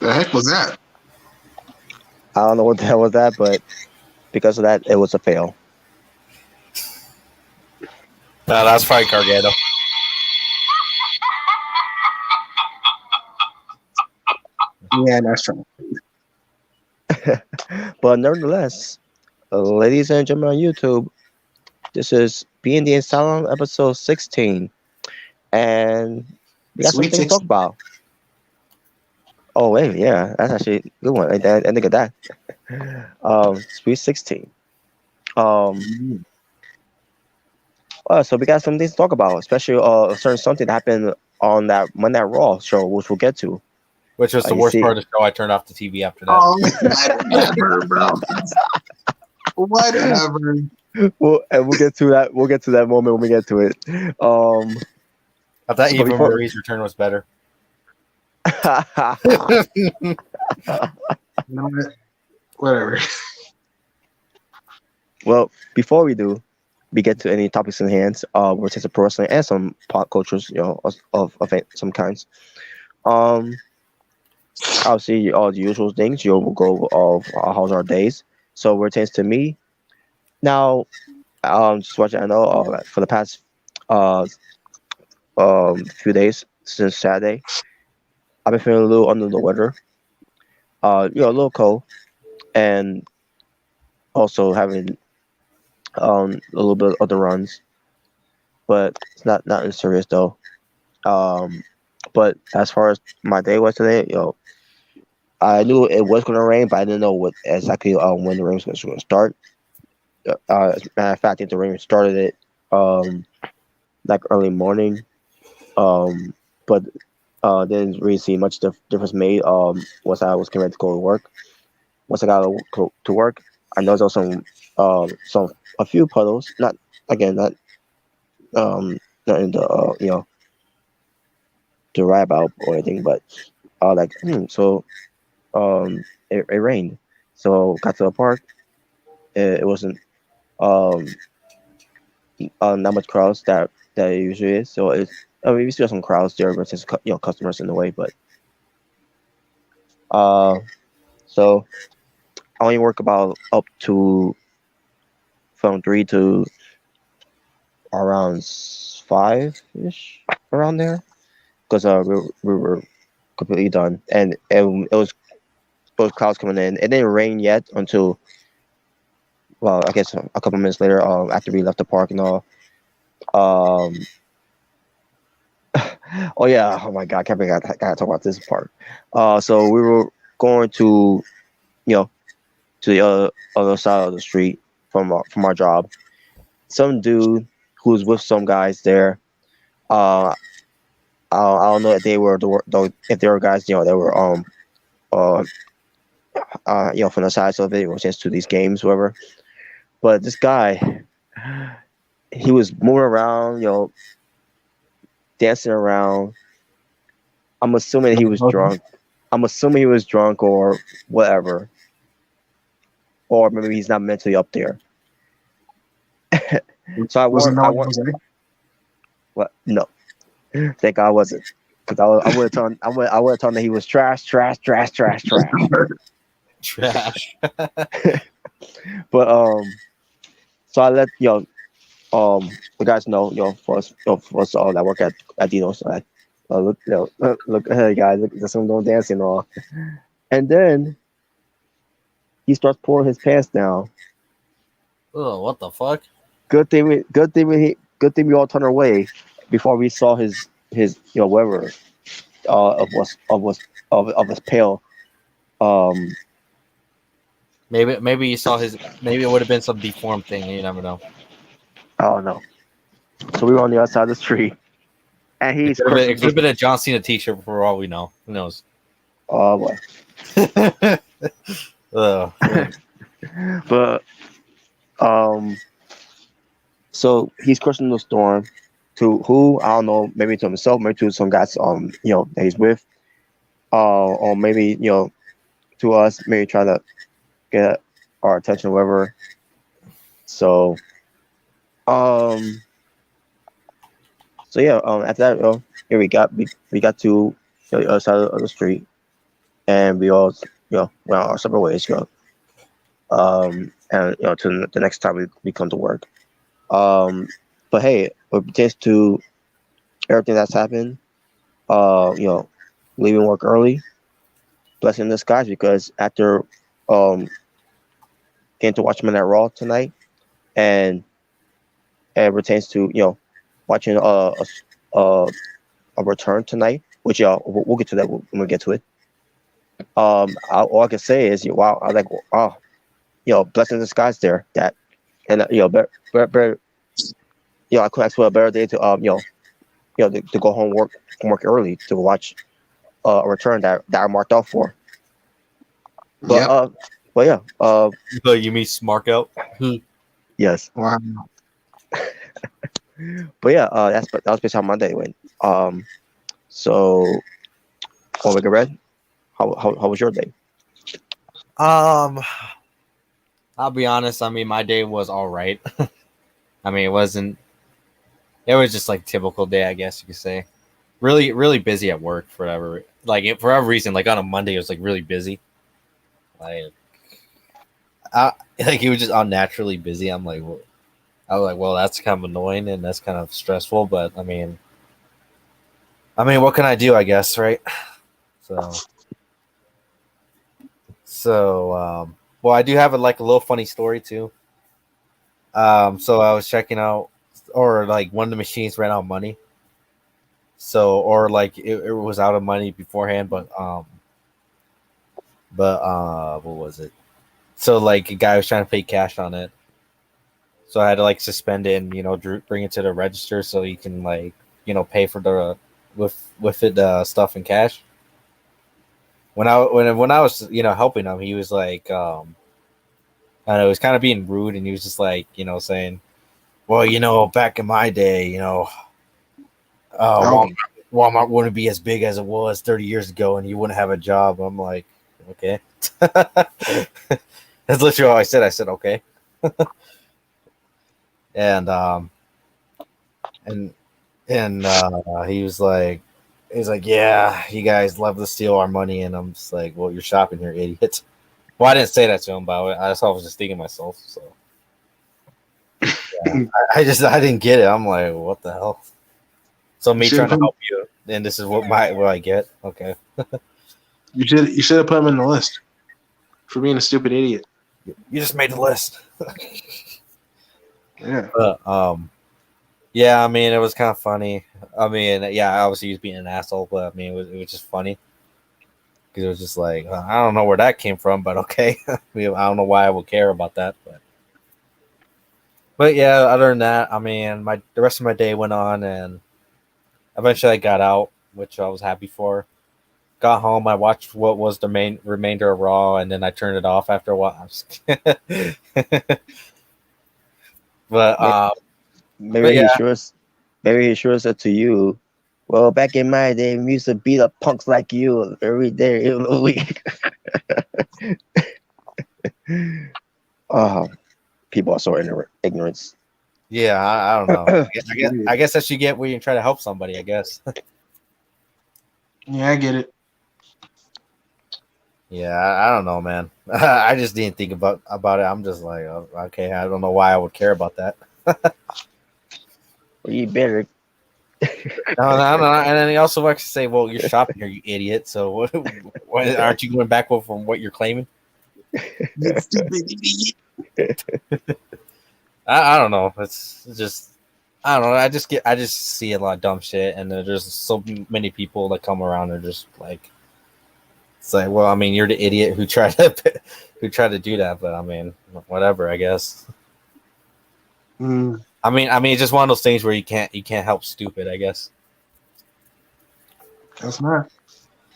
The heck was that? I don't know what the hell was that, but because of that, it was a fail. No, that's probably Gargano. Yeah, that's true. But nevertheless, ladies and gentlemen on YouTube, this is Being the Asylum episode 16. And we got some Sweet things to talk 16. about. Oh, wait, yeah, that's actually a good one. I think of that. Sweet 16. Mm. So we got some things to talk about, especially a certain something that happened on that Monday Night Raw show, which we'll get to. Which was the You worst see- part of the show. I turned off the TV after that. Oh, whatever, bro. Whatever. We'll get to that. We'll get to that moment when we get to it. I thought So even before- Marie's return was better. You know what? Whatever. Well, before we get to any topics in hand, we'll take some pro wrestling and some pop cultures, of some kinds. Obviously, all the usual things. We'll go of how's our days. So, where it tends to me. Now, just watching. I know for the past few days since Saturday, I've been feeling a little under the weather. A little cold, and also having a little bit of the runs, but it's not serious though. But as far as my day was today, I knew it was going to rain, but I didn't know what exactly when the rain was going to start. As a matter of fact, I think the rain started it like early morning, but didn't really see much difference made once I was getting ready to go to work. Once I got to work, I noticed also a few puddles. Not not in the to write about or anything, but it rained. So got to the park. It wasn't not much crowds that it usually is. So we still have some crowds there versus customers in the way, but so I only work about up to from 3 to around 5 ish around there because we were completely done and it was those clouds coming in. It didn't rain yet until I guess a couple minutes later after we left the park and all. Oh yeah, oh my god, I can't believe I gotta talk about this part. So we were going to to the other side of the street from our job. Some dude who was with some guys there. I don't know if they were if they were guys that were from the sides of it or just to these games, whatever. But this guy, he was moving around, dancing around. I'm assuming he was drunk. I'm assuming he was drunk or whatever. Or maybe he's not mentally up there. So I Wasn't want. Jose? What? No, thank God I wasn't. Because I would have told him that he was trash. Trash. But so I let the guys know for us all that work at Dino's. Look, hey guys, look, there's some going dancing and all. And then he starts pulling his pants down. Oh, what the fuck? Good thing we all turned away before we saw his whatever of his pale. Maybe you saw his. Maybe it would have been some deformed thing. You never know. Oh no! So we were on the other side of the street, and It could have been a John Cena T-shirt for all we know. Who knows? Oh boy! But so he's cursing the storm to who I don't know, maybe to himself, maybe to some guys that he's with, or maybe to us, maybe try to get our attention, or whatever. So after that, here we got to the other side of the street, and we all went our separate ways. And to the next time we come to work. But hey, what pertains to everything that's happened, you know, leaving work early, blessing in disguise, because after getting to watch Monday Night Raw tonight, and it pertains to watching a return tonight, which we'll get to that when we get to it. All I can say is wow, I like wow, blessing in disguise there. That and better, I couldn't ask for a better day to to go home from work early to watch a return that I marked out for. But Yep. but yeah, So you mean Smart out? yes. Wow. But yeah, that was basically how Monday went. So Omega Red, how was your day? I'll be honest. I mean, my day was all right. I mean, it wasn't. It was just like typical day, I guess you could say. Really, really busy at work for whatever. For whatever reason, like on a Monday, it was like really busy. Like, like it was just unnaturally busy. I'm like, I was like, well, that's kind of annoying and that's kind of stressful. But I mean, what can I do? I guess, right? Well, I do have like a little funny story too. So I was checking out, or like one of the machines ran out of money. So, or like it was out of money beforehand, but what was it? So like a guy was trying to pay cash on it. So I had to like suspend it and bring it to the register so you can like pay for the with it stuff in cash. When I was helping him, he was like I don't know, he was kind of being rude, and he was just like saying, well, back in my day, Oh, Walmart wouldn't be as big as it was 30 years ago, and you wouldn't have a job. I'm like, okay. That's literally all I said. I said, okay. and and he was like, yeah, you guys love to steal our money, and I'm just like, well, you're shopping here, idiot. Well, I didn't say that to him, but I was just thinking myself. So yeah, I didn't get it. I'm like, what the hell? So me trying to help you, and this is what I get. Okay. you should have put him in the list for being a stupid idiot. You just made the list. Yeah. Yeah, I mean, it was kind of funny. I mean, yeah, obviously he was being an asshole, but I mean, it was just funny because it was just like I don't know where that came from, but okay. I don't know why I would care about that, but yeah. Other than that, I mean, the rest of my day went on, and eventually I got out, which I was happy for. Got home, I watched what was the main remainder of Raw, and then I turned it off after a while. but Maybe but he yeah, sure said to you, well, back in my day, we used to beat up punks like you every day in the week. People are so ignorant. yeah, I don't know. I guess that you get when you try to help somebody. I guess. Yeah, I get it. Yeah, I don't know, man. I just didn't think about it. I'm just like, oh, okay, I don't know why I would care about that. Well, you better. No, and then he also likes to say, "Well, you're shopping here, you idiot." So, why aren't you going backward from what you're claiming? You stupid idiot. I don't know. It's just I don't know. I just see a lot of dumb shit, and there's so many people that come around and just like it's like, well, I mean, you're the idiot who tried to do that, but I mean, whatever, I guess. Mm, I mean, it's just one of those things where you can't help stupid, I guess. that's not.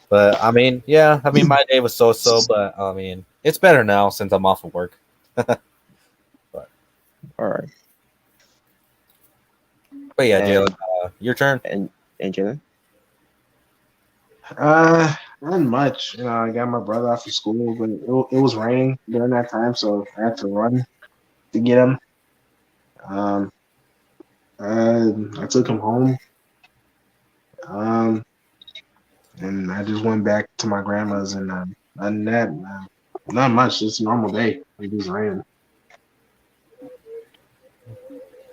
But I mean, yeah, I mean, my day was so, but I mean, it's better now since I'm off of work. But All right. yeah, And Jalen, your turn. and Jalen. Not much. I got my brother off of school, but it was raining during that time, so I had to run to get him. Um, I took him home. Um, and I just went back to my grandma's, and other than that, not much. Just a normal day. It just rained.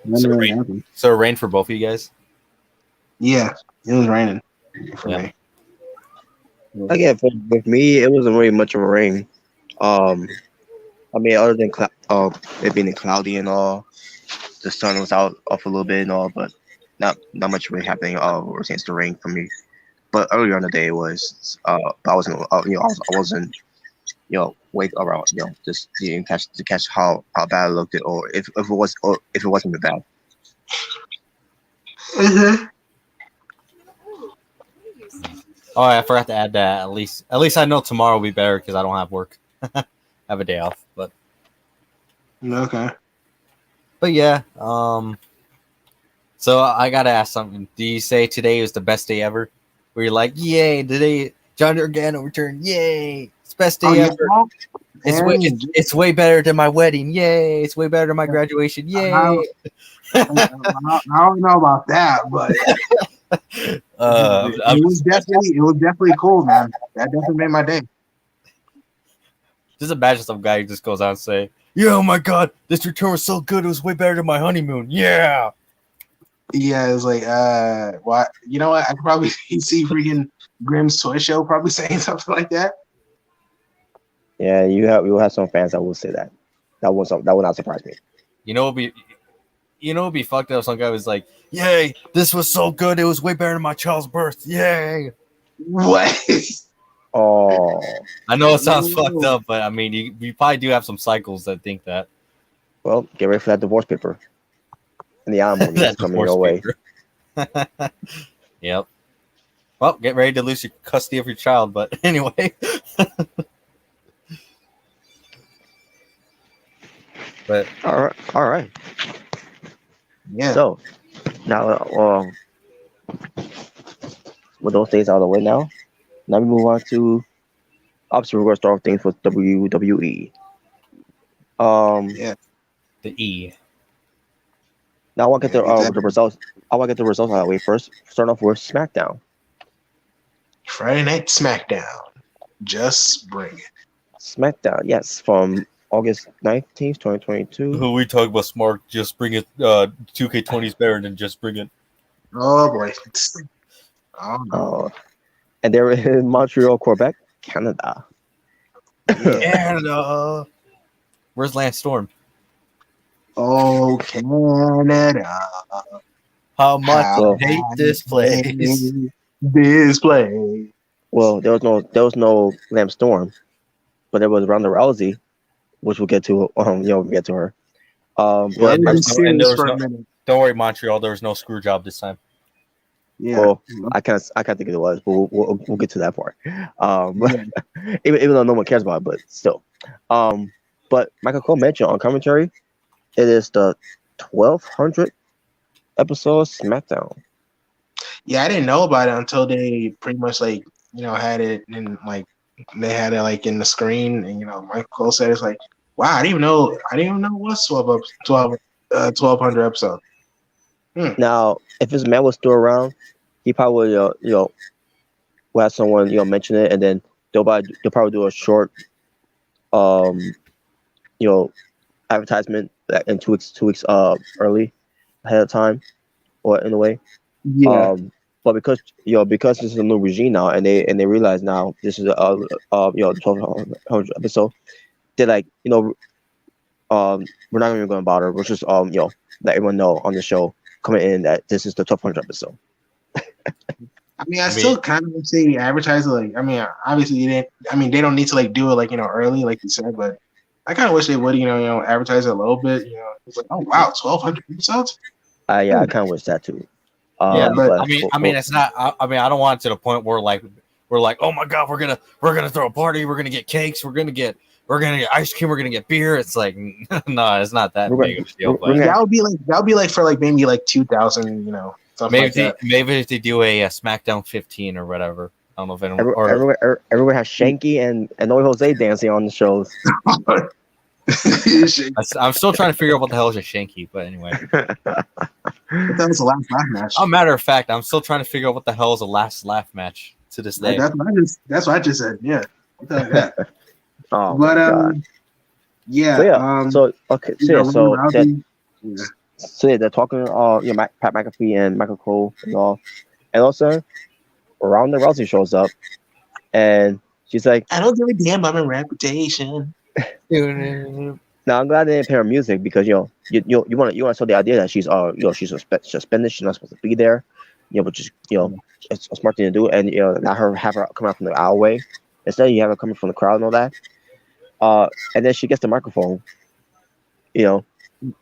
Nothing really happened. So it rained for both of you guys? Yeah, it was raining for Yeah. me. Again, with me, it wasn't really much of a rain. I mean, other than it being cloudy and all, the sun was out off a little bit and all, but not much really happening. Or since the rain for me. But earlier on the day it was. But I wasn't. I wasn't. Wake around. Just didn't catch how bad it looked, or if it wasn't bad. Mm-hmm. Oh, I forgot to add that. At least I know tomorrow will be better because I don't have work. I have a day off, but Okay. yeah. So I gotta ask something. Do you say today was the best day ever? Where you're like, yay, today John Gargano returned, yay, it's the best day ever. It's way better than my wedding, yay! It's way better than my graduation, yay! I don't know about that, but it was definitely cool, man. That definitely made my day. Just imagine some guy who just goes out and say, "Yeah, oh my god, this return was so good, it was way better than my honeymoon." Yeah. Yeah, it was like, what? You know what? I could probably see freaking Grimm's Toy Show probably saying something like that. Yeah, you have some fans that will say that. That would not surprise me. You know, it'd be fucked up. Some guy was like, "Yay, this was so good, it was way better than my child's birth." Yay. What? Oh, I know it sounds fucked up, but I mean, you probably do have some cycles that think that. well, get ready for that divorce paper. And the alimony is coming your way. Yep. Well, get ready to lose your custody of your child, but anyway. But all right. Yeah. So now, with those things out of the way now we move on to obviously we're gonna start off things with WWE. Yeah. the E. Now I want to get the results. I want to get the results out of the way first. Start off with SmackDown. Friday Night SmackDown. Just bring it. SmackDown, yes, from August 19th, 2022. Who we talk about smart, just bring it. 2K20 is better than just bring it. Oh boy. Oh no. And they're in Montreal, Quebec, Canada. Canada. Where's Lance Storm? Oh, Canada. How much I hate this place. This place. Well, there was no Lamb Storm, but there was Ronda Rousey, which we'll get to. We'll get to her. But don't worry, Montreal. There was no screw job this time. Yeah. Well, I can't think it was, but we'll get to that part. Even though no one cares about it, but still. But Michael Cole mentioned on commentary, it is the 1200th episode of SmackDown. Yeah, I didn't know about it until they pretty much had it in they had it in the screen, and Michael Cole said it's like, wow, I didn't even know it was 1200 episodes. Now, if his man was still around, he probably will have someone mention it, and then they'll probably do a short advertisement in 2 weeks early ahead of time, or in a way. Yeah. But because this is a new regime now, and they realize now this is 1200 episode, they're like, we're not even going to bother. We're just let everyone know on the show coming in that this is the 1200 episode. I still kind of see advertise obviously they don't need to do it early like you said, but I kind of wish they would advertise it a little bit. It's like, oh wow, 1200 episodes. I kind of wish that too. But it's not. I don't want it to the point where we're like, oh my god, we're gonna throw a party, we're gonna get cakes, we're gonna get ice cream, we're gonna get beer. It's like, no, it's not that big of a deal. But that would be for maybe 2000, maybe if they do a SmackDown 15 or whatever. I don't know if anyone everyone has Shanky and Noe Jose dancing on the shows. I'm still trying to figure out what the hell is a Shanky, but anyway. That was the last laugh match. A matter of fact, I'm still trying to figure out what the hell is a last laugh match. to this day. That's what I just said. Yeah, I'll tell you that. Oh But my god. yeah. So yeah. So okay. You So know, yeah. So Ronda that. Rousey, yeah. So yeah, they're talking. Pat McAfee and Michael Cole and all, and also Ronda Rousey shows up, and she's like, I don't give a damn about my reputation. "Now I'm glad they didn't play her music because you want to show the idea that she's she's suspended, she's not supposed to be there, which is it's a smart thing to do, and not have her come out from the alleyway. Instead, you have her coming from the crowd and all that. And then she gets the microphone, and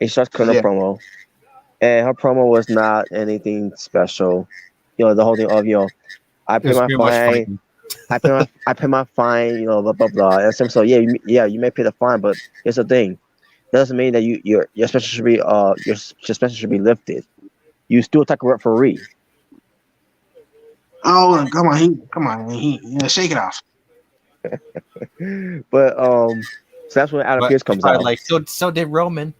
she starts cutting her promo, and her promo was not anything special. The whole thing of I pay my fine. I pay my fine, blah blah blah. And so you may pay the fine, but here's the thing. That doesn't mean that your suspension should be your suspension should be lifted. You still take a referee. Oh, come on, shake it off. But so that's when Adam Pearce comes out. Like so did Roman.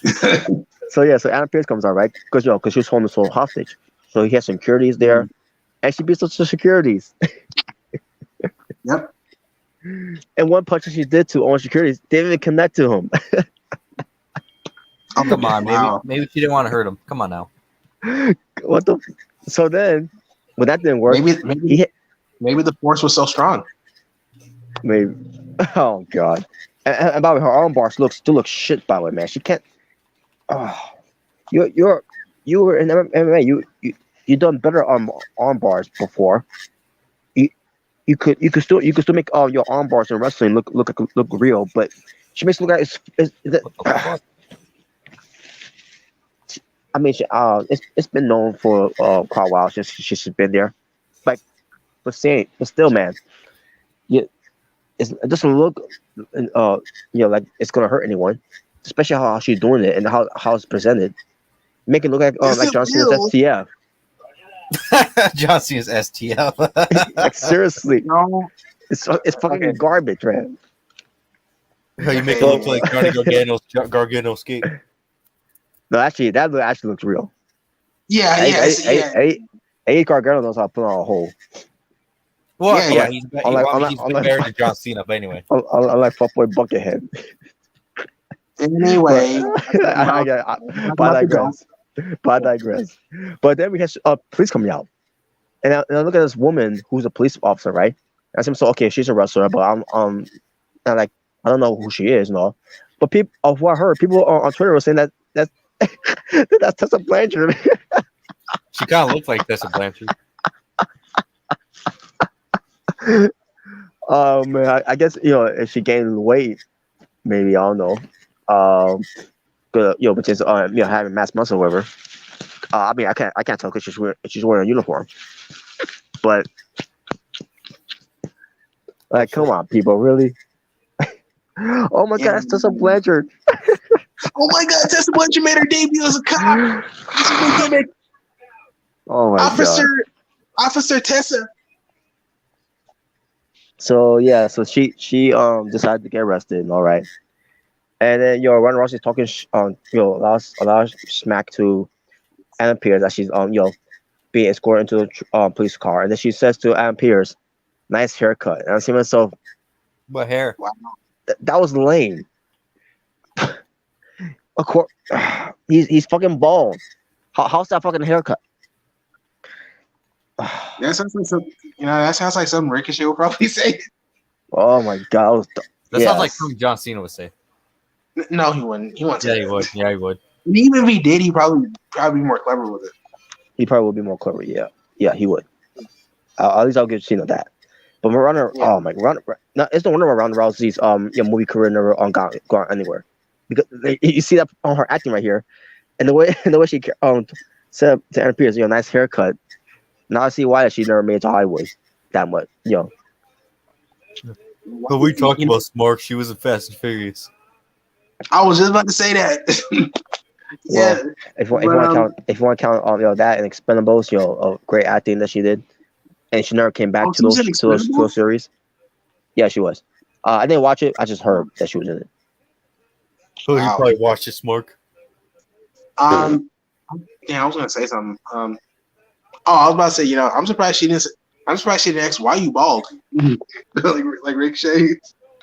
So Adam Pearce comes out, right? Because she was holding the soul hostage. So he has securities there, and she beats the securities. Yep. And one punch that she did to on securities didn't even connect to him. Oh, come on, maybe she didn't want to hurt him. Come on now. What the? So then, when that didn't work, maybe the force was so strong. Maybe. Oh god. And by the way, her arm bars still look shit. By the way, man, she can't. Oh, you were in MMA. You done better arm bars before. You could still make your arm bars in wrestling look real, but she makes it look like I mean, it's been known for quite a while since she's been there, but still, man, it doesn't look like it's gonna hurt anyone, especially how she's doing it and how it's presented. Make it look like John Cena's STF. John Cena's STF. Like seriously, no, it's fucking garbage, man. How you make it look like Gargano skate? No, actually, that actually looks real. Yeah. Gargano knows how to put on a hole. Well, yeah, he's better than John Cena, but anyway. I like fuckboy Buckethead. Anyway, I digress. But then we have police coming out, and I look at this woman who's a police officer, right? I said, so okay, she's a wrestler, but I'm like, I don't know who she is, no. But people, of what I heard, people on Twitter were saying that's Tessa Blanchard. She kind of looks like Tessa Blanchard. Man, I guess if she gained weight, maybe I don't know. Which is having mass muscle, or whatever. I mean, I can't tell because she's wearing a uniform. But like, come on, people, really? Oh my God, that's Tessa Blanchard. Oh my God, Tessa Blanchard made her debut as a cop. Oh my God, Officer Tessa. So so she decided to get arrested, and all right. And then Ronda Rousey talking allows smack to Adam Pearce as she's being escorted into the police car, and then she says to Adam Pearce, "Nice haircut." And I see myself, what hair? Wow. That was lame. Of course, he's fucking bald. How's that fucking haircut? That sounds like something Ricochet would probably say. Oh my God, that sounds like something John Cena would say. No, he wouldn't. He wouldn't. Yeah, he would. Yeah, he would. And even if he did, he probably be more clever with it. He probably would be more clever. Yeah, he would. At least I'll give Cena that. But Ronda, oh my God, no, it's no wonder why Ronda Rousey's movie career never gone anywhere, because you see that on her acting right here, and the way she said to Aaron Pierce, nice haircut. Now I see why she never made it to Hollywood that much, But we talked about Smart. She was in Fast and Furious. I was just about to say that. Yeah. Well, if you want to count that and Expendables, great acting that she did, and she never came back to those series. Yeah, she was. I didn't watch it. I just heard that she was in it. So you probably watched it, Smart. Yeah, I was gonna say something. I was about to say, I'm surprised she didn't. I'm surprised she didn't ask why you bald. like Ricochet.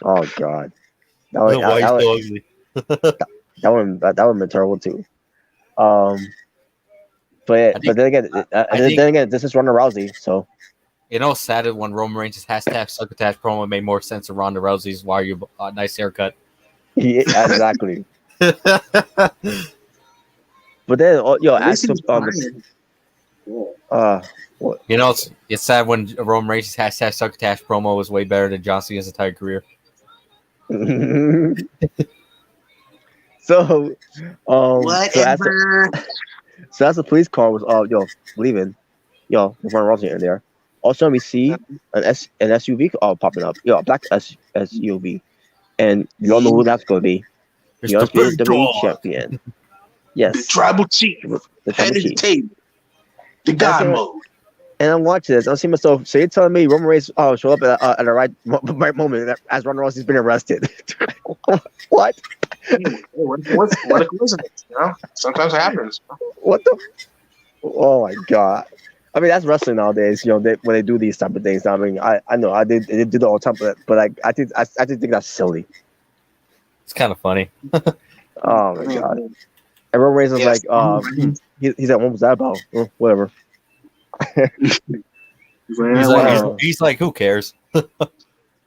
Oh God, that Why you would so ugly? that would been terrible too. Um, but think- then again, then again, this is Ronda Rousey, so You know, sad when Roman Reigns' hashtag succotash promo made more sense than Ronda Rousey's "Why are you nice haircut." yeah, exactly. But then, At least as he to was fine. what? You know, it's sad when Roman Reigns' hashtag succotash promo was way better than John Cena's entire career. So, Whatever. so as the police car was leaving, with Ronda Rousey in there. Also, we see an SUV popping up, a black SUV, and you all know who that's going to be. It's The the big undisputed WWE dog. champion. The Yes, tribal chief. the Head tribal of the chief. table. The That's God it. mode. And I'm watching this. I'm seeing myself. So you're telling me Roman Reigns show up at the right moment as Ronda Rousey's been arrested? What? What a coincidence, you know? Sometimes it happens. What the? Oh my God! I mean, that's wrestling nowadays. When they do these type of things. I mean, I know I did do that all the time, but I did think that's silly. It's kind of funny. Oh my God! And Roman Reigns was Yes. he's like, what was that about? Whatever. He's like, who cares?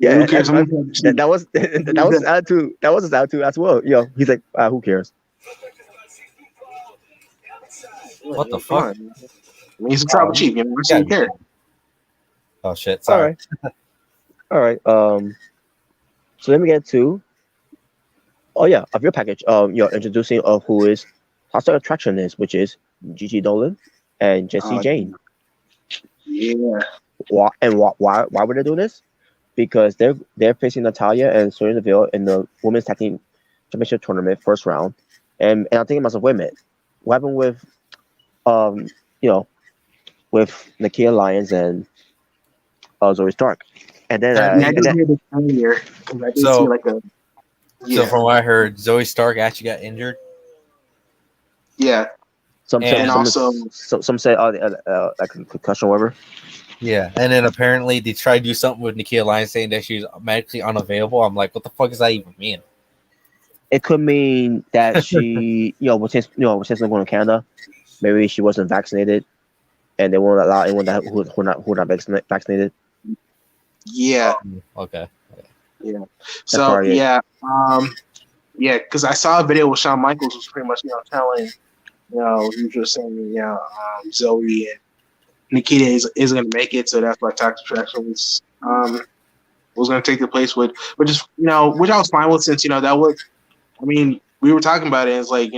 Yeah, Who cares? that was his attitude. That was his attitude as well. He's like, who cares? What the fuck? I mean, he's a tribal chief. You know, I shouldn't care. Oh shit! Sorry. All right. So let me get to. Oh yeah, of your package. Introducing of who is Hostile Attraction is, which is Gigi Dolan and Jesse Jane. Yeah. Why would they do this? Because they're facing Natalia and Sonya Deville in the Women's Tag Team Championship tournament first round, and I'm thinking to myself, wait a minute, what happened with with Nakia Lyons and Zoe Stark, and then I did hear this earlier. I did So- see like a So from what I heard, Zoe Stark actually got injured. some and also say like a concussion or whatever. Yeah, and then apparently they tried to do something with Nakia Lyons saying that she's medically unavailable. I'm like, what the fuck does that even mean? It could mean that she, since they're going to Canada, maybe she wasn't vaccinated, and they won't allow anyone who not vaccinated. yeah. Okay. Yeah. So because I saw a video with Shawn Michaels was pretty much telling he was just saying Zoe and Nikita is going to make it, so that's why Toxic Attraction was going to take the place with, which is which I was fine with since that was. I mean, we were talking about it. And it's like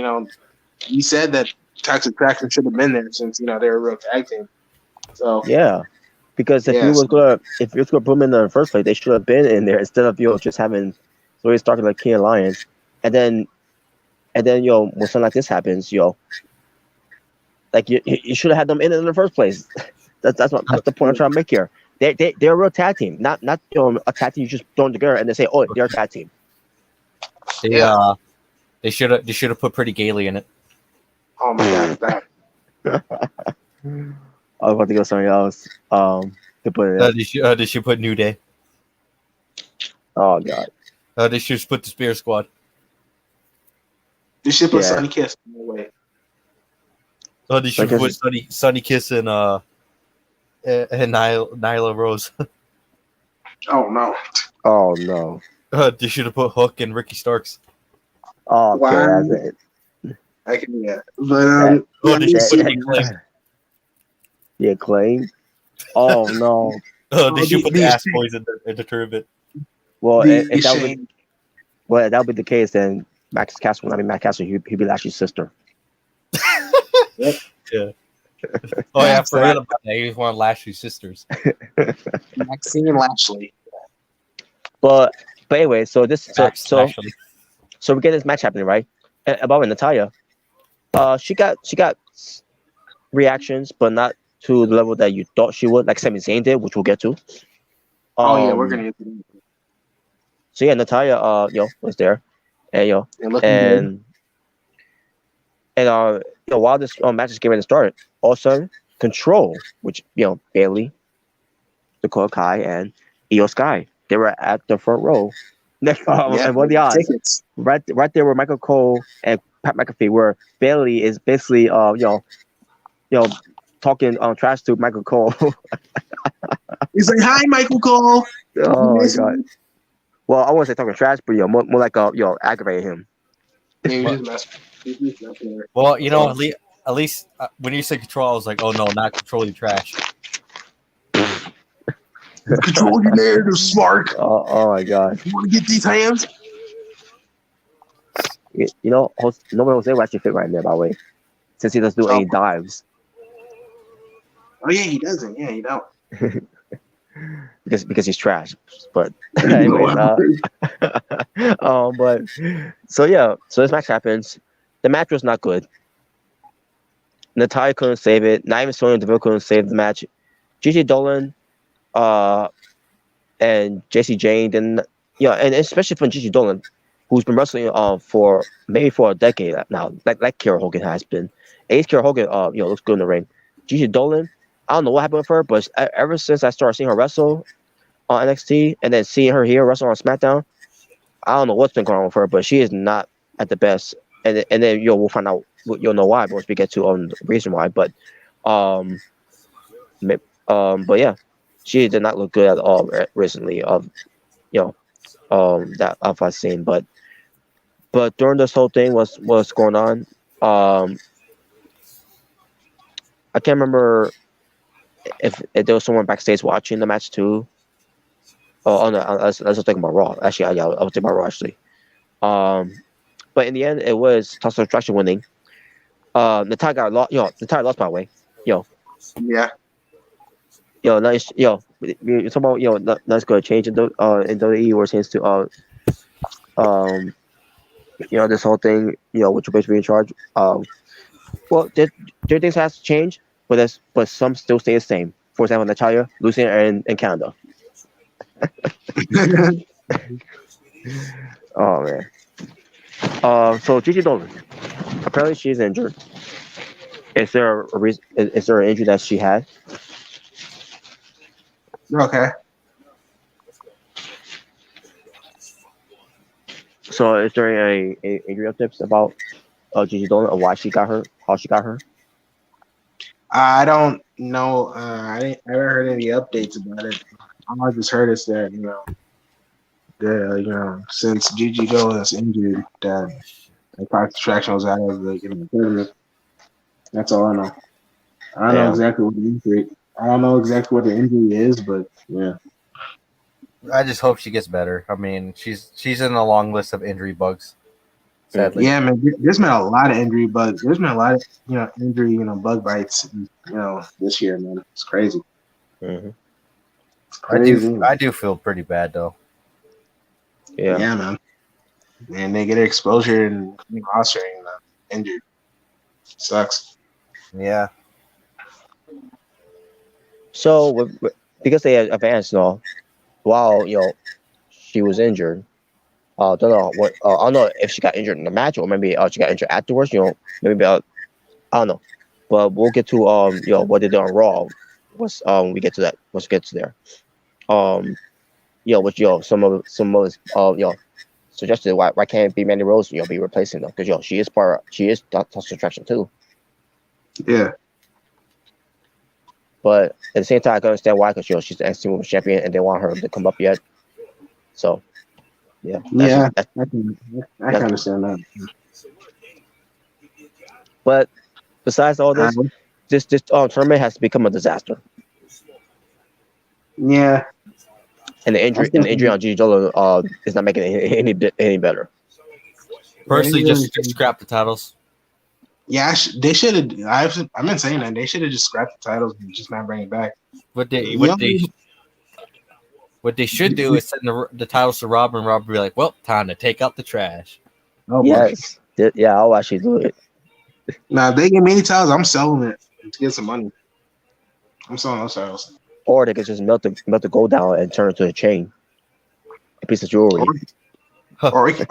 you said that Toxic Attraction should have been there since they're a real tag team. So yeah, because if you was gonna put them in there in the first place, they should have been in there instead of just having Zoe Stark like King Alliance, and then when something like this happens, like you should have had them in the first place. that's the point I'm trying to make here. They're a real tag team, not a tag team you just throw together and they say, oh, they're a tag team. They should have put Pretty Gaily in it. Oh my God, I was about to go something else. To put it. They should put New Day. Oh God. They should just put the Spear Squad. They should put Sunny Kiss in the way. Oh, they should put Sunny Kiss and Nyla Rose. Oh no. Oh no. They should have put Hook and Ricky Starks. Oh, okay, wow. that's it. I can but they should put Acclaim. The Acclaim. Oh no. They should put the Ass Boys in the tournament. Well, if that would be the case, then Max Castle, he'd be Lashley's sister. Yep. Yeah. Oh yeah, I forgot about that. He was one of Lashley's sisters. Maxine and Lashley. But anyway, so Lashley. So we get this match happening, right? About Natalia, she got reactions, but not to the level that you thought she would, like Sami Zayn did, which we'll get to. We're gonna get to that. So yeah, Natalia, was there, and while this match is getting ready to start, all of a sudden, Control, which Bailey, Dakota Kai and Io Sky. They were at the front row. Yeah, And what are the odds? tickets. Right there where Michael Cole and Pat McAfee, where Bailey is basically talking trash to Michael Cole. He's like, "Hi, Michael Cole. Oh my god. Well, I wouldn't say talking trash, but more like aggravating him. Yeah, he Well, was just messing with her. well, you know, at least when you said control, I was like, oh no, not control your trash. Control your narrative, Smark. Oh my god. You want to get these hands? Nobody Jose will actually fit right in there, by the way, since he doesn't do any dives. Oh yeah, he doesn't. Yeah, he don't. because he's trash. But anyways, but so this match happens. The match was not good. Natalya couldn't save it. Not even Sonya Deville couldn't save the match. Gigi Dolan, and JC Jane didn't. And especially from Gigi Dolan, who's been wrestling for a decade now, like Kiera Hogan has been. Ace Kiera Hogan, looks good in the ring. Gigi Dolan, I don't know what happened with her, but ever since I started seeing her wrestle on NXT and then seeing her here wrestle on SmackDown, I don't know what's been going on with her, but she is not at the best. And then we'll find out. You'll know why once we get to the reason why. But yeah, she did not look good at all recently. That I've seen, but during this whole thing was going on. I can't remember if there was someone backstage watching the match too. I was thinking about Raw. Actually, I was thinking about Raw actually. But in the end, it was Total Attraction winning. Natalya got lost. Natalya lost by the way. Yeah. Nice. You're talking about that's going to change in WWE or change to this whole thing. Which will basically be in charge. Well, there things has to change, but some still stay the same. For example, Natalya losing in Canada. Oh man. So Gigi Dolan, apparently she's injured. Is there a reason? Is there an injury that she had? Okay. So is there any injury tips about Gigi Dolan or why she got hurt? How she got hurt? I don't know. I haven't heard any updates about it. All I just heard is that since Gigi Dolan's injured, that the Park Attraction was out of the tournament. That's all I know. I don't know exactly what the injury. I don't know exactly what the injury is, but yeah. I just hope she gets better. I mean, she's in a long list of injury bugs. Sadly. Yeah, man. There's been a lot of injury bugs. There's been a lot of injury bug bites. This year, man. It's crazy. Mm-hmm. It's crazy. I do feel pretty bad though. Yeah, man. And they get exposure and rostering injured. Sucks. Yeah. So because they advanced now, while she was injured. I don't know if she got injured in the match or maybe she got injured afterwards. Maybe I don't know. But we'll get to what they did on Raw. Once we get to that. Once we get to there. Which some of us suggested why can't be Mandy Rose be replacing them because she is Total Attraction too. Yeah. But at the same time, I can understand why because she's the NXT Women's Champion and they want her to come up yet. So. Yeah. I can understand that. But besides all this, this tournament has become a disaster. Yeah. And the injury on Gigi Dolan is not making it any better. Personally, just scrap the titles. Yeah, they should have. I've been saying that they should have just scrapped the titles and just not bring it back. What they should do is send the titles to Rob, and Rob will be like, "Well, time to take out the trash." Oh, yes, yeah, I'll actually do it. Now, if they give me any titles, I'm selling it to get some money. I'm selling those titles. Or they could just melt the gold down and turn it to a chain, a piece of jewelry. Or we can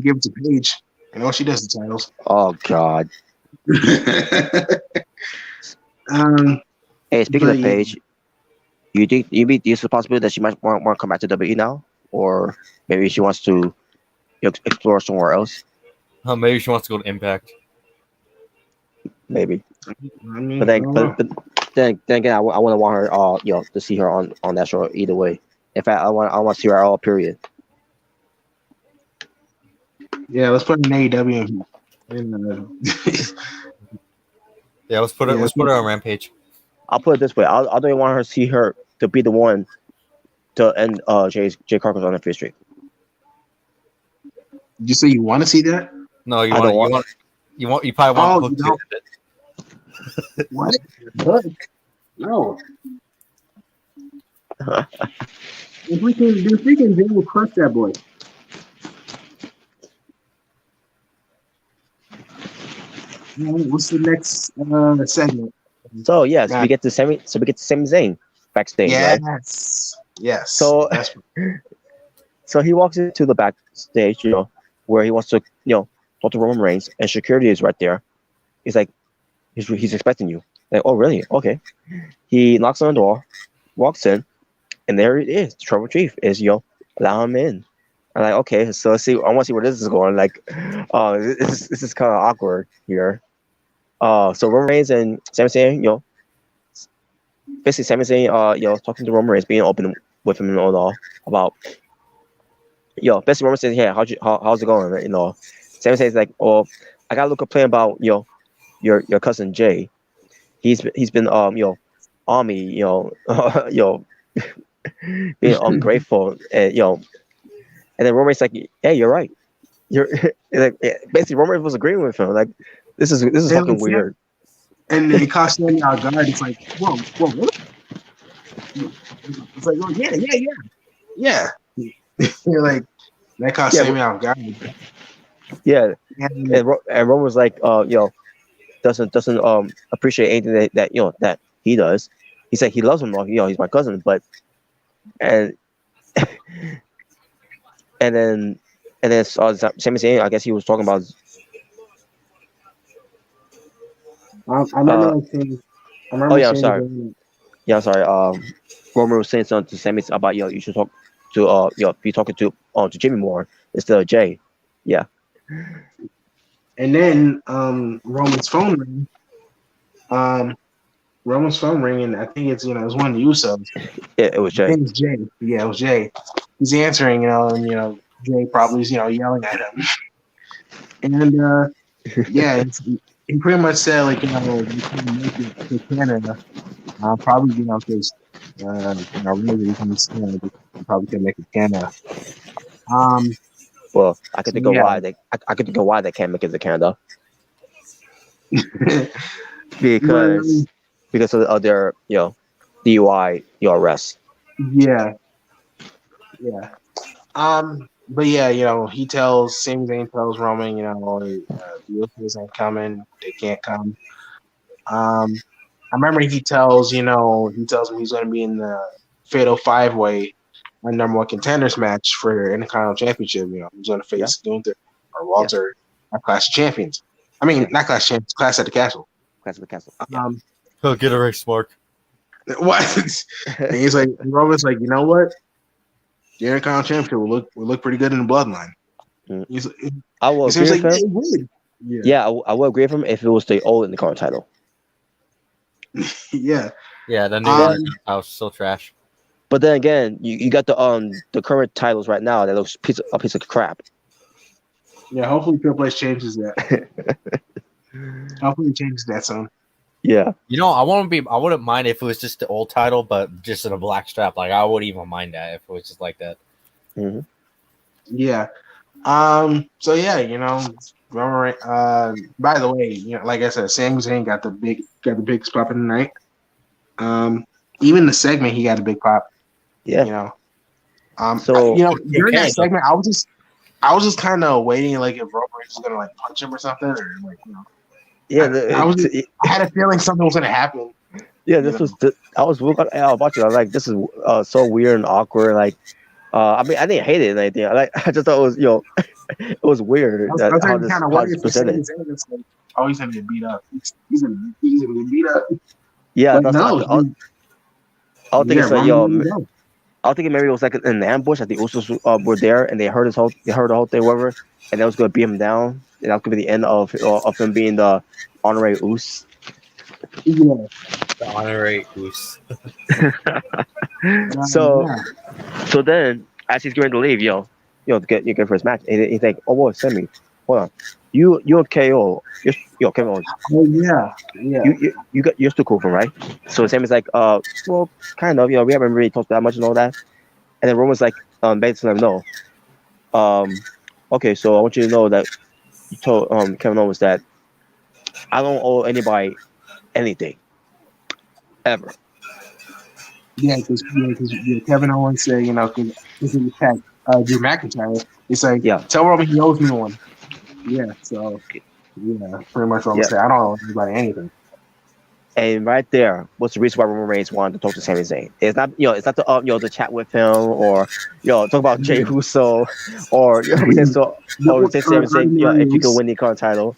give it to Paige. She does the titles. Oh God. Hey, speaking of Paige. You think there's a possibility that she might want to come back to WWE now, or maybe she wants to explore somewhere else? Maybe she wants to go to Impact. Maybe. I mean, But I then, don't know. then again, I wouldn't want her, to see her on that show either way. In fact, I want to see her all. Period. Yeah, let's put an AEW Yeah, let's put it. yeah, Let's put her on Rampage. I'll put it this way: I don't want her to see her to be the one to end Jay Cargill's on the fifth streak. Did you say you want to see that? No, I don't want. You probably want Oh, Hook you to don't? end it. What? What? No. If we can, they will crush that boy. What's the next segment? So yes, Nah. we get to Sami Zayn backstage, right? Yes. So That's so he walks into the backstage, where he wants to, talk to Roman Reigns, and security is right there. He's like, he's expecting you. Like, oh really? Okay. He knocks on the door, walks in, and there it is. The Tribal Chief is, allow him in. I'm like, okay, so let's see. I want to see where this is going. Like, this is kind of awkward here. So Roman Reigns and Sami Zayn, basically Sami Zayn, talking to Roman Reigns, being open with him and all about, basically Roman says, yeah, how's it going? Sami Zayn's like, oh, I got a little complaint about, your cousin Jay. He's been on me, being ungrateful, and and then Roman's like, yeah, you're right. You're like, basically Roman was agreeing with him. Like, this is fucking weird. And they caught Sammy out guard. It's like, whoa, what? It's like, oh yeah. You're like, that caught Sammy out guard. Yeah, and Roman was like, doesn't appreciate anything that he does. He said he loves him, he's my cousin, but and then Sami Zayn, I guess he was talking about. I remember saying. I'm sorry. Yeah, I'm sorry. Roman was saying something to Sami about, you should talk to be talking to Jimmy more instead of Jay. Yeah. And then Roman's phone rang. Roman's phone ringing. I think it's it was one of the Usos. Yeah, it was Jay. I think it's Jay. Yeah, it was Jay. He's answering, and Jay probably is yelling at him. And he pretty much said you can make it to Canada. Probably because really probably can make it Canada. Well, I could think of why they can't make it to Canada. because of their DUI arrests. Yeah. But yeah, Sami Zayn tells Roman, the Usos ain't coming, they can't come. I remember he tells him he's going to be in the Fatal 5-Way, a number one contenders match for Intercontinental Championship. He's going to face Gunther or Walter, Clash of Champions. I mean, not Clash of Champions, Clash at the Castle. Clash at the Castle. He'll get a race, Mark. What? And he's like, Roman's like, you know what? The Intercontinental Championship will look pretty good in the Bloodline. I will agree with him. Yeah, I will agree with him if it was the old Intercontinental title. Yeah, the new house so trash. But then again, you got the current titles right now that looks a piece of crap. Yeah, hopefully Triple H changes that. Hopefully he changes that soon. Yeah. I wouldn't mind if it was just the old title, but just in a black strap. Like, I wouldn't even mind that if it was just like that. Mm-hmm. Yeah. So yeah, Roman. By the way, like I said, Sami Zayn got the big pop in the night. Even the segment, he got a big pop. Yeah. So during that segment, I was just kind of waiting, like if Roman was gonna punch him or something, or Yeah, I had a feeling something was gonna happen. Yeah, I was watching. I was like, this is so weird and awkward. Like, I mean, I didn't hate it or anything. I just thought it was, it was weird. I was kind of worried for Sami Zayn. Oh, he's gonna get beat up. He's gonna get beat up. Yeah, but no. I don't think Yeah, it's like Roman Reigns. No. I don't think maybe it was like an ambush. Like the Usos were there and they heard the whole thing, whatever, and that was gonna beat him down, and that was gonna be the end of him being the honorary Us. Yeah. The honorary goose. So Yeah. so then as he's going to leave, to get for his match, and he's like, oh, well, Sammy, hold on, you and KO, Kevin Owens, Oh yeah. Yeah. you're still cool for him, right? So Sammy's like, well, kind of, we haven't really talked that much and all that, and then Roman's like, basically, let him know. Okay, so I want you to know that you told Kevin Owens that I don't owe anybody anything ever. Yeah, because Kevin Owens said, because he attacked Drew McIntyre. It's like, Yeah, tell Roman he owes me one. Yeah, so yeah, pretty much what I'm yeah. saying. I don't owe anybody anything. And right there, what's the reason why Roman Reigns wanted to talk to Sami Zayn? It's not, it's not to chat with him or, talk about Jey Uso or, or say Sami Zayn, if you could win the current title.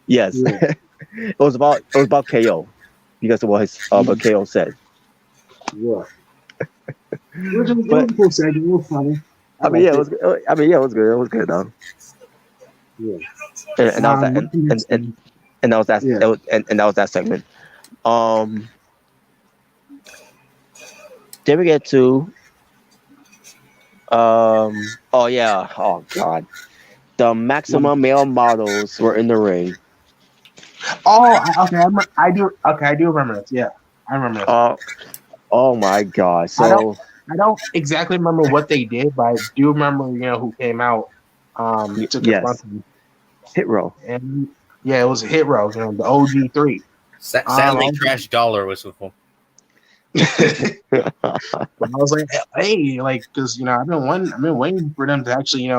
Yes, Yeah. it was about KO because of what what KO said. Yeah. It was But a cool segment. It was funny. it was. It was good. It was good though. Yeah. And that was that. What's the next And thing? that was that. Yeah. And that was that segment. Then we get to oh yeah, oh god, the maximum male models were in the ring. Okay. I do remember this. Yeah, I remember this. Oh my god. I don't exactly remember what they did, but I do remember, who came out to confront them. Hit Row. And yeah, it was a Hit Row, the OG3. Sadly, Crash Dollar was with him. But I was like, hey, like, because I've been waiting for them to actually,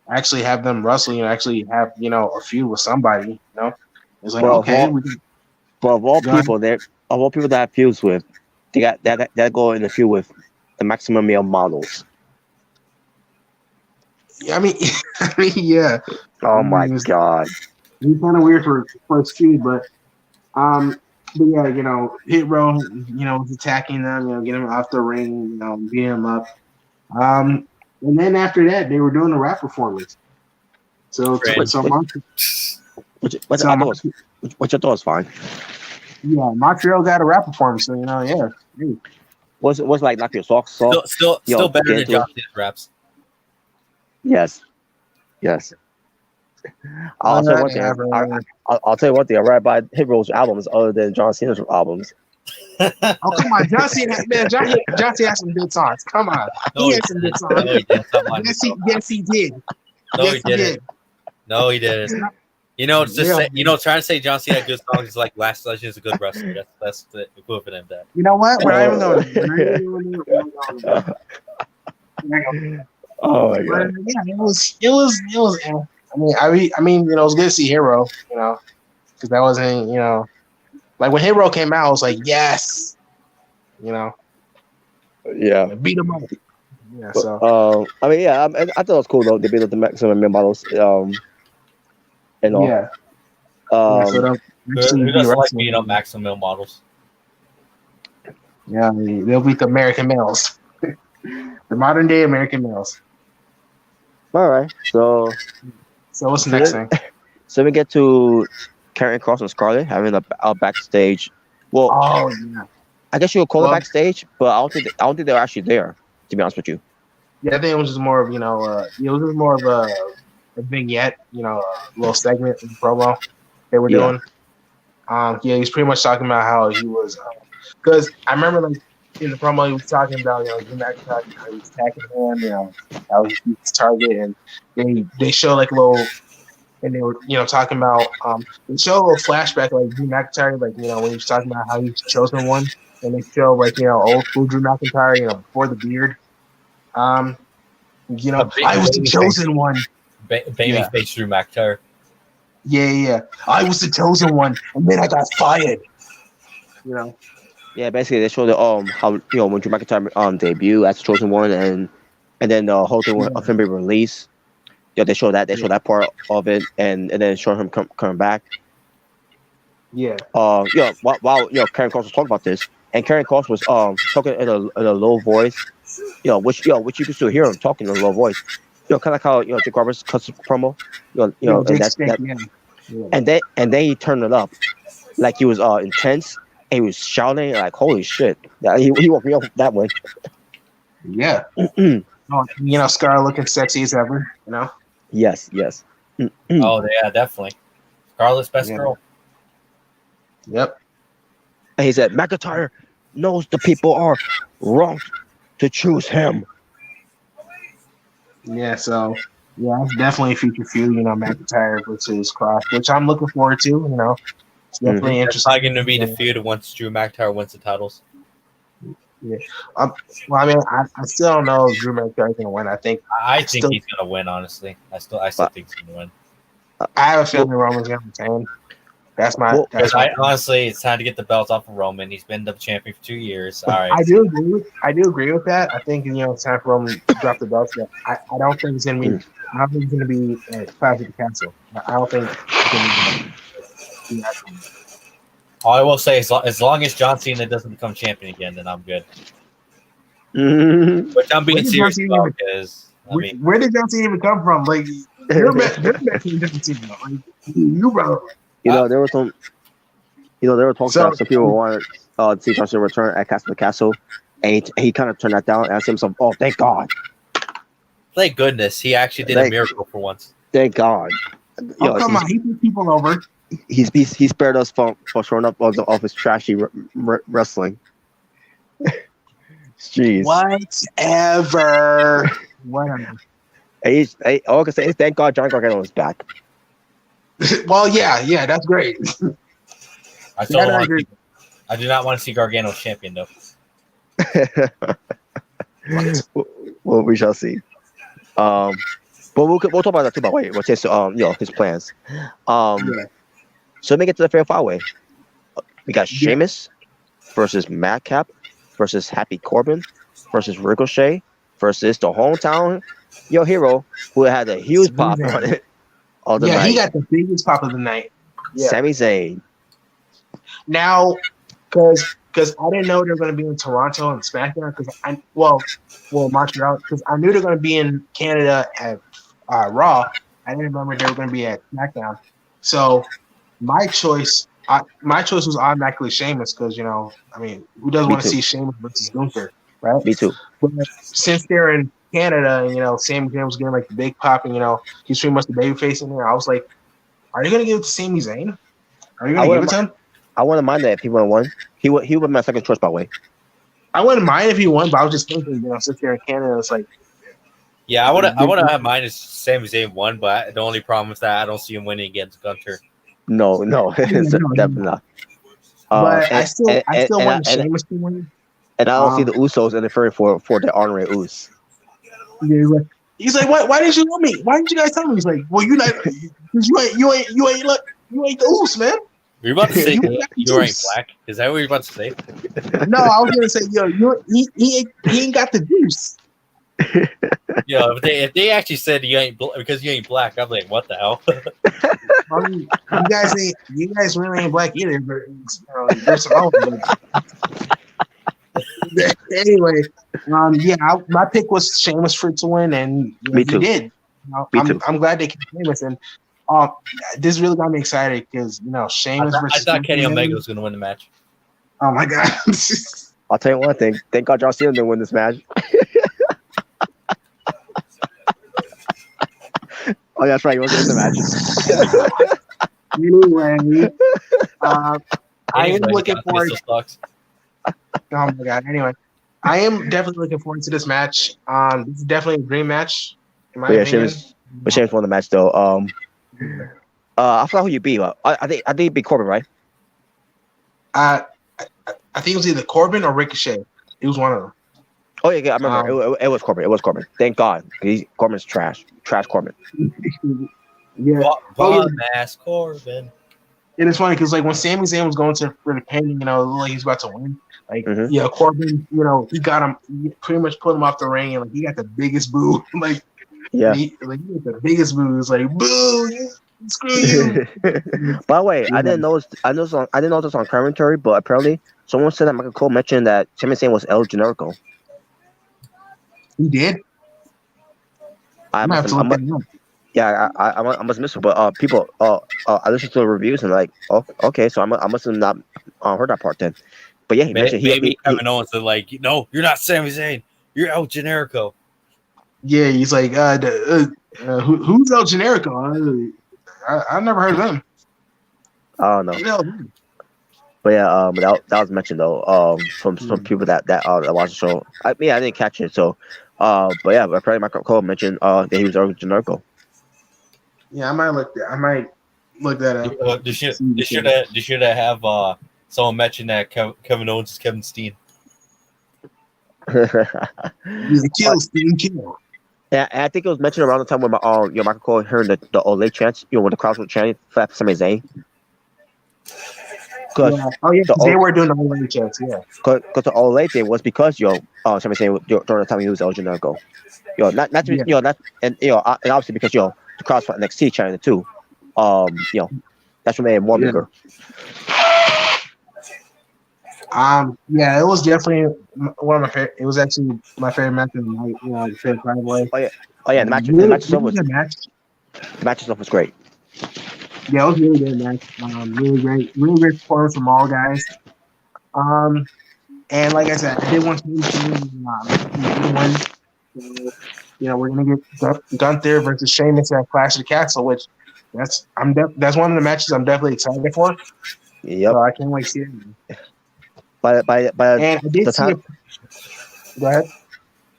actually have them wrestle, actually have a feud with somebody, It's like, okay, but of all people that have feuds with, they got that go in the feud with the maximum male models. Yeah, yeah. Oh my god. It's kind of weird for first feud, but yeah, Hit Row, was attacking them, getting them off the ring, beating them up. And then after that, they were doing a rap performance. So, which I thought was fine. Yeah, Montreal got a rap performance, so yeah. Hey. Was like knock your socks off. Still better than John Cena's raps. Yes. I'll tell you one thing. I'll tell you one thing. I read about Hit Row's albums other than John Cena's albums. Oh come on, John Cena, man! John Cena has some good songs. Come on, he had some good songs. No, he did. Yes, he did. No, he didn't. No, he didn't. Trying to say John Cena had good songs is like Last Legend is a good wrestler. That's the equivalent of that. You know what? We're not even going. Oh my god! Yeah, it was. I mean, it was good to see Hero, because that wasn't, like when Hero came out, I was like, yes, Yeah, beat him up. Yeah, but, so. I thought it was cool though. They beat up the maximum male models, and all. Yeah. So who doesn't like beating up maximum male models? Yeah, they'll beat the American males, the modern day American males. All right, so what's the next thing? So we get to Karrion Kross and Scarlett having a backstage. Well, I guess you would call it backstage, but I don't think they were actually there. To be honest with you. Yeah, I think it was just more of it was just more of a vignette, a little segment in the promo they were doing. He's pretty much talking about how he was, because I remember like in the promo he was talking about Drew McIntyre, how he was attacking him, how he was his target, and they show like a little, and they were talking about they show a little flashback like Drew McIntyre, like when he was talking about how he's the chosen one, and they show like old school Drew McIntyre, before the beard, I was the chosen one. Babyface Drew McIntyre. Yeah. I was the chosen one, and then I got fired. Yeah, basically they showed how when Drew McIntyre debut as the chosen one, and then the whole thing of him being released. They show that part of it, and then show him coming back. Yeah. While Karrion Kross was talking about this, and Karen Cross was talking in a low voice, which you could still hear him talking in a low voice, kind of like how Jake Roberts cuts promo, and that Yeah. and then he turned it up, like he was intense, and he was shouting like holy shit. Yeah, he woke me up with that one. Yeah. Scar looking sexy as ever. Yes. Oh yeah, definitely. Scarlett's best girl. Yep. And he said McIntyre knows the people are wrong to choose him. Yeah. So it's definitely a future feud. McIntyre versus Cross, which I'm looking forward to. It's definitely That's interesting. probably going to be the feud once Drew McIntyre wins the titles. Yeah. Well, I mean, I still don't know if Drew McIntyre is going to win. I think he's going to win. Honestly, I still think he's going to win. I have a feeling Roman's going to retain. That's my. Honestly, it's time to get the belt off of Roman. He's been the champion for 2 years. All right. I do agree with that. I think it's time for Roman to drop the belt. I don't think it's going to be. I don't think it's going to be at Clash at the Castle. I don't think it's going to be. All I will say is, as long as John Cena doesn't become champion again, then I'm good. Mm-hmm. Which I'm being serious about because where did John Cena even come from? Like you're matching different team. Like you bro. There was some. They were talking about some people wanted to see John Cena return at Castle the Castle, and he kind of turned that down and asked himself, "Oh, thank God! Thank goodness he actually did a miracle for once. Thank God!" Come on, he put people over. He spared us from showing up off his trashy wrestling. Jeez. Whatever. All I can say is thank God John Gargano is back. Well, yeah, that's great. I do not want to see Gargano champion though. Well, we shall see. But we'll talk about that too. By the way, what's his his plans? So let me get to the fair five way. We got Sheamus versus Madcap versus Happy Corbin versus Ricochet versus the hometown hero who had a huge pop on it. He got the biggest pop of the night. Yeah. Sami Zayn. Now, because I didn't know they were going to be in Toronto and SmackDown Montreal, because I knew they were going to be in Canada at Raw. I didn't remember they were going to be at SmackDown. So my choice was automatically Sheamus because, who doesn't want to see Sheamus versus Gunther, right? Me too. But since they're in Canada and, Sami Zayn was getting like the big pop and, he's pretty much the babyface in there, I was like, are you going to give it to Sami Zayn? Are you going to give it to him? I wouldn't mind that if he would have won. He would be my second choice, by the way. I wouldn't mind if he won, but I was just thinking, since they're in Canada, it's like. Yeah, I wouldn't have mind if Sami Zayn won, but the only problem is that I don't see him winning against Gunther. No, definitely not. But I still want Sheamus to win. And I don't see the Usos interfering for the honorary Us. Yeah, he's like, why didn't you tell me? Why didn't you guys tell me? He's like, well, you ain't the Us, man. Were you about to say you ain't black? Is that what you're about to say? No, I was gonna say, he ain't got the juice. If they actually said you ain't because you ain't black, I'm like, what the hell? You guys really ain't black either. But there's some anyway, my pick was Sheamus to win, and Me too. He did. I'm glad they kept Sheamus, and this really got me excited because Sheamus versus. I thought Kenny Omega was going to win the match. Oh my god! I'll tell you one thing. Thank God John Cena didn't win this match. Oh, that's right. He wasn't in the match. Anyway, I am looking forward. Oh my god! Anyway, I am definitely looking forward to this match. This is definitely a dream match, in my opinion. Sheamus won the match though. I forgot who you beat. I think you beat Corbin, right? I think it was either Corbin or Ricochet. It was one of them. Oh yeah, I remember. It was Corbin. It was Corbin. Thank God. Corbin's trash. Trash Corbin. Yeah. Mass Corbin. And it's funny because when Sami Zayn was going for the pin, like he's about to win. Corbin, he got him. He pretty much put him off the ring, and he got the biggest boo. He got the biggest boo. It's like boo. Screw you. By the way, I didn't know this on commentary, but apparently Someone said that Michael Cole mentioned that Sami Zayn was El Generico. He did. I might have must to look that up. Yeah, I must miss it, but people, I listened to the reviews and like, oh, okay, so I must have not heard that part then. But yeah, he mentioned maybe Kevin Owens said like, no, you're not Sami Zayn, you're El Generico. Yeah, he's like, who's El Generico? I never heard of him. I don't know. But yeah, that was mentioned though, from some people that watched the show. I didn't catch it, so but yeah, apparently Michael Cole mentioned that he was El Generico. Yeah, I might look that up. They should have someone mention that Kevin Owens is Kevin Steen. He's a kill. Yeah, and I think it was mentioned around the time when Michael Cole heard the Olay chants, when the crowd was chanting for Sami Zayn. Yeah. Oh yeah, they were doing the Olay chants. Yeah, because the Olay thing was because Sami Zayn during the time he was El Generico. And obviously because the crowd's from NXT chanting it too. That's what made it more bigger. Yeah, it was definitely one of my favorite. It was actually my favorite match of the night. The favorite kind of way. Oh yeah, the match itself was great. Yeah, it was really good match. Really great performance from all guys. And like I said, I did want to win. We're gonna get Gunther versus Sheamus at Clash of the Castle, which that's one of the matches I'm definitely excited for. Yep. So I can't wait to see it. By and I did the see time, go ahead.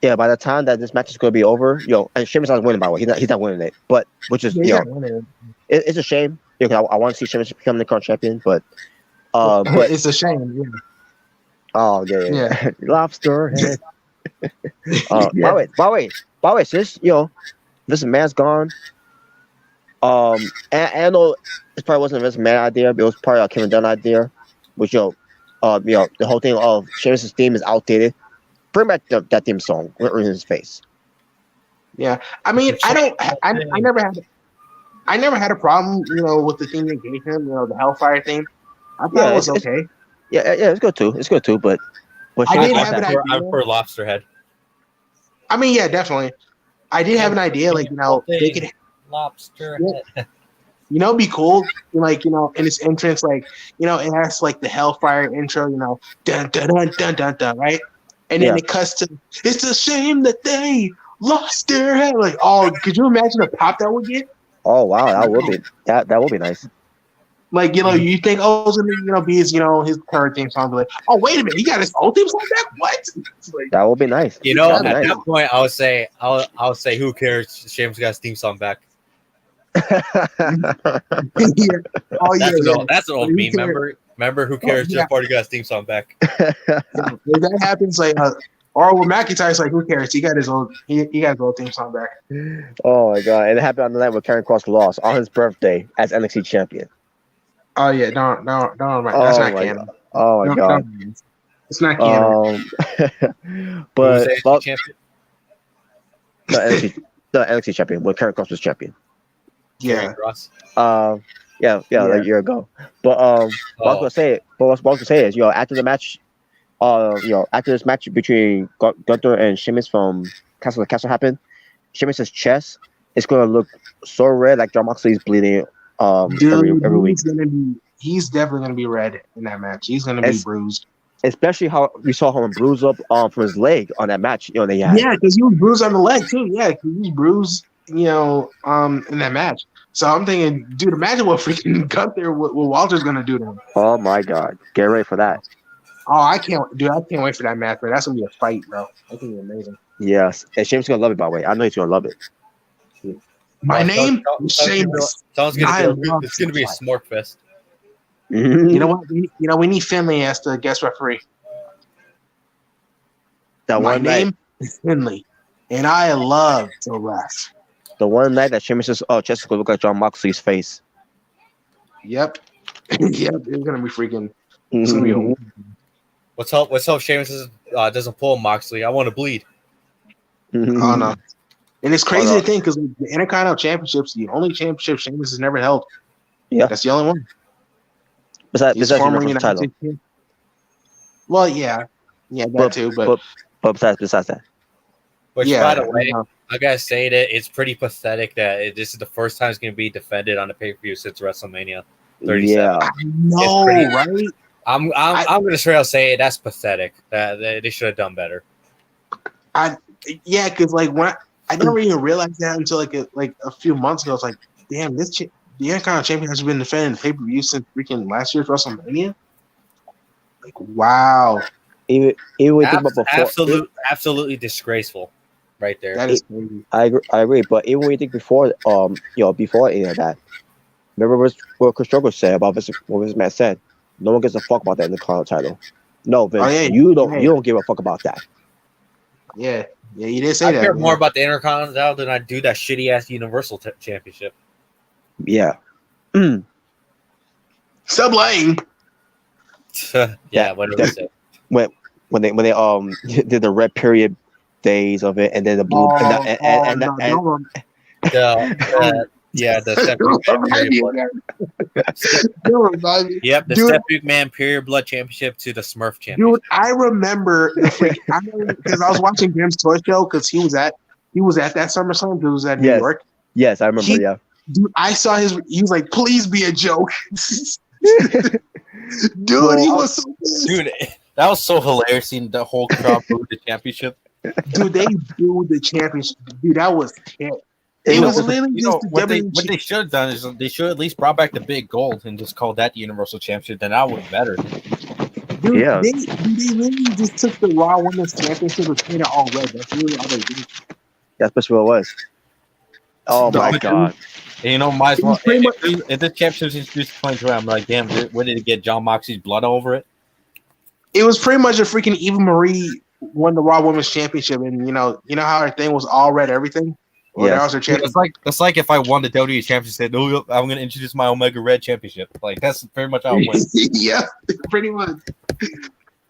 Yeah, by the time that this match is going to be over, and Sheamus not winning, by the way, he's not winning it, but which is it's a shame. I want to see Sheamus become the current champion, but it's a shame. Yeah. Oh yeah. Lobster head. By the way, since this man's gone, and I know it probably wasn't a Vince McMahon idea, but it was probably a Kevin Dunn idea, which the whole thing of Sheamus' theme is outdated. Bring back that theme song in his face. Yeah, I mean, I never had a problem, with the theme they gave him, the Hellfire theme. I thought it was okay. Yeah, it's good too. But I did have an idea. I prefer Lobster Head. I mean, yeah, definitely. I did have an idea, like they could Lobster Head. It'd be cool, in its entrance, it has like the Hellfire intro, dun dun dun dun dun dun, right? And then it cuts to, it's a shame that they lost their head. Could you imagine the pop that would get? Oh wow, that would be nice. You think it's gonna be his current theme song, but oh wait a minute, he got his old theme song back? What? That would be nice. At that point, I would say, who cares? Sheamus got his theme song back. That's an old meme. Remember who cares? Jeff Hardy got his theme song back. If that happens, or with McIntyre's who cares? He got his old theme song back. Oh my god! And it happened on the night where Karrion Kross lost on his birthday as NXT champion. Oh yeah, no, that's not canon. Oh my god, it's not canon. But the NXT champion when Karrion Kross was champion. Yeah. Like a year ago. But what I was gonna say is, after the match, after this match between Gunther and Sheamus from Castle to Castle happened, Sheamus' chest is gonna look so red, like Jon Moxley's bleeding. Every week. He's definitely gonna be red in that match. He's gonna be bruised. Especially how we saw him bruise up from his leg on that match. They had. Yeah, because he was bruised on the leg too. Yeah, he was bruised. In that match. So I'm thinking, dude, imagine what freaking Gunther, what Walter's gonna do to him. Oh my god, get ready for that. Oh, I can't wait for that match, bro. That's gonna be a fight, bro. That's gonna be amazing. Yes, and Sheamus gonna love it. By the way, I know he's gonna love it. My name is Sheamus. It's gonna be a smork fest. Mm-hmm. You know what? We need Finley as the guest referee. My name is Finley, and I love to ref. The one night that Sheamus' chest will look like Jon Moxley's face. Yep. Yep. It's gonna be freaking. It's gonna be Let's hope Sheamus doesn't pull Moxley. I want to bleed. Oh no. And it's crazy to think because the Intercontinental Championships, the only championship Sheamus has never held. Yeah, that's the only one. Besides the title. Well, yeah, that But too. But besides that, Which, yeah, by the way, I gotta say that it's pretty pathetic that this is the first time it's gonna be defended on a pay per view since WrestleMania 37. yeah, I know, right? I'm gonna straight out say that's pathetic. That they should have done better. Yeah, because like when I never even realized that until like a few months ago. I was like, damn, the Intercontinental Champion has been defending the pay per view since freaking last year's WrestleMania. Like, wow, even when we think about before, Absolutely disgraceful, right there. that is crazy. I agree. But even when you think before, before any of that, remember what Chris Jericho said about what Vince McMahon said. No one gives a fuck about that in the Intercontinental title. No, Vince, yeah, you don't give a fuck about that. Yeah, you did say I that. care more about the Intercontinental than I do that shitty ass Universal Championship. Yeah. Stop lying. Yeah, whatever. When they did the red period days of it, and then the blue the Seth McMahon Yep, the Seth McMahon period blood championship to the Smurf championship. Dude, I remember because I was watching Graham's Toy Show because he was at that SummerSlam. He was at New York. Yes, I remember. Dude, I saw he was like, "Please be a joke." Dude, he was so pissed. Dude, that was so hilarious seeing the whole crowd boo the championship. Dude, they booed the championship. Dude, that was it. It was literally what they should have done is they should at least brought back the big gold and just called that the Universal Championship. Then that would be better. Dude, they literally just took the Raw Women's Championship and made it all red. That's really all they did. That's what it was. Oh my god! And, might as well. If the championship is introduced to 2020, I'm like, damn, where did it get John Moxley's blood over it? It was pretty much a freaking Eva Marie won the Raw Women's Championship, and you know how her thing was all red everything. Yeah, it's like if I won the WWE Championship, I'm going to introduce my Omega Red Championship. Like that's pretty much how it went. Yeah, pretty much.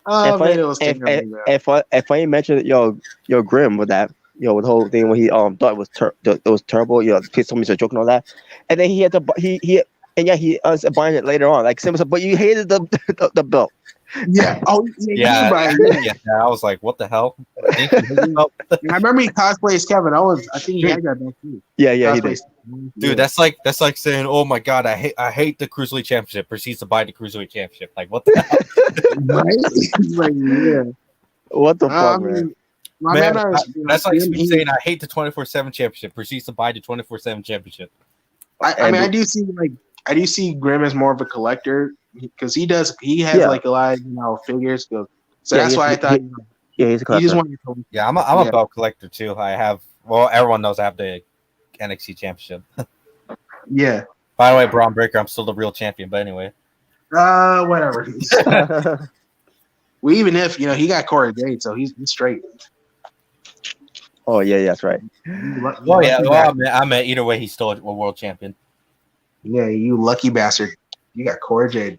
If I mentioned Grim with that, with the whole thing when he thought it was terrible, kids told me to joke and all that, and then he had to he buying it later on, like Simba said, but you hated the belt. Yeah. Oh, yeah. I was like, what the hell? I remember he cosplays Kevin Owens. I think he had that back too. Yeah, he did. Dude, that's like saying, "Oh my god, I hate the Cruiserweight Championship." Proceeds to buy the Cruiserweight Championship. Like, what the hell? Right? Like, yeah. What the fuck, man? That's like me saying, "I hate the 24/7 Championship." Proceeds to buy the 24/7 Championship. I do see Grim as more of a collector because he has like a lot of figures. So that's why I thought he's a collector. He just wanted to I'm a belt collector too. I have everyone knows I have the NXT Championship. Yeah. By the way, Braun Breaker, I'm still the real champion. But anyway, whatever. Well, even if he got Corey Jade, so he's straight. Oh yeah, that's right. I mean, either way, he's still a world champion. Yeah, you lucky bastard. You got Corey Jade.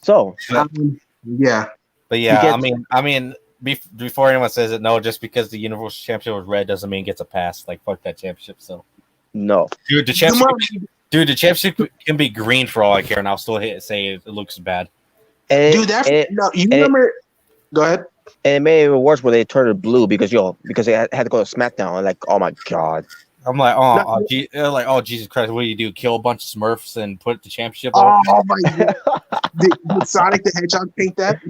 So, yeah. But yeah, I mean, before anyone says it, no, just because the Universal Championship was red doesn't mean it gets a pass. Like, fuck that championship. So, no, dude, the championship can be green for all I care, and I'll still say it looks bad. Remember? Go ahead. And it made it even worse when they turned it blue because they had to go to SmackDown. Like, oh my god. I'm like, Jesus Christ, what do you do? Kill a bunch of Smurfs and put the championship on? Oh my god. Did Sonic the Hedgehog paint that?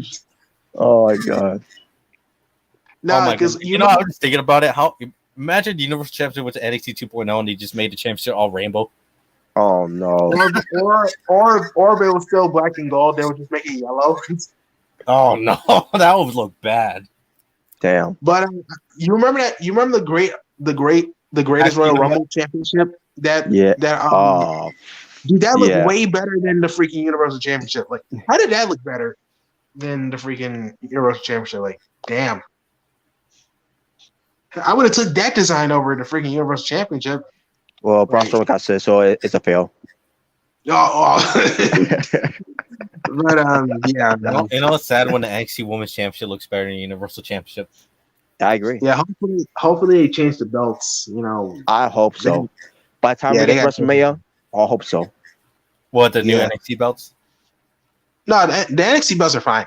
Oh my god. No, because I was just thinking about it. Imagine the Universal Championship with the NXT 2.0 and they just made the championship all rainbow. Oh no. Or it was still black and gold, they would just make it yellow. Oh no, that would look bad. Damn. But you remember that? You remember the greatest Royal Rumble Championship? Dude, that looked way better than the freaking Universal Championship. Like, how did that look better than the freaking Universal Championship? Like, damn. I would have took that design over the freaking Universal Championship. Well, Braun Strowman got said, so it's a fail. But yeah. It's sad when the NXT Women's Championship looks better than the Universal Championship. I agree. Yeah, hopefully they change the belts. I hope so. By the time we get WrestleMania, I hope so. What, the new NXT belts? No, the NXT belts are fine.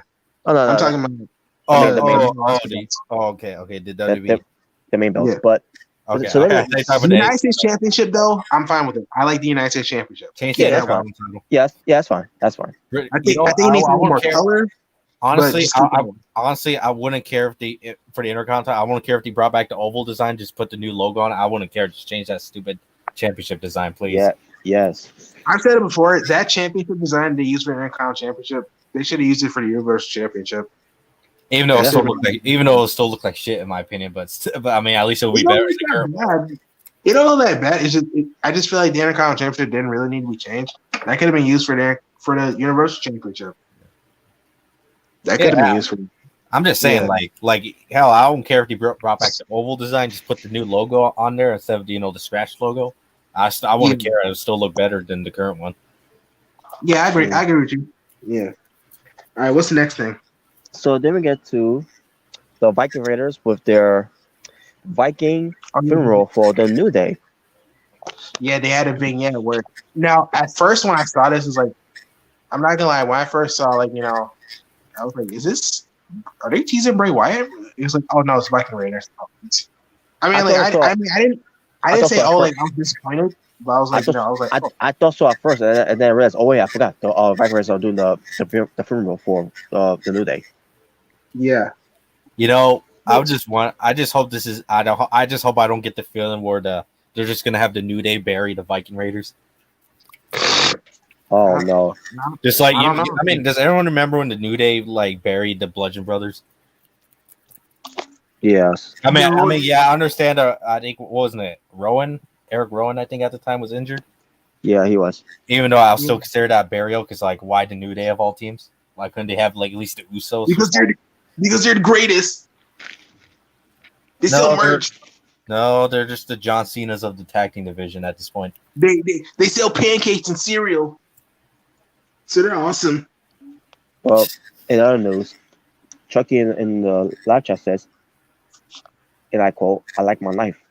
Oh no, I'm no, talking about Okay. The the, WWE. the main belts. yeah. But Okay, so okay. they, The United States Championship though, I'm fine with it. I like the United States Championship. Change yeah, the that's fine. Intercontinental title. Yeah, that's fine. That's fine. I You think know, it needs a I little more wouldn't care. color. Honestly, just keep it honestly, I wouldn't care if for the Intercontinental. I wouldn't care if they brought back the oval design. Just put the new logo on it. I wouldn't care. Just change that stupid championship design, please. Yeah. Yes. I've said it before. That championship design they used for the Intercontinental Championship, they should have used it for the Universal Championship. Even though Yeah. it still looked like shit in my opinion, but I mean, at least it'll be better. It don't look that bad. It's just I just feel like the Intercontinental Championship didn't really need to be changed. That could have been used for the Universal Championship. That could have been used for. I'm just saying, like hell, I don't care if they brought back the oval design. Just put the new logo on there instead of the scratch logo. I wouldn't care. It would still look better than the current one. Yeah, I agree. I agree with you. Yeah. All right. What's the next thing? So then we get to the Viking Raiders with their Viking funeral for the New Day. Yeah, they had a vignette where now at first when I saw this, it was like, I'm not gonna lie, when I first saw I was like, are they teasing Bray Wyatt? It was like, oh no, it's Viking Raiders. I mean, I didn't say, oh, like I'm disappointed, but I was like, I thought so at first, and then I realized, oh yeah, I forgot the Viking Raiders are doing the funeral for the New Day. Yeah. I just hope this is. I just hope I don't get the feeling where they're just gonna have the New Day bury the Viking Raiders. Oh no! Just like I mean, does everyone remember when the New Day buried the Bludgeon Brothers? Yes. I mean, yeah, I understand. I think what wasn't it Eric Rowan? I think at the time was injured. Yeah, he was. Even though I was still consider that burial because why the New Day of all teams? Why couldn't they have at least the Usos? Because they're the greatest. They still merged. No, they're just the John Cena's of the tag team division at this point. They sell pancakes and cereal, so they're awesome. Well, in other news, Chucky in the live chat says, and I quote, "I like my knife."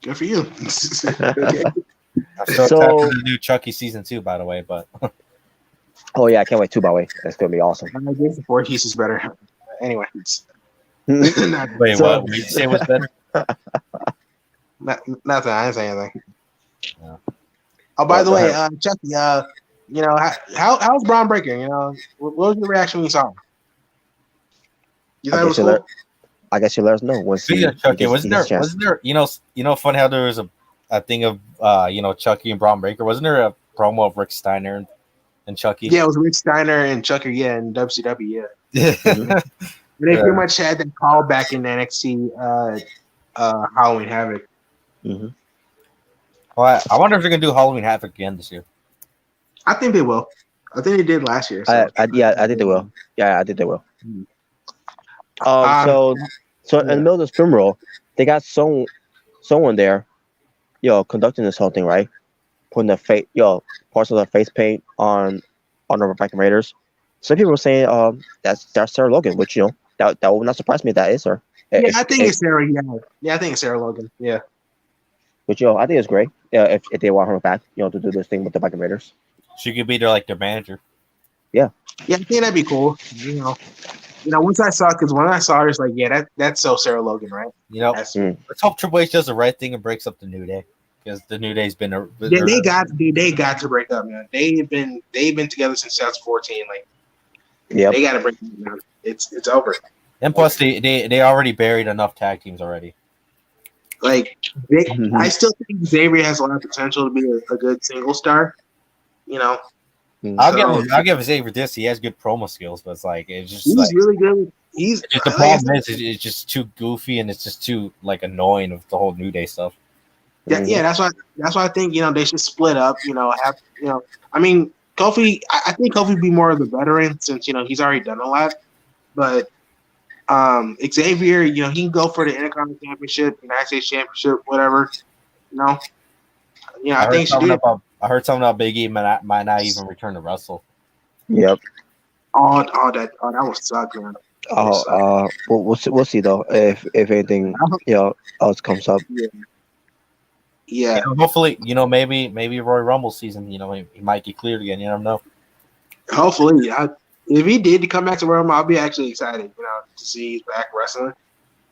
Good for you. I'm so excited for the new Chucky season 2, by the way. But oh yeah, I can't wait too. By the way, that's gonna be awesome. I guess the 4 piece is better. Anyway. Wait, what? Did you say it was better? Nothing. I didn't say anything. Yeah. Oh, by the way, Chucky, how's Braun Breaker? What was your reaction when you saw him? You thought it was cool? I guess you let us know. Speaking of Chucky, wasn't there? Funny how there was a thing of Chucky and Braun Breaker. Wasn't there a promo of Rick Steiner and Chucky? Yeah, it was Rick Steiner and Chucky. Yeah, in WCW. Yeah. They pretty much had that call back in NXT Halloween Havoc. Mm-hmm. Well, I wonder if they're gonna do Halloween Havoc again this year. I think they will. I think they did last year. So. I think they will. Yeah, I think they will. So in the middle of this funeral, they got someone there, conducting this whole thing, right? Putting the parts of the face paint on the Viking Raiders. Some people were saying that's Sarah Logan, which that would not surprise me if that is her. Yeah, I think it's Sarah. Yeah, I think it's Sarah Logan. Yeah. But I think it's great. If they want her back, to do this thing with the Viking Raiders. She could be their manager. Yeah. Yeah, I think that'd be cool. Once I saw it, because when I saw her, it's like, yeah, that's so Sarah Logan, right? Let's hope Triple H does the right thing and breaks up the New Day, because the New Day's been they got to break up, man. They've been together since 2014. Yeah, they got to break up, man. It's over. And plus, they already buried enough tag teams already. I still think Xavier has a lot of potential to be a good single star. I'll give Xavier this. He has good promo skills, but it's just he's really good. The problem is it's just too goofy and it's just too annoying with the whole New Day stuff. Yeah, that's why I think they should split up. I mean, Kofi. I think Kofi would be more of the veteran since he's already done a lot, but. Xavier, he can go for the Intercontinental Championship, United States Championship, whatever. I think I heard something about Big E might not even return to wrestle. Yep. That would suck, man. We'll see though if anything else comes up. Yeah. Hopefully, maybe Roy Rumble season. He might get cleared again. You never know. Hopefully, if he did come back to Rumble, I'll be actually excited, to see he's back wrestling.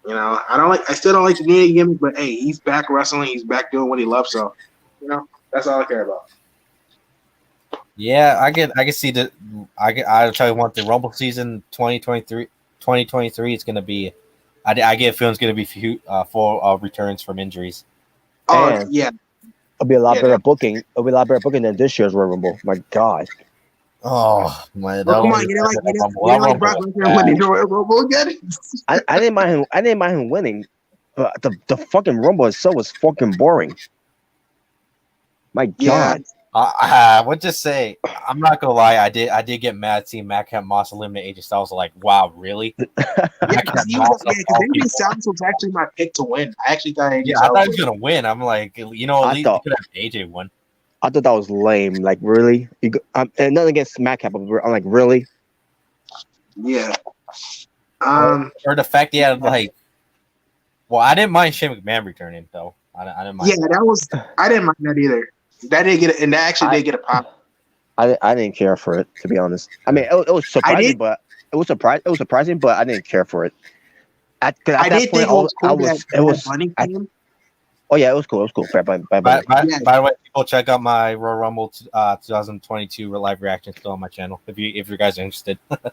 I still don't like the new gimmick, but hey, he's back wrestling. He's back doing what he loves. So, that's all I care about. Yeah, I can see that. I'll tell you one thing. Rumble season 2023 is going to be. I get a feeling it's going to be full returns from injuries. Oh And yeah, it'll be a lot better booking. It'll be a lot better booking than this year's Royal Rumble. My God. Oh my! Come on, you didn't like Brock Lesnar winning the Royal Rumble again. I didn't mind him. I didn't mind him winning, but the fucking Rumble itself was fucking boring. My God. I would just say I'm not gonna lie. I did get mad seeing Madcap Moss eliminate AJ Styles. Like, wow, really? Because AJ Styles was actually my pick to win. I actually thought AJ I thought he was gonna win. I'm like, at least you could have AJ win. I thought that was lame. Like, really? And nothing against Madcap, but I'm like, really? Yeah. Or the fact he had like, well, I didn't mind Shane McMahon returning though. I didn't mind. Yeah, I didn't mind that either. That did get, and that actually did get a pop. I didn't care for it, to be honest. I mean, it was surprising, but it was surprising, but I didn't care for it. I did think it was cool. Oh yeah, it was cool. It was cool. By the way, people check out my Royal Rumble 2022 live reaction still on my channel if you guys are interested. Yeah.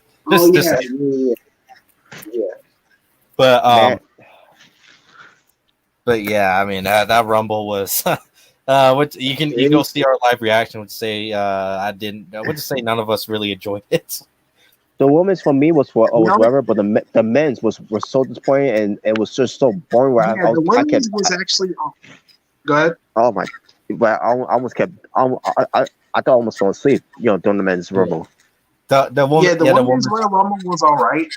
But yeah, I mean that Rumble was. What you can go see our live reaction. Would say I would just say none of us really enjoyed it. The women's for me was whatever, but the men's was so disappointing, and it was just so boring. Where the women's was actually. Go ahead. Oh my! But I almost kept. I thought I almost fell asleep. During the men's Rumble. The women's Royal Rumble was all right.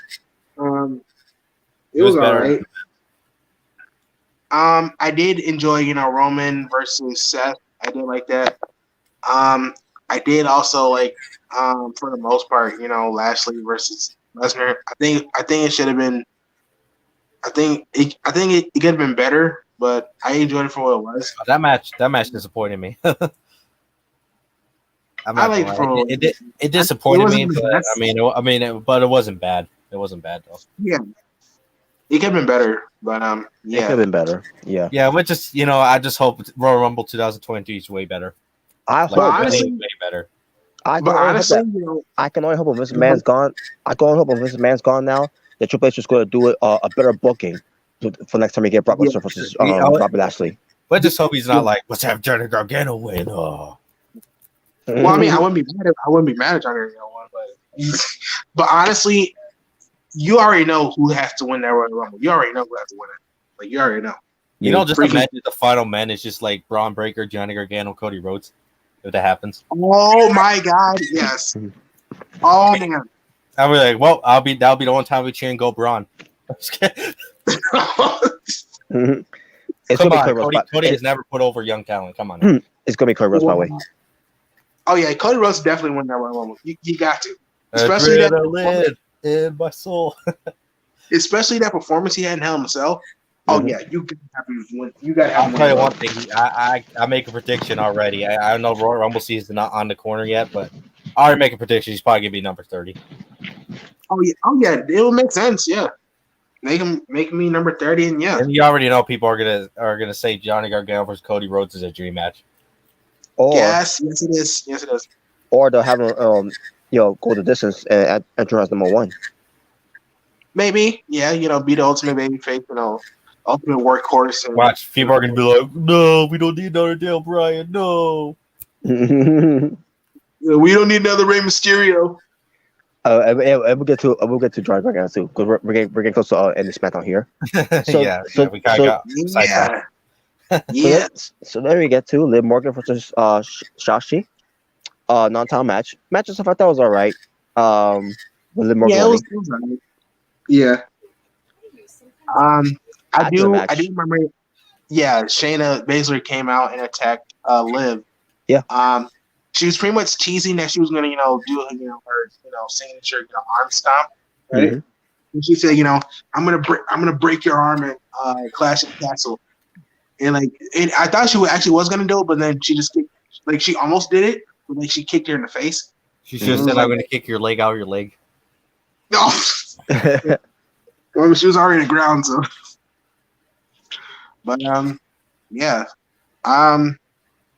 It was all right. I did enjoy, Roman versus Seth. I did like that. I did also like, for the most part, Lashley versus Lesnar. I think it should have been. I think it could have been better, but I enjoyed it for what it was. That match disappointed me. I like it disappointed me, but but it wasn't bad. It wasn't bad though. Yeah. It could have been better, but yeah. It could have been better. Yeah. Yeah, but just I just hope Royal Rumble 2022 is way better. I hope honestly, way better. I can only hope if Vince McMahon's gone. I can only hope if Vince McMahon's gone now that Triple H is going to do a better booking for next time we get Brock Lesnar versus Bobby Lashley. But just hope he's not like, let's have Johnny Gargano win. Oh. Well, I mean, I wouldn't be mad at Johnny Gargano win, but honestly. You already know who has to win that Royal Rumble. You already know who has to win it. Like, you already know. Just imagine the final man is just like Braun Breaker, Johnny Gargano, Cody Rhodes. If that happens. Oh my God! Yes. Oh man. I'll be like, well, that'll be the one time we cheer and go Braun. It's Come on, Cody has never put over young talent. Come on. It's gonna be Cody Rhodes, by the way. Oh yeah, Cody Rhodes definitely win that Royal Rumble. You got to, especially that. In my soul, especially that performance he had in Hell in a Cell. Oh yeah, you got to have him. You got to have him. I'll tell you one thing. I make a prediction already. I know Royal Rumble season not on the corner yet, but I already make a prediction. He's probably gonna be number 30. Oh yeah, it will make sense. Yeah, make me number 30, and yeah. And you already know people are gonna say Johnny Gargano versus Cody Rhodes is a dream match. Or, yes, it is. Or they'll have him. Go the distance and enter as number 1. Maybe, yeah. Be the ultimate babyface. Ultimate workhorse. And watch, people are gonna be like, "No, we don't need another Dale Bryan. No, we don't need another Rey Mysterio." We'll get to Johnny Gargano too, because we're getting close to ending SmackDown here. So we kind of got yeah. So then we get to Liv Morgan versus Shotzi. Non-title match. Match itself I thought was all right. Was it more? Yeah, it was all right. Yeah. I do remember. Yeah, Shayna basically came out and attacked Liv. Yeah. She was pretty much teasing that she was gonna, do her, signature, arm stomp, right? Mm-hmm. And she said, I'm gonna break your arm at Clash of the Castle. And I thought she actually was gonna do it, but then she just she almost did it. She kicked her in the face. She should have said, "I'm going to kick your leg out of your leg." No, well, she was already on the ground, so. But yeah, yeah,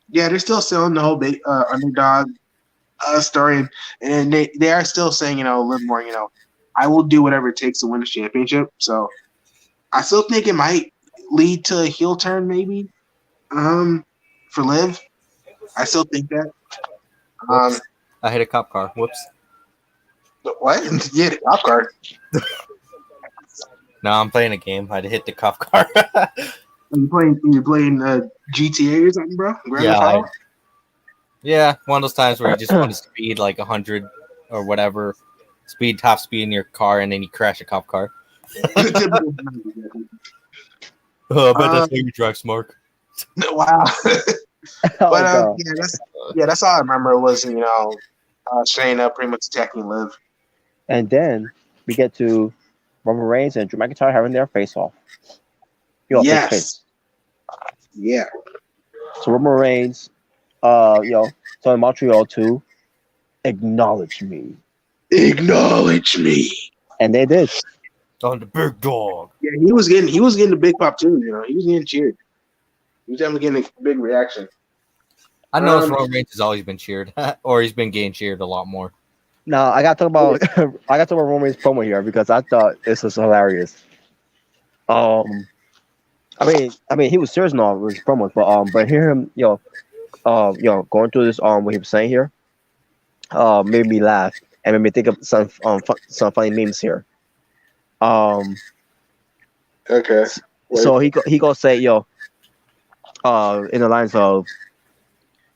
they're still selling the whole big underdog story, and they are still saying, a little more, I will do whatever it takes to win the championship. So I still think it might lead to a heel turn, maybe. For Liv, I still think that. Whoops. I hit a cop car. Whoops. What? Yeah, the cop card. No, I'm playing a game. I hit the cop car. You're playing GTA or something, bro? Yeah, one of those times where you just want to speed like 100 or whatever, top speed in your car, and then you crash a cop car. Oh, I bet that's how you drive, Mark. Wow. But that's all I remember was Shayna pretty much attacking Liv. And then we get to Roman Reigns and Drew McIntyre having their face off. Yes. Yeah. So Roman Reigns, telling Montreal to acknowledge me. Acknowledge me. And they did. On the big dog. Yeah, he was getting the big pop too. He was getting cheered. He was definitely getting a big reaction. I know Roman Reigns has always been cheered, or he's been getting cheered a lot more. Now I got to talk about Roman Reigns promo here because I thought this was hilarious. I mean, he was serious in all his promos, but hear him, going through this what he was saying here, made me laugh and made me think of some funny memes here. Okay. So he gonna say, in the lines of,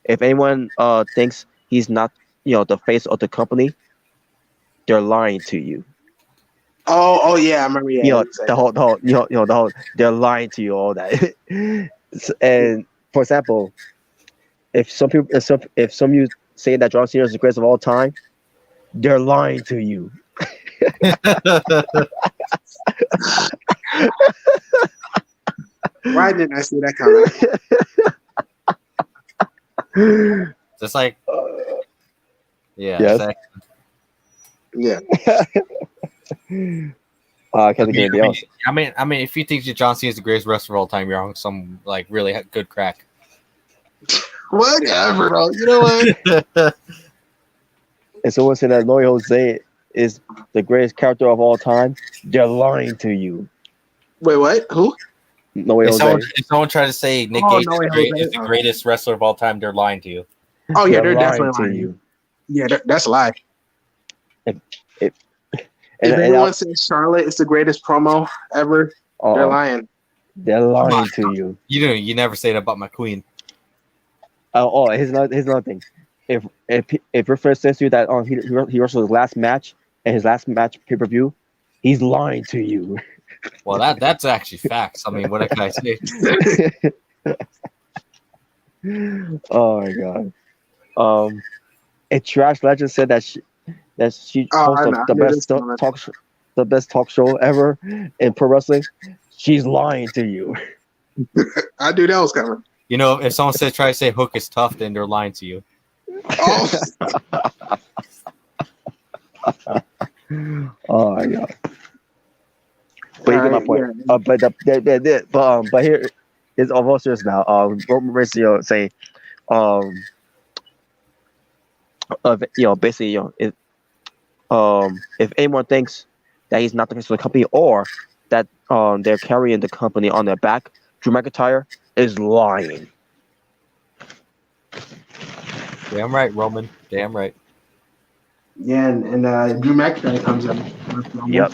if anyone thinks he's not, the face of the company, they're lying to you. Oh yeah, I remember. Yeah, the whole, they're lying to you, all that. And for example, if some of you say that John Cena is the greatest of all time, they're lying to you. Why didn't I see that coming? Just like, yeah, yes. Exactly. Yeah. I mean, if you think that John Cena is the greatest wrestler of all time, you're on some like really good crack. Whatever, bro. You know what? And someone said that Noe Jose is the greatest character of all time, they're lying to you. Wait, what? Who? Noe Jose. If someone tried to say Nick Gage is the greatest wrestler of all time, they're lying to you. Oh yeah, they're definitely lying to you. Yeah, that's a lie. If anyone says Charlotte is the greatest promo ever, they're lying. They're lying to you. You never say that about my queen. Here's another thing. If Riff says to you that he wrestled his last match and his last match pay-per-view, he's lying to you. Well, that's actually facts. I mean, what can I say? Oh my god. A trash legend said that she hosts the best talk show ever in pro wrestling. She's lying to you. I knew that was coming. If someone try to say Hook is tough, then they're lying to you. Oh, oh my god. But you get my point. Yeah. But here is almost serious now. Roman Reigns, saying, basically, if anyone thinks that he's not the face of the company or that they're carrying the company on their back, Drew McIntyre is lying. Damn right, Roman. Damn right. Yeah, and Drew McIntyre comes in. Yep.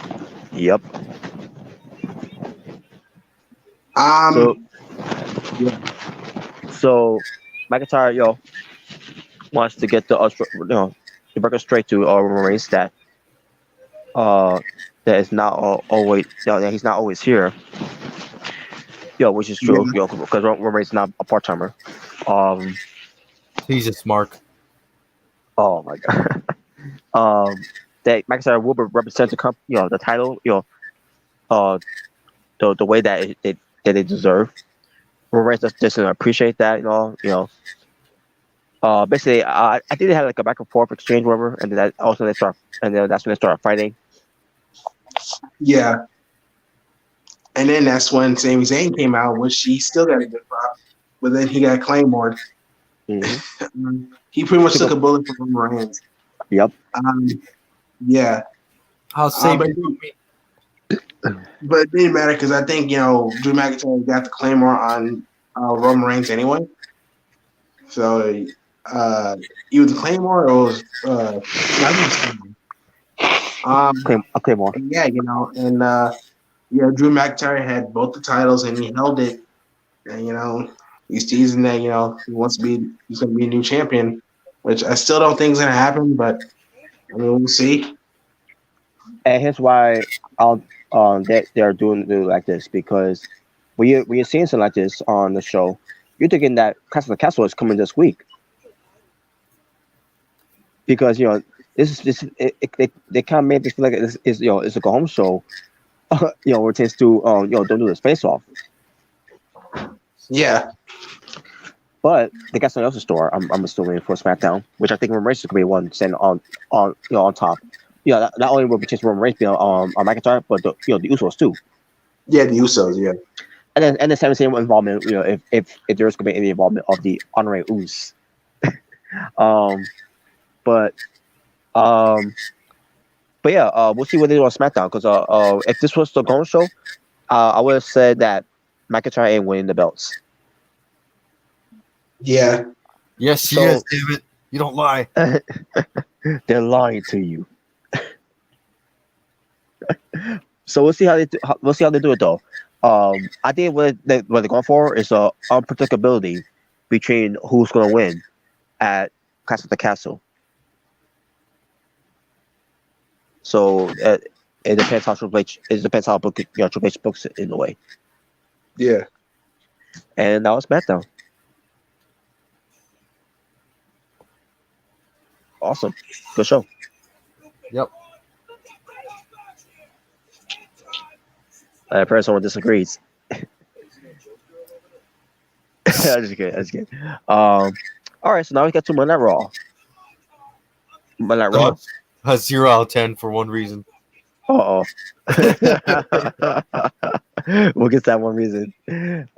So McIntyre, wants to get the record straight to Roman Reigns that is not always that he's not always here. Which is true, because Roman Reigns is not a part-timer. Jesus, Mark. Oh my god. That McIntyre will represent the company, the title, the way that they deserve. Roman Reigns doesn't appreciate that, basically, I think they had like a back and forth exchange, whatever, and then that's when they start fighting. Yeah. And then that's when Sami Zayn came out, which he still got a good pop, but then he got Claymored. He pretty much took a bullet from Roman Reigns. Yep. Yeah. How but it didn't matter because I think Drew McIntyre got the Claymore on Roman Reigns anyway. So either the Claymore or it was Claymore. Yeah, and Drew McIntyre had both the titles and he held it. And he's teasing that he's going to be a new champion, which I still don't think is going to happen, but I mean we'll see. And here's why they're doing it like this, because when you're seeing something like this on the show, you're thinking that Clash of the Castle is coming this week, because they kind of made this feel like it's a go home show, where it tends to don't do this face off. Yeah. But they got something else in store. I'm still waiting for SmackDown, which I think Roman Reigns is going to be one standing on top. Not only will we chase Roman Reigns on McIntyre, but the Usos too. Yeah, the Usos, yeah. And then Sami Zayn involvement. If there's going to be any involvement of the Honorary Usos. But yeah, we'll see what they do on SmackDown, because if this was the Golden Show, I would have said that McIntyre ain't winning the belts. Yeah. Yes, yes, damn it! You don't lie. They're lying to you. So we'll see how they do it though. I think what they're going for is unpredictability between who's going to win at Clash of the Castle. So it depends how Triple H. It depends how Triple H books it in a way. Yeah. And that was SmackDown. Awesome. Good show. Yep. Apparently someone disagrees. I'm just kidding. All right, so now we got to Monday Night Raw. Monday Night Raw. A 0 out of 10 for one reason. We'll get that one reason.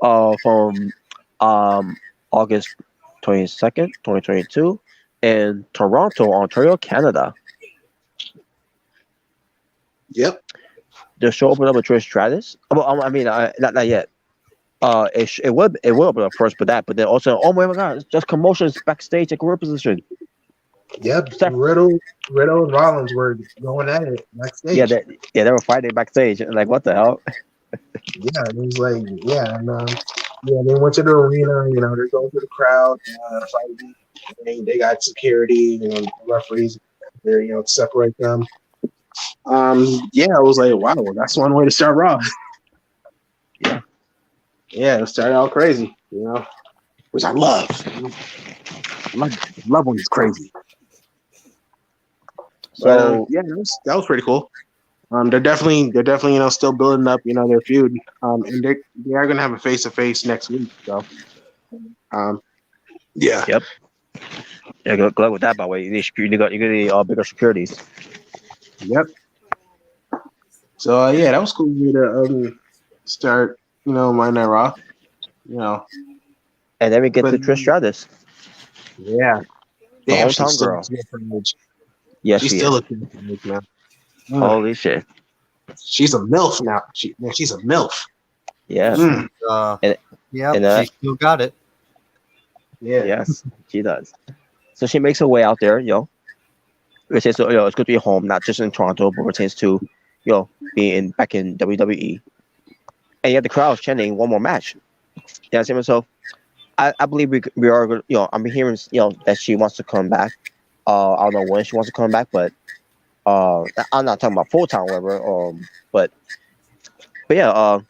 From August 22nd, 2022, in Toronto, Ontario, Canada. Yep. The show opened up with Trish Stratus. Not yet. It will open up first with that, but then also, oh my god, it's just commotions backstage at career position. Yep. Riddle and Rollins were going at it backstage. They were fighting backstage. Like, what the hell? Yeah, it was like, they went to the arena. They're going through the crowd, fighting. They got security, referees there, to separate them. I was like, wow, that's one way to start Raw. Yeah, it started out crazy, which I love. Love when it's crazy. So that was pretty cool. They're definitely still building up their feud. And they are gonna have a face to face next week. So yeah. Yep. Yeah, good luck with that. By the way, you got bigger securities. Yep. So that was cool to start Monday Night Raw. And then we get to Trish Stratus. Yeah. The hometown girl. Yeah, she's still looking good, man. Holy shit. She's a MILF now. She's a MILF. Yeah. She still got it. Yeah. Yes, she does. So she makes her way out there, which is, it's good to be home, not just in Toronto, but pertains to, being back in WWE. And you have the crowd chanting one more match. You know what I'm saying? So I believe we are good. I'm hearing, that she wants to come back. I don't know when she wants to come back, but I'm not talking about full time, whatever. But yeah,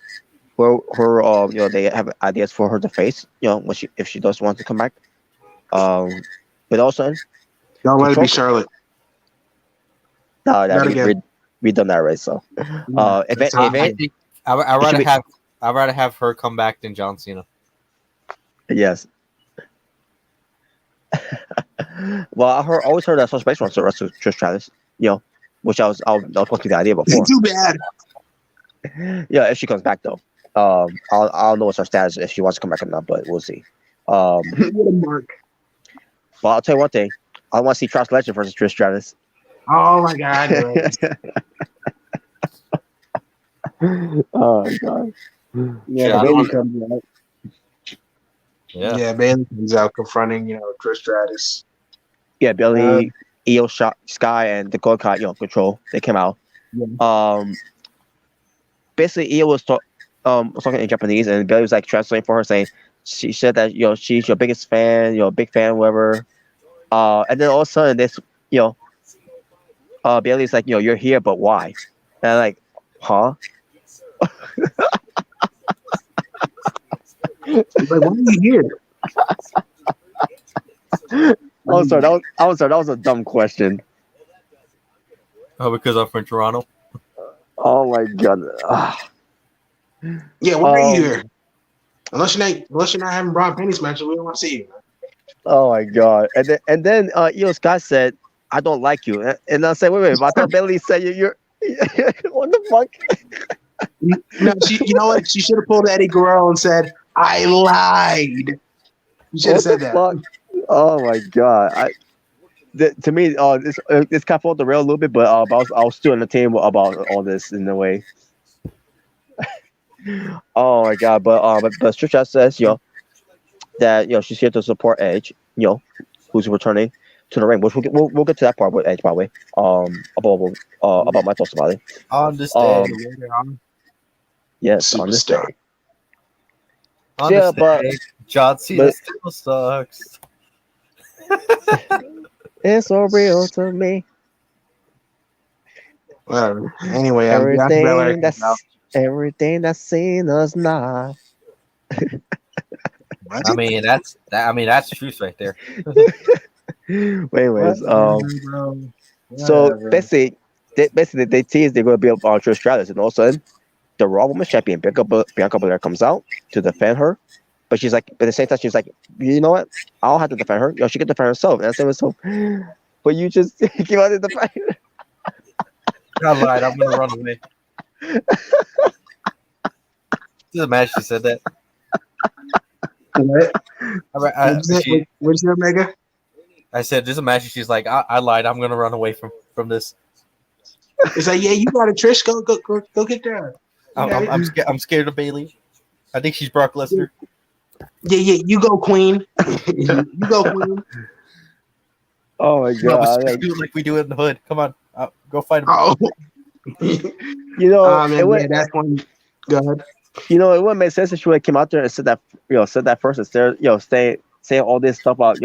her they have ideas for her to face. When if she does want to come back. But also, don't let it be Charlotte. No, we done that right. So, I'd rather have her come back than John Cena. Yes. Well, I always heard that Sasha Banks wants to wrestle Trish Stratus. which I was supposed to be the idea before. Too bad. Yeah, if she comes back though. I don't know what's her status if she wants to come back or not, but we'll see. What a mark. Well, I'll tell you one thing. I want to see Trish Legend versus Trish Stratus. Oh my god. Oh god. Yeah, Bailey comes out. Yeah. Yeah, Bailey comes out confronting, Trish Stratus. Yeah, Billy, Io Sky, and the Gold Card, Control. They came out. Yeah. Basically, Io was talking in Japanese, and Billy was like translating for her, saying she said that she's your biggest fan, big fan, whatever. And then all of a sudden, this Bailey's like, you're here, but why? And I'm like, huh? Like, why are you here? Sorry, that was a dumb question. Oh, because I'm from Toronto. Oh my god. Yeah, why are you here? Unless you're not having Braun Penny's match, we don't want to see you. Oh my god! And then Io Sky said, "I don't like you," and I said, "Wait! But I thought Bailey said you're what the fuck?" No, you know what? She should have pulled Eddie Guerrero and said, "I lied." You should have said that. Fuck? Oh my god! To me, this kind of off the rail a little bit, but I was still entertained about all this in a way. Oh my god! But Trisha says, that she's here to support Edge, who's returning to the ring. Which we'll get to that part with Edge, by the way. About my thoughts about it. Understand. Yes, understand. Yeah, but John Cena still sucks. It's so real to me. Whatever. Anyway, everything that's seen us now. I mean, that's truth right there. Anyways, so basically they tease they're going to be up on Trish Stratus, and all of a sudden, the Raw Women's Champion Bianca Belair comes out to defend her, but she's like, but at the same time, she's like, you know what? I don't have to defend her. She can defend herself. And I said, so, but you just came out to defend her. I lied. I'm gonna run away. Just imagine she said that. What? What's your Mega? I said, just imagine she's like, I lied. I'm gonna run away from this. It's like, yeah, you got it, Trish. Go get there. I'm scared of Bailey. I think she's Brock Lesnar. Yeah, you go, Queen. You go, Queen. Oh my god! Do it like we do it in the hood. Come on, go fight him. Oh. That's one. Go ahead. It wouldn't make sense if she would have came out there and said that first instead, saying all this stuff about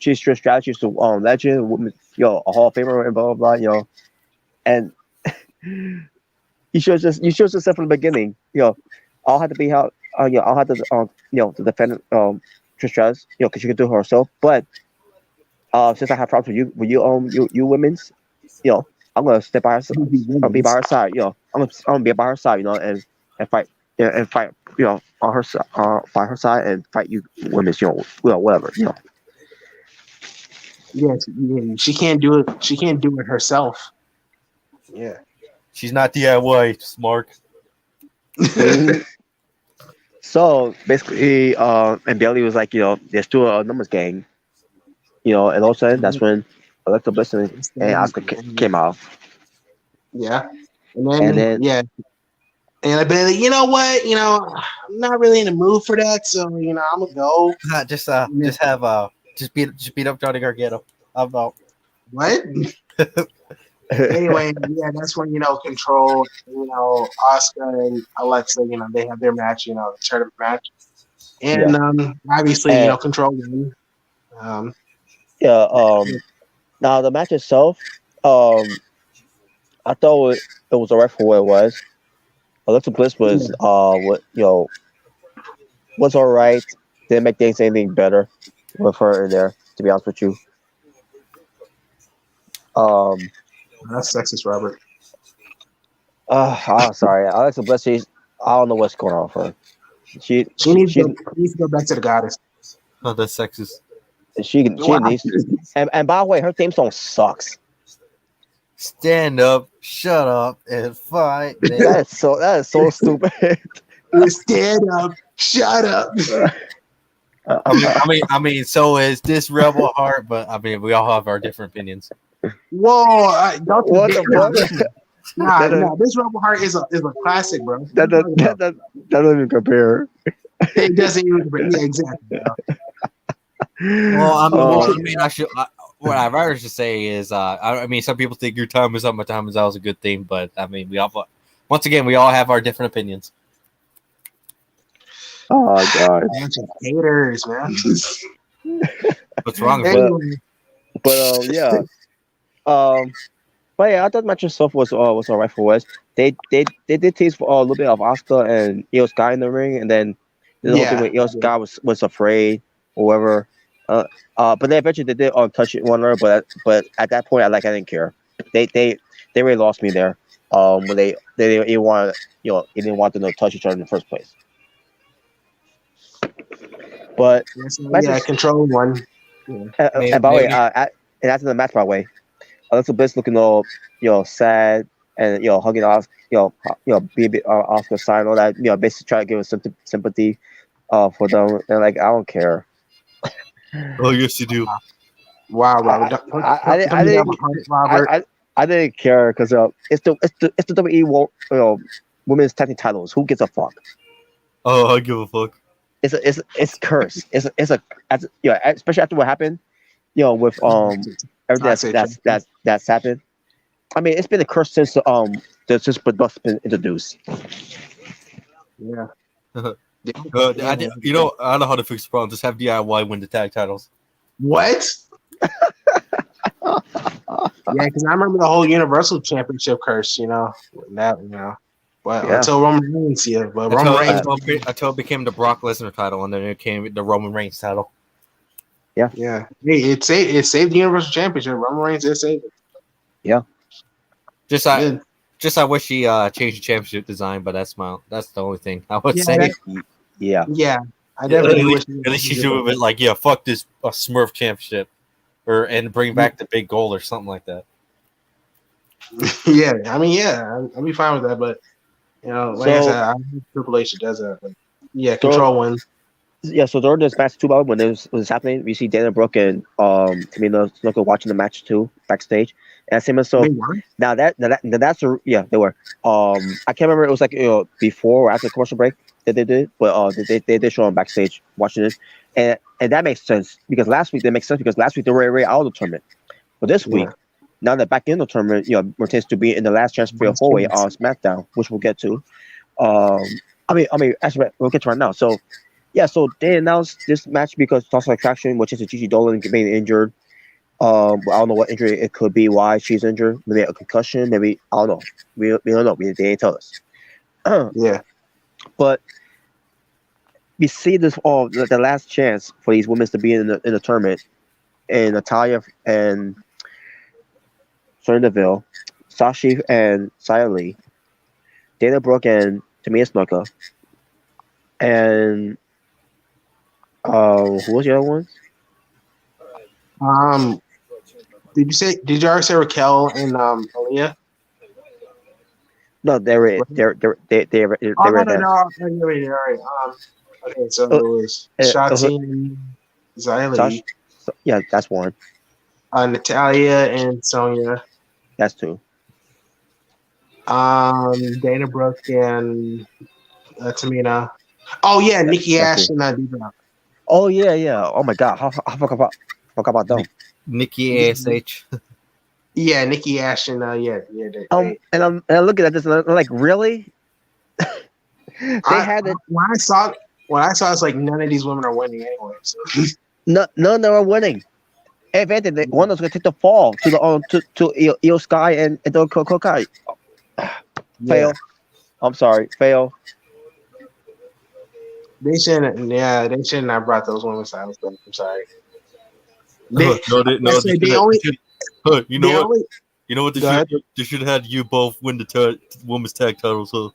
she's Trish Stratus to legend, a Hall of Famer and blah blah blah, and you should just said from the beginning, I'll have to be out, I'll have to to defend Trish Stratus, because she can do it herself, but since I have problems with you women's, I'm gonna step by her side. I'll be by her side, I'm gonna be by her side, and fight. Yeah, and fight, on her side, fight her side, and fight you women's, whatever, Yes, she can't do it. She can't do it herself. Yeah, she's not DIY smart. So basically, and Bailey was like, there's still a numbers gang, and all of a sudden that's when Alexa Bliss and Asuka came out. Yeah, and then yeah. And I've been like, you know what? I'm not really in the mood for that. So, I'm gonna go. Just beat up Johnny Gargano. How about what? Anyway, yeah, that's when Control, Oscar and Alexa, they have their match, the tournament match, and obviously, Control win. Now the match itself, I thought it was alright for what it was. Alexa Bliss was was alright. Didn't make things anything better with her in there, to be honest with you. That's sexist, Robert. I'm sorry. Alexa Bliss, I don't know what's going on with her. She needs to go back to the goddess. Oh, that's sexist. She needs to. And by the way, her theme song sucks. stand up, shut up, and fight. That is so stupid. Stand up, shut up. I mean, so is this Rebel Heart, but I mean, we all have our different opinions. Whoa! Don't What the fuck? Nah. This Rebel Heart is a classic, bro. That doesn't even compare. It doesn't even. Yeah, exactly. Bro. Well, I mean, what I'd rather just say is, I mean, some people think your time is up, my time is out is a good thing, but I mean, once again, we all have our different opinions. Oh god, bunch of haters, man. What's wrong with Anyway, but yeah, but yeah, I thought match itself was alright for us. They did tease for a little bit of Asuka and Io Sky in the ring, and then the whole thing where Io Sky was afraid or whatever. But then eventually they did touch one another, but at that point I didn't care. They really lost me there. When they didn't want they didn't want them to touch each other in the first place. But yeah, control one. Yeah. And by the way, and after the match, by the way, Alexa Bliss looking all sad and hugging off being Oscar side and all that, basically trying to give us some sympathy for them, and like I don't care. Oh yes, you do. Wow, Robert. I didn't care because it's the WWE women's tag team titles. Who gives a fuck? Oh, I give a fuck. It's cursed. It's especially after what happened, with everything that's happened. I mean, it's been a curse since since Blood's been introduced. Yeah. I don't know how to fix the problem. Just have DIY win the tag titles. What? Yeah, because I remember the whole Universal Championship curse. But until Roman Reigns, but Roman Reigns until it became the Brock Lesnar title, and then it became the Roman Reigns title. Yeah. Hey, it saved the Universal Championship. Roman Reigns did save it. Yeah. I wish he changed the championship design, but that's the only thing I would say. Yeah. I definitely wish. At least she should have been like, fuck this Smurf championship, and bring back the big gold or something like that. Yeah, I mean, I'll be fine with that, but I said, I think Triple H does that. But, control one. Yeah, so during this match too, when it was happening, we see Dana Brooke and Tamina Snuka watching the match too backstage. And same as so now that's they were. I can't remember, it was like before or after the commercial break that they did, but they did show them backstage watching this, and that makes sense because last week they were already out of the tournament, but this week now they're back in the tournament. Pretends to be in the last chance for a four-way on SmackDown, which we'll get to. Actually, we'll get to right now. So. Yeah, so they announced this match because Toss of Attraction, which is a Gigi Dolan being injured. I don't know what injury it could be, why she's injured. Maybe a concussion, maybe, I don't know. We don't know. They didn't tell us. Yeah. But we see this the last chance for these women to be in the tournament. And Natalya and Sonya Deville, Sashi and Xia Li, Dana Brooke and Tamina Snuka, and who was the other one? Did you already say Raquel and Aaliyah? No, they were there. No. Okay, so it was Shotzi and Xia Li. Yeah, that's one. Natalya and Sonya. That's two. Dana Brooke and Tamina. Oh yeah, Nikki Ash and Diva. Oh yeah. Oh my god, I forgot about them. Nikki ASH. Yeah, Nikki Ash and and I'm looking at this and I'm like, really? Had it. When I saw it's like none of these women are winning anyway. So. None of them are winning. If anything, one was going to take the fall to the to Io Sky and the Kokai. Fail. I'm sorry. Fail. They shouldn't have brought those women's titles back. I'm sorry. You know what? They should have had you both win the women's tag titles. Huh?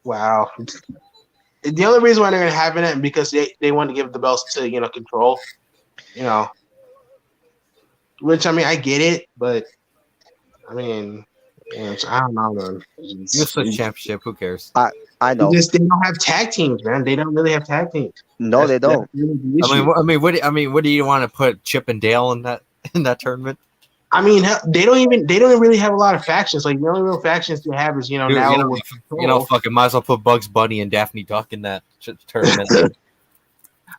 Wow. The only reason why they're having it because they want to give the belts to Control. Which I mean I get it, but I mean, I don't know, man. You switch championship. Who cares? I know. They don't have tag teams, man. They don't really have tag teams. No, they don't. That's really the issue. What do you want to put Chip and Dale in that tournament? I mean, they don't really have a lot of factions. Like the only real factions they have is Dude, now fucking might as well put Bugs Bunny and Daphne Duck in that tournament.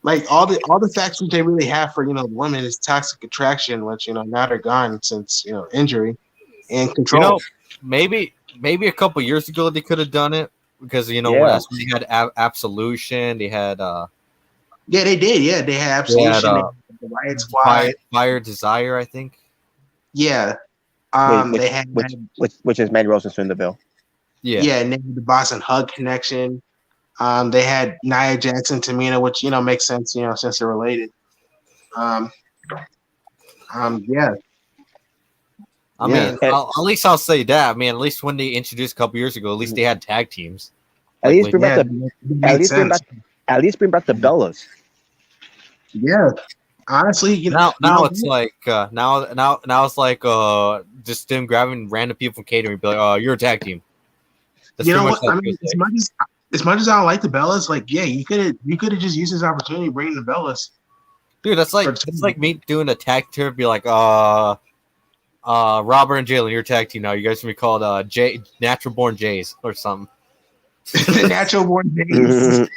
like all the factions they really have for the women is Toxic Attraction, which now they're gone since injury, and Control. Maybe a couple years ago they could have done it because when they had Absolution, they had yeah, they did. Yeah, they had Absolution, they had the Riot Squad, Fire Desire, I think. Yeah, they had which is Mandy Rose and Sonya Deville. Yeah, and they had the Boss and Hug connection. They had Nia Jackson, Tamina, which makes sense, since they're related. Yeah. I mean, at least I'll say that. I mean, at least when they introduced a couple years ago, at least they had tag teams. At least bring back the Bellas. Yeah. Honestly, now it's like just them grabbing random people from catering and be like, "Oh, you're a tag team." That's what? I mean, as much as I don't like the Bellas, like, yeah, you could have just used this opportunity to bring the Bellas. Dude, that's like me doing a tag team, be like, Robert and Jalen, you're a tag team now. You guys can be called Natural Born Jays or something. The Natural Born Jays.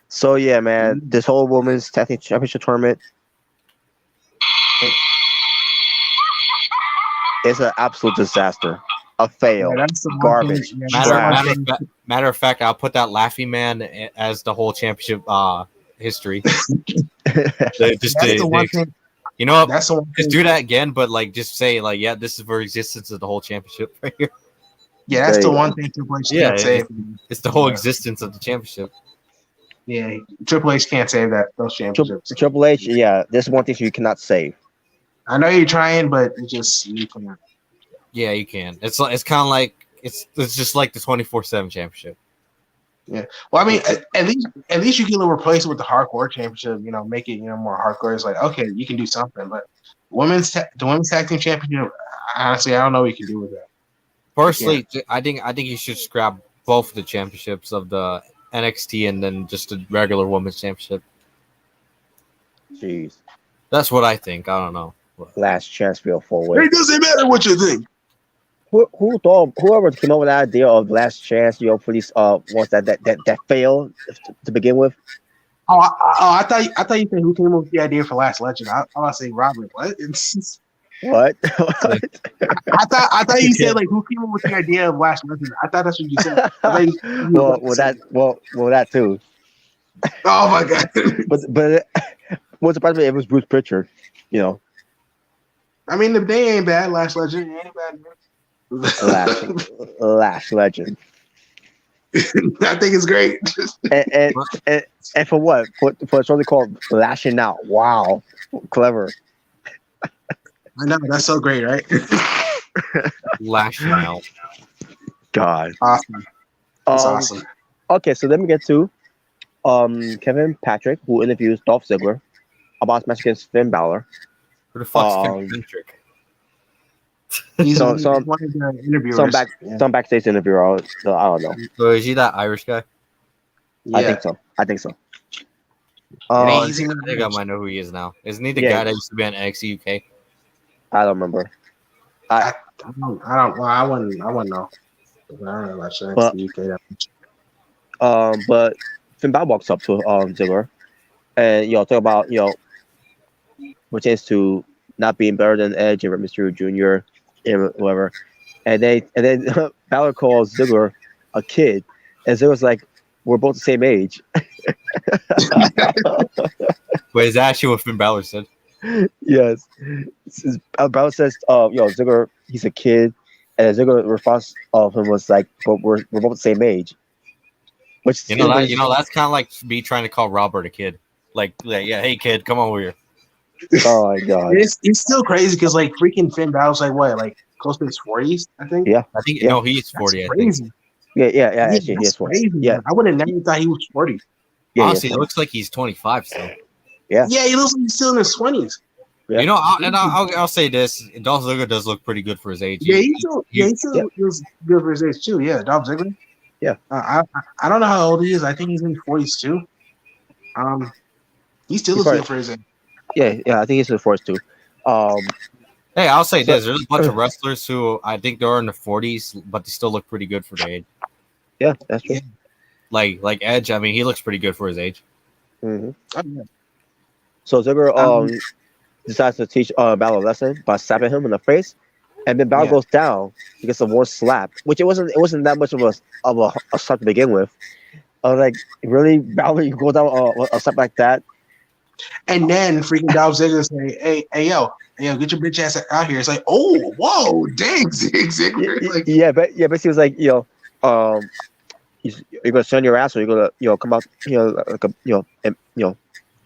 So yeah, man, this whole women's tag team championship tournament. It's an absolute disaster. A fail. Yeah, garbage. Matter of fact, I'll put that Laughing Man as the whole championship history. You know what? Just do that again, but just say yeah, this is for existence of the whole championship right here. Yeah, that's the one thing Triple H can't save. It's the whole existence of the championship. Yeah, Triple H can't save those championships. Triple H, yeah, there's one thing you cannot save. I know you're trying, but you can't. Yeah, you can. It's kind of like it's just like the 24/7 championship. Yeah. Well, I mean, at least you can replace it with the hardcore championship. Make it more hardcore. It's like, okay, you can do something, but the women's tag team championship. Honestly, I don't know what you can do with that. Personally, I think you should scrap both of the championships of the NXT and then just the regular women's championship. Jeez, that's what I think. I don't know. Last chance for a four-way. It doesn't matter what you think. Whoever came up with that idea of last chance, for these ones that failed to begin with. I thought you said who came up with the idea for Last Legend. I was saying Robert. What? What? I thought you said who came up with the idea of Last Legend. I thought that's what you said. That too. Oh my god! but what's surprised me? It was Bruce Pritchard. I mean, the day ain't bad. Last Legend ain't bad. Last Legend. I think it's great. and for what? For something called Lashing Out. Wow, clever. I know, that's so great, right? Lashing Out. God. Awesome. That's awesome. Okay, so let me get to Kevin Patrick, who interviews Dolph Ziggler about his match against Finn Balor. Who the fuck's Kevin Patrick? He's one of the interviewers. Some backstage interviewer. So I don't know. So is he that Irish guy? Yeah. I think so. I think I might know who he is now. Isn't he the guy that used to be on NXT UK? I don't remember. I wouldn't know. I don't know about NXT UK that much. But Finn Balor walks up to Ziggler, and talk about pertains to not being better than Edge and Rey Mysterio Jr. and whatever, and then Balor calls Ziggler a kid, and Ziggler's like, "We're both the same age." Wait, is that actually what Finn Balor said? Yes. Balor says, Ziggler, he's a kid, and Ziggler's response of him was like, "But we're both the same age." Which that's kind of like me trying to call Robert a kid. Like, yeah, hey kid, come over here. Oh my god, it's still crazy because freaking Finn Balor's what, close to his 40s, I think. Yeah, I think no, he's 40. That's crazy. I think. Yeah. Actually, he is 40. Crazy, yeah, man. I would have never thought he was 40. Yeah, honestly, it looks like he's 25 still. Yeah, he looks like he's still in his 20s. Yeah. You know, I'll say this: Dolph Ziggler does look pretty good for his age. Yeah, he still was good for his age too. Yeah, Dolph Ziggler. Yeah. I don't know how old he is. I think he's in 40s too. He still He's looks probably, good for his age. yeah. I think he's in the force too. Hey, I'll say So- this: there's a bunch of wrestlers who I think they're in their 40s, but they still look pretty good for their age. Yeah, that's true. Like Edge, I mean, he looks pretty good for his age. Mm-hmm. Oh, yeah. So Ziggler decides to teach Balor a lesson by slapping him in the face, and then Balor goes down. He gets a one slap, which it wasn't that much of a slap to begin with. I was like, really, Balor, you go down a slap like that? And then freaking Dolph Ziggler say, hey, yo, get your bitch ass out here. It's like, oh, whoa, dang, Ziggler. Like, but he was like, you're gonna send your ass, or you're gonna, come out, like a,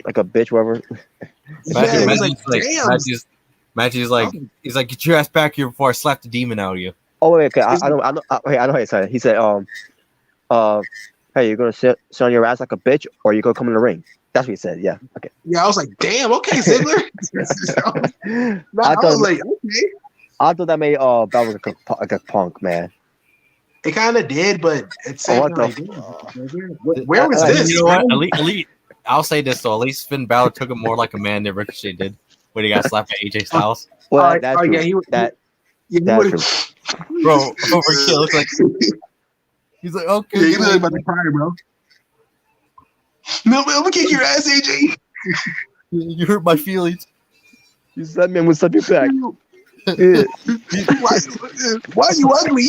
like a bitch, whatever. Matthew's like, he's like, get your ass back here before I slap the demon out of you. Oh wait, okay, I know how he said it. He said, hey, you're gonna sit on your ass like a bitch, or you gonna come in the ring. That's what he said. Yeah. Okay. Yeah, I was like, damn. Okay, Ziggler. I was like, okay. I thought that made Balor like a punk, man. It kind of did, but it's where was this? this? You know what? At least I'll say this though. At least Finn Balor took it more like a man than Ricochet did when he got slapped by AJ Styles. Well, that's true. Yeah, that's true. Bro, Ricochet looks like he's like, okay. Yeah, he looks like about to cry, bro. No, I'm gonna kick your ass, AJ. You hurt my feelings. You said, man, we'll slap you back. Why are you ugly?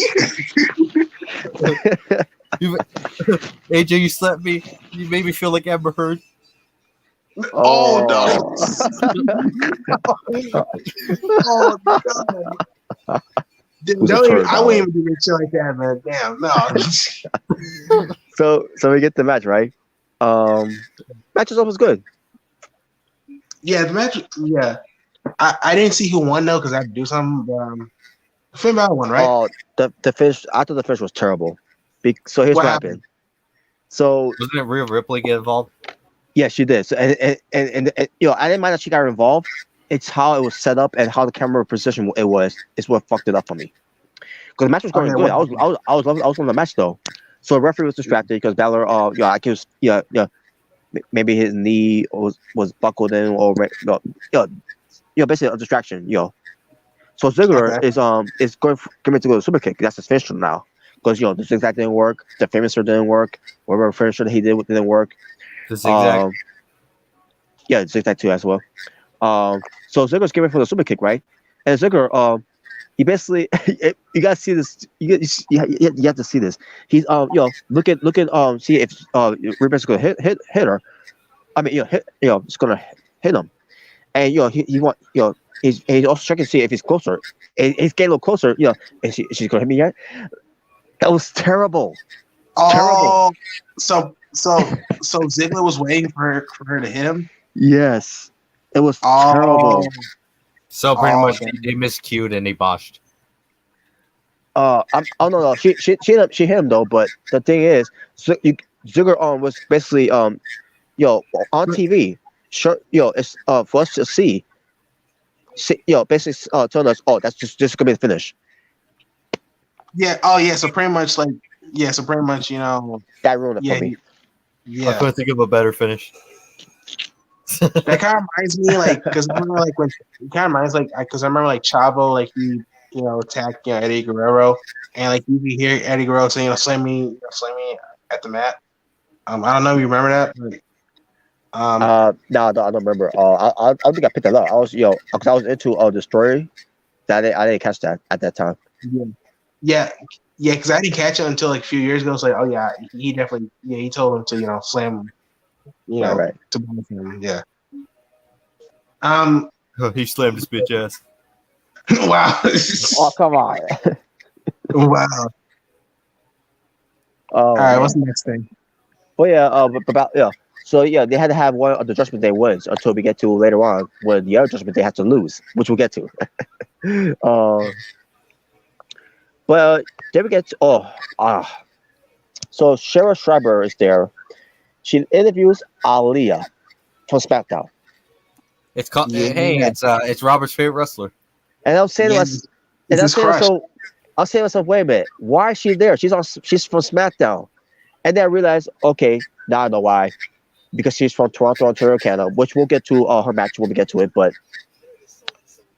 AJ, you slapped me. You made me feel like Amber Heard. Oh no! Oh no! I wouldn't even do shit like that, man. Damn, no. So we get the match, right? Match is almost good. Yeah, the match. Yeah, I didn't see who won though because I had to do something. But, Finn Balor won, right? Oh, the finish. I thought the finish was terrible. So here's what happened. So wasn't it Rhea Ripley get involved? Yeah, she did. So, and I didn't mind that she got involved. It's how it was set up and how the camera position it was is what fucked it up for me. Because the match was going good. I was loving the match though. So the referee was distracted because Balor, I guess, maybe his knee was buckled in or basically a distraction, So Ziggler is going to go to super kick. That's his finisher now. Because the zigzag didn't work, the finisher didn't work, whatever finisher that he did didn't work. The zigzag. The zigzag too as well. So Ziggler's getting for the super kick, right? And Ziggler, he basically, you gotta see this. You have to see this. He's look at see if Ribben's gonna hit her. I mean, it's gonna hit him, and he's also checking to see if he's closer. He's getting a little closer. Is she gonna hit me yet? That was terrible. Terrible. So Ziggler was waiting for her to hit him. Yes, it was terrible. So pretty much they miscued and they botched. No. She hit him though. But the thing is, Ziggler was basically on TV. Sure, it's for us to see. Basically telling us, that's just gonna be the finish. Yeah. Oh yeah. So pretty much that ruined it for me. I couldn't think of a better finish. That kind of reminds me, because I remember, because I remember, Chavo, he, attacked, Eddie Guerrero, and you can hear Eddie Guerrero saying, slam me at the mat. I don't know if you remember that. But, no, I don't remember. I don't think I picked that up. I was, because I was into the story. That I didn't catch that at that time. Yeah, because I didn't catch it until a few years ago. It's like, oh yeah, he definitely, he told him to, slam him. Right. To both of them, yeah. He slammed his bitch ass. Wow. Oh, come on. Wow. All right, what's the next thing? Well, So they had to have one of the Judgment Day wins until we get to later on when the other Judgment Day has to lose, which we'll get to. But then we get to, so Sarah Schreiber is there. She interviews Aaliyah from SmackDown. It's called. Yeah. Hey, it's Robert's favorite wrestler. And I'm saying to Yeah, myself, it's and I'm his saying to crush. myself, wait a minute, why is she there? She's from SmackDown. And then I realized, okay, now I know why. Because she's from Toronto, Ontario, Canada, which we'll get to her match when we get to it. But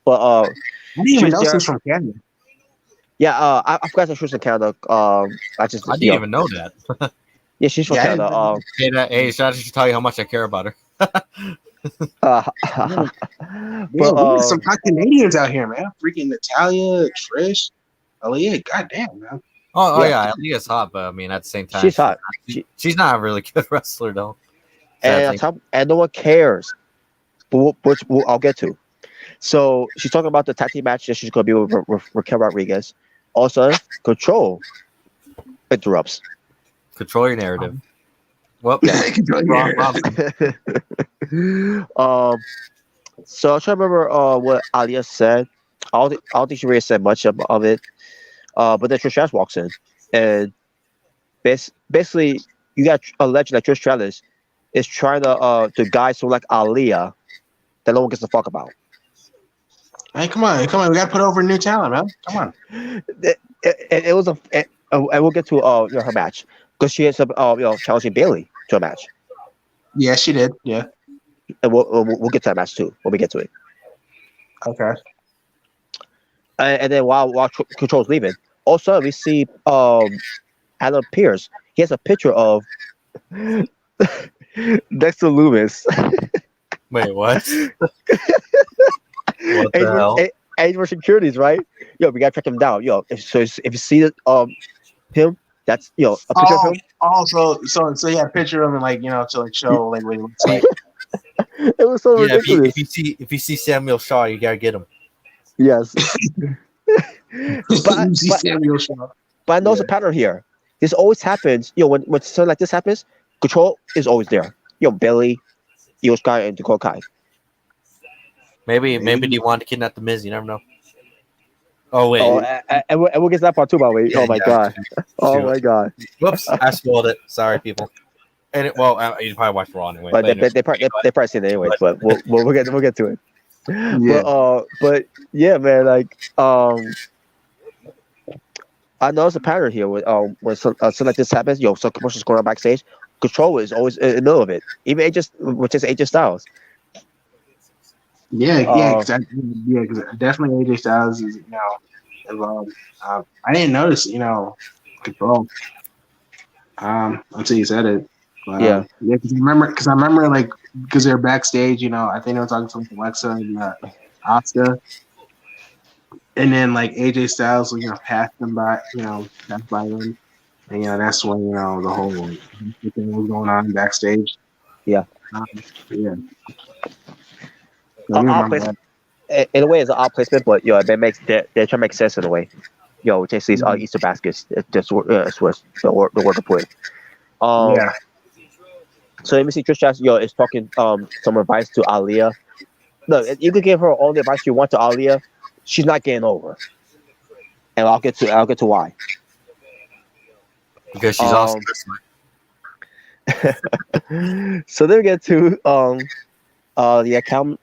I didn't she even was know there. she's from Canada. Yeah, I forgot that she was from Canada. I just I didn't even know that. Yeah, she's from Yeah, I Canada. Hey, should I just tell you how much I care about her? But Yeah, there's some hot Canadians out here, man. Freaking Natalia, Trish, Aaliyah. Goddamn, man. Oh Yeah. yeah, Aaliyah's hot, but I mean at the same time, she's hot. she's not a really good wrestler though. And no one cares. But which I'll get to. So she's talking about the tag team match that she's going to be with Raquel Rodriguez. Also, Control interrupts. Control your narrative. Well, So I'm trying to remember what Alia said. I don't think she really said much of it. But then Trish Stratus walks in, and basically you got a legend like Trish Stratus is trying to guide someone like Alia that no one gives a fuck about. Hey, come on. We gotta put over new talent, man. Come on. It was and we'll get to her match because she ends up challenging Bailey to a match. Yeah, she did. Yeah. And we'll get to that match too when we get to it. Okay. And then while Control's leaving, also we see Adam Pearce. He has a picture of Dexter Loomis. Wait, what? What the hell? Age for securities, right? Yo, we gotta track him down. Yo, if you see him, that's a picture of him. Also, so yeah, a picture of him, like to like show like what he looks like. It was so ridiculous. If you see Samuel Shaw, you gotta get him. Yes. but Samuel Shaw. But I know there's a pattern here. This always happens. When something like this happens, Control is always there. Billy, Io Sky, and Dakota Kai. Maybe they want to kidnap the Miz. You never know. Oh wait. And we'll get to that part too, by the way. Yeah, oh my god. Oh my god. Whoops! I spoiled it. Sorry, people. And you probably watched Raw anyway. But they probably seen it anyways. But we'll get to it. Yeah. But yeah, man. Like I know it's a pattern here with when something like this happens. Some commercials going on backstage. Control is always in the middle of it. Even AJ Styles. Yeah, exactly. Yeah, because definitely AJ Styles is involved. I didn't notice Control until you said it. But, yeah, because I remember like because they're backstage. I think they were talking to Alexa and Asuka, and then like AJ Styles passed them by passed by them, and that's when the whole thing was going on backstage. Yeah. Yeah. In a way, it's an odd placement, but they're trying to make sense in a way. Take these Easter baskets. That's the word to put it. Yeah. So let me see. Trish Stratus, is talking some advice to Aaliyah. Look, you can give her all the advice you want to Aaliyah. She's not getting over, and I'll get to why. Because she's awesome. So then we get to the account,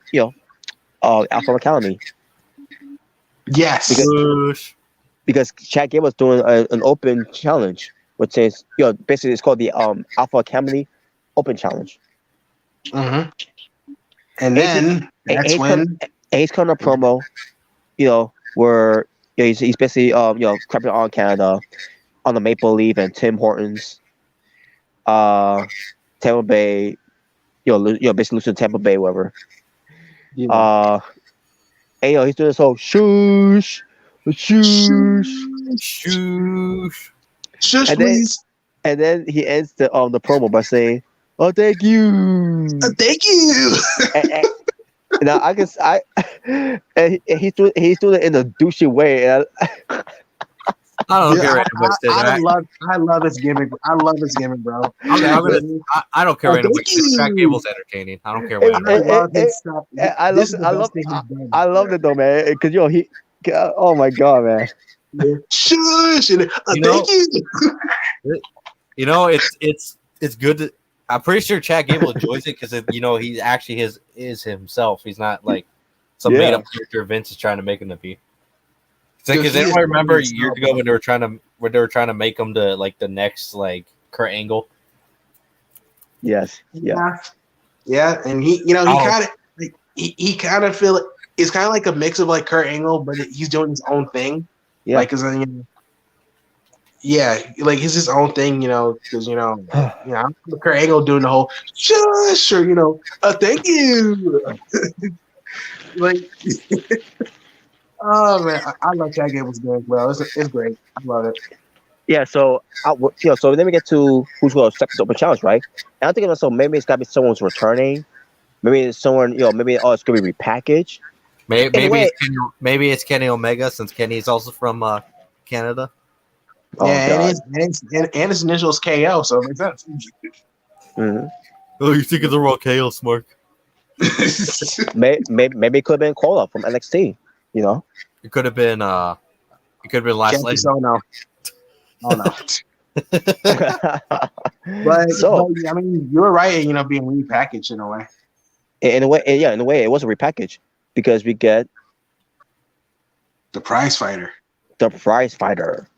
Alpha Academy. Yes. Because Chad Gable was doing an open challenge, which is basically it's called the Alpha Academy Open Challenge. Mm-hmm. And then that's when he's coming a promo, where he's basically crapping on Canada, on the Maple Leaf and Tim Hortons, Tampa Bay, basically losing Tampa Bay, whatever. Yeah. And he's doing this whole shush, please. And then he ends the promo by saying, "Oh, thank you, thank you." Now and he's doing it in a douchey way. And I don't care what I love his gimmick. I love his gimmick, bro. I don't care what Chad Gable's entertaining. I don't care what. I love it though, man. Because oh my god, man. Shush! Thank you. It's good. I'm pretty sure Chad Gable enjoys it because he actually is himself. He's not like some made up character Vince is trying to make him to be. Because everyone remember years ago when they were trying to make him the next like Kurt Angle. Yes. Yeah. Yeah, and he kind of feel it's kind of like a mix of like Kurt Angle, but he's doing his own thing. Yeah. Like, like it's his own thing, because Kurt Angle doing the whole shush or thank you, like. Oh man, I love Chad Gable's game as well. It's great. I love it. Yeah, so so then we get to who's going to accept the open challenge, right? And I'm thinking, so maybe it's got to be someone's returning. Maybe it's someone, maybe it's going to be repackaged. Maybe it's Kenny Omega, since Kenny is also from Canada. Yeah, and his initials KO, so it makes sense. Mm-hmm. Oh, you think it's a raw KO, Smark? Maybe it could have been Cola from NXT. It could have been last night. Oh no. But I mean, you were right. Being repackaged in a way. In a way, it was a repackage because we get the prize fighter. The prize fighter,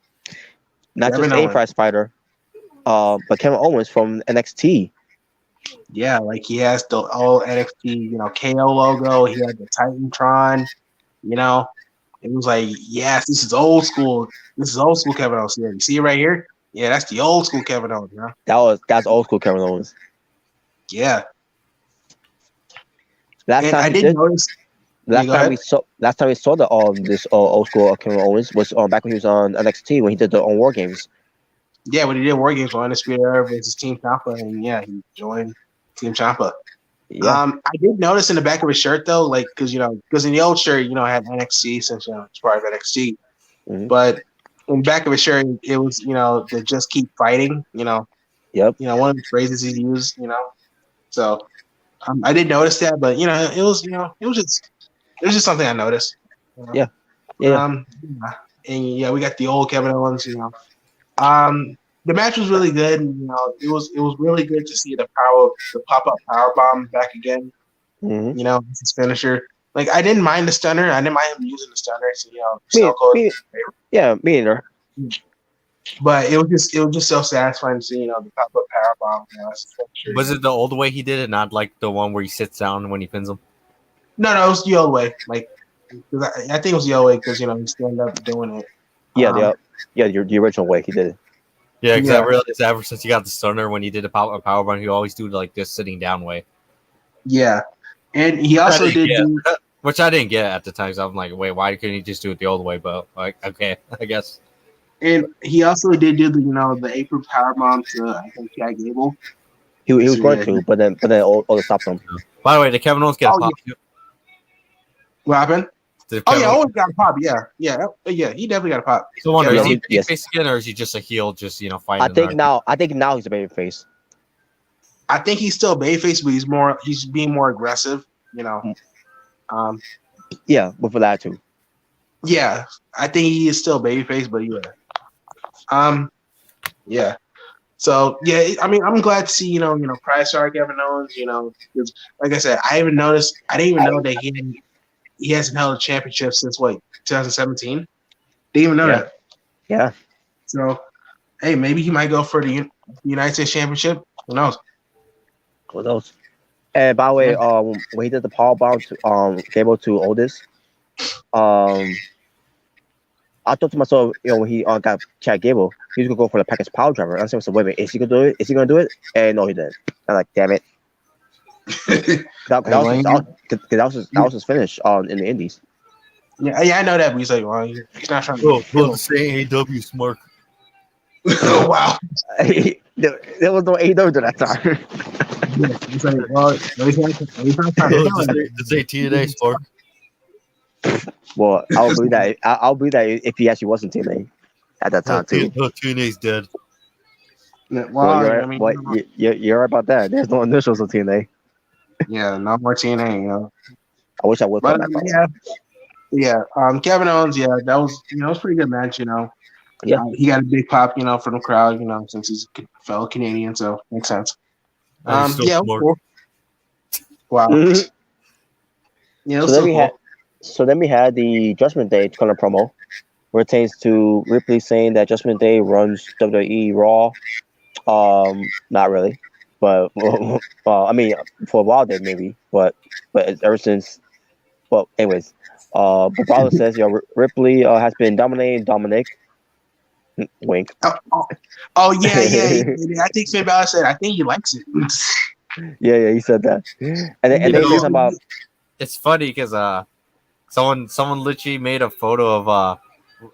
not Kevin just a prize fighter, but Kevin Owens from NXT. Yeah, like he has the old NXT, KO logo. He had the Titantron. It was like, yes, this is old school. This is old school Kevin Owens. Yeah, you see it right here? Yeah, that's the old school Kevin Owens. That's old school Kevin Owens. Yeah. Last time we saw this old school Kevin Owens was back when he was on NXT when he did the on War Games. Yeah, when he did War Games on Undisputed Era versus Team Ciampa, and he joined Team Ciampa. Yeah. I did notice in the back of his shirt though, like because in the old shirt, had NXT since it's part of NXT, but in the back of his shirt it was to just keep fighting. Yep. One of the phrases he used. So I did notice that, but it was just something I noticed. Yeah. And we got the old Kevin Owens. The match was really good. It was really good to see the pop-up powerbomb back again. Mm-hmm. His finisher. Like I didn't mind the stunner. I didn't mind him using the stunner. So, me either. But it was just so satisfying to see the pop-up powerbomb. Was it the old way he did it, not like the one where he sits down when he pins him? No, it was the old way. Like, I think it was the old way because he stand up doing it. The original way he did it. Yeah, because I realized ever since he got the stunner when he did a powerbomb, he always do like this sitting down way. Yeah, and he also which I didn't get at the time. So I'm like, wait, why couldn't he just do it the old way? But like, okay, I guess. And he also did do the apron powerbomb to I think Chad Gable. He was going to, but then Oda stopped him. By the way, did Kevin Owens get a pop? What happened? Owens got a pop. Yeah, he definitely got a pop. So, wonder is he babyface again, or is he just a heel? Just fighting. I think now he's a babyface. I think he's still babyface, but he's being more aggressive. Yeah, but for that too. Yeah, I think he is still babyface, but yeah. So yeah, I mean, I'm glad to see prize star Kevin Owens. Because like I said, I didn't even know that he hasn't held a championship since 2017. Didn't even know that. Yeah. So, hey, maybe he might go for the United States Championship. Who knows? And by the way, when he did the powerbomb to Gable to Otis, I thought to myself, when he got Chad Gable, he was gonna go for the package power driver. I said, wait a minute, is he gonna do it? Is he gonna do it? And no, he didn't. I'm like, damn it. that was his finish in the Indies. Yeah, I know that, but he's like, well, he's not trying to. The same AEW Smart. Oh wow. There was no AEW at that time. Yeah, he's like, well, he's not trying to. This ain't TNA Spark. Well, I'll believe that. I'll believe that if he actually wasn't TNA at that time too. No, TNA's dead. Well, you're right about that. There's no initials of TNA. Yeah, no more TNA. I wish I would. But yeah. Kevin Owens. Yeah, that was it was a pretty good match. Yeah, he got a big pop. From the crowd. Since he's a fellow Canadian, so makes sense. Yeah, cool. Wow. Yeah, So then we had, the Judgment Day kind of promo, where it takes to Ripley saying that Judgment Day runs WWE Raw. Not really, but I mean, for a while there maybe, but ever since. Well, anyways, but Balor says, Ripley has been dominating Dominic. Wink. Yeah. I think Finn Balor said, I think he likes it. Yeah, he said that. And then he said about. It's funny because someone literally made a photo of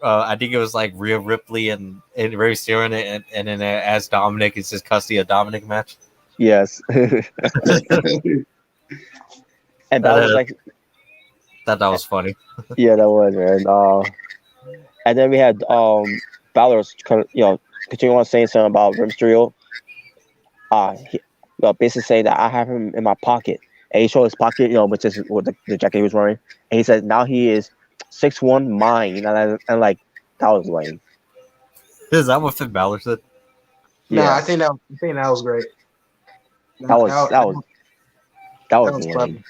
I think it was like Rhea Ripley and Rey Mysterio and then as Dominic, it's just custody of Dominic match. Yes. And that was like. That was funny. Yeah, that was, man. And then we had Balor's continuing on saying something about Rey Mysterio. Basically saying that I have him in my pocket, and he showed his pocket, which is what the jacket he was wearing, and he said now he is 6'1" mine, and like that was lame. Is that what Finn Balor said? Yeah, I think that was great. That was lame.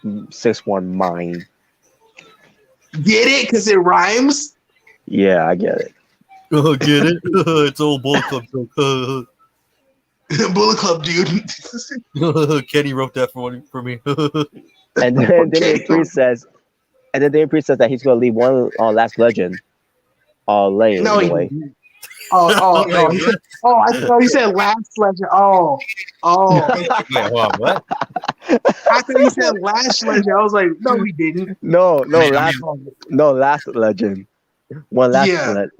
6'1" mine. Get it? Because it rhymes? Yeah, I get it. Oh, get it? It's old Bullet Club joke. Bullet Club, dude. Kenny wrote that for me. And then Damian Priest says, that he's going to leave one last legend laying in the way. I thought you said last legend. Wait, what? I thought you said last legend. I was like, no, we didn't. No, last legend. One last legend.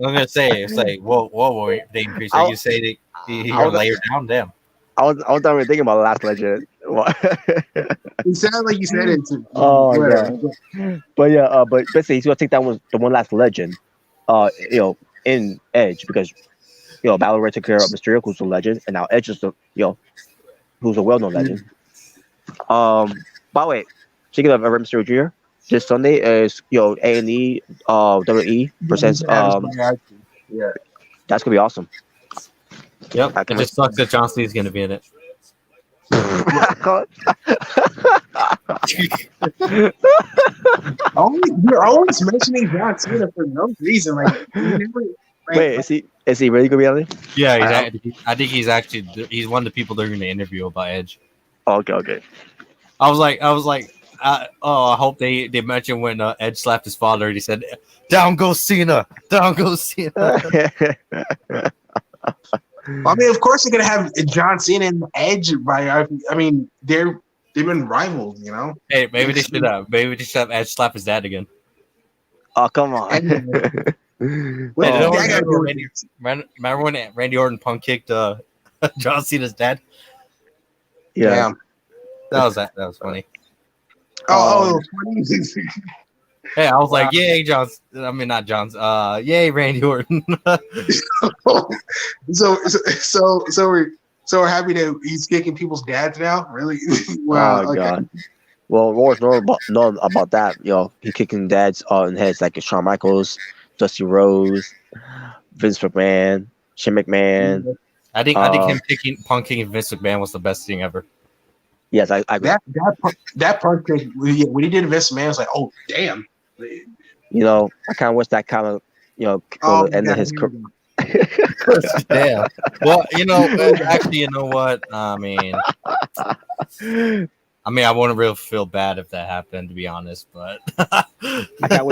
I'm gonna say it's like, whoa, Damian Priest. You say that you're layered down, damn. I was not even thinking about last legend. It sounded like you said it too. Oh yeah. But basically he's gonna take that the one last legend. In Edge, because Balor took care of Mysterio, who's a legend, and now Edge is who's a well-known legend. By the way, speaking of Rey Mysterio Jr., this Sunday is A&E WWE presents yeah, that's gonna be awesome. Yep, it just sucks that John Cena's gonna be in it. You're always mentioning John Cena for no reason. Wait, is he really gonna be on it? Yeah, I think he's one of the people they're gonna interview about Edge. Okay. I was like, I hope they mention when Edge slapped his father and he said, "Down goes Cena, down goes Cena." I mean, of course they're gonna have John Cena and Edge. I mean, they've been rivals, Hey, maybe they should have Edge slap his dad again. Oh, come on. Remember when Randy Orton punk kicked John Cena's dad? Yeah. That was funny. Oh, funny. Hey, I was like, yay, not John's. Yay, Randy Orton. So we're happy that he's kicking people's dads now. Really? Wow. Oh God. Well, Roy's known about that. He kicking dads in heads like Shawn Michaels, Dusty Rhodes, Vince McMahon, Shane McMahon. I think him punking Vince McMahon was the best thing ever. Yes, I agree. That punk kick when he did Vince McMahon, I was like, oh damn. I kind of wish that kind of ended his career. Damn. Well, actually, you know what? I mean, I wouldn't really feel bad if that happened, to be honest. But I kind of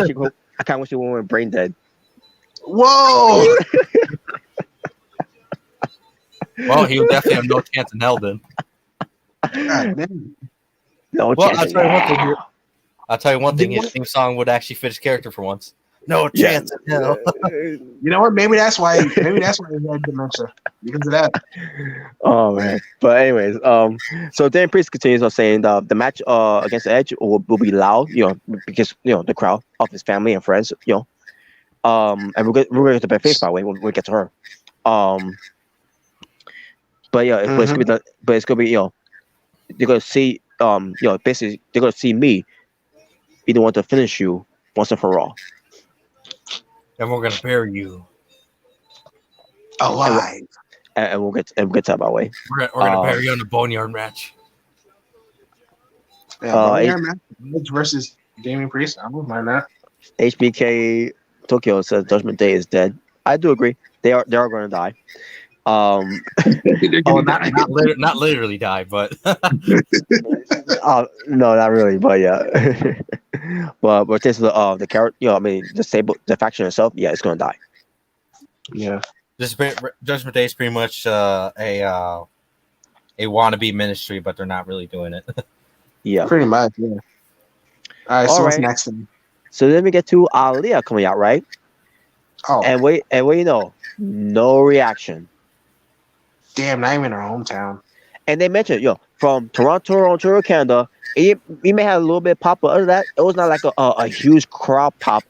wish you went brain dead. Whoa. Well, he would definitely have no chance in hell then. God, man. No chance. I'll tell you one thing. His theme song would actually fit his character for once. No chance in hell. You know what? Maybe that's why he had dementia because of that. Oh man! But anyways, so Damian Priest continues on saying the match against Edge will be loud, because the crowd of his family and friends, and we're going to get the face by the way when we get to her. But yeah, but it's gonna be it's gonna be they're gonna see basically they're gonna see me be the one to finish you once and for all. And we're gonna bury you alive. and we'll get to that by the way. We're gonna bury you in a boneyard match. Yeah, Boneyard match versus Damian Priest. I wouldn't mind that. HBK Tokyo says Judgment Day is dead. I do agree. They are going to die. Not literally die, but no, not really, but yeah. but this is the character, I mean, the faction itself, yeah, it's going to die. Yeah. Judgment Day is pretty much a wannabe ministry, but they're not really doing it. Yeah, pretty much. Yeah. All right. So what's next then? So then we get to Aaliyah coming out, right? Oh, and wait, no reaction. Damn, not even in our hometown. And they mentioned, from Toronto, Ontario, Canada, we may have a little bit of pop, but other than that, it was not like a huge crowd pop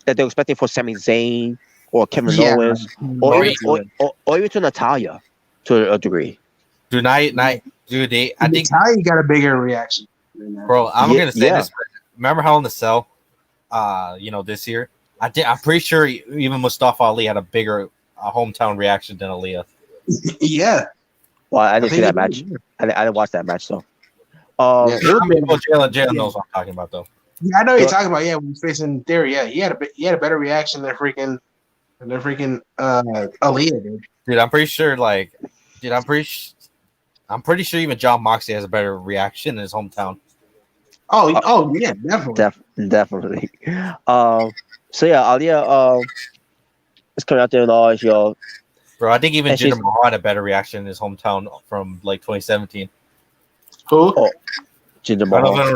that they were expecting for Sami Zayn or Kevin Owens or even to Natalya to a degree. I think Natalya got a bigger reaction. Bro, I'm gonna say this. Remember Hell in the Cell? This year, I'm pretty sure even Mustafa Ali had a bigger hometown reaction than Aaliyah. Yeah. Well, I didn't see that match. I didn't watch that match though. Jalen knows what I'm talking about though. Yeah, I know you're talking about. Yeah, when he's facing Theory, yeah, he had a better reaction than freaking Aaliyah did. Dude, I'm pretty sure. I'm pretty sure even John Moxley has a better reaction in his hometown. Oh yeah, definitely. Definitely. So yeah, Aaliyah is coming out there and all, Bro, I think even Jinder Mahal had a better reaction in his hometown from 2017. Who? Oh, Jinder Mahal.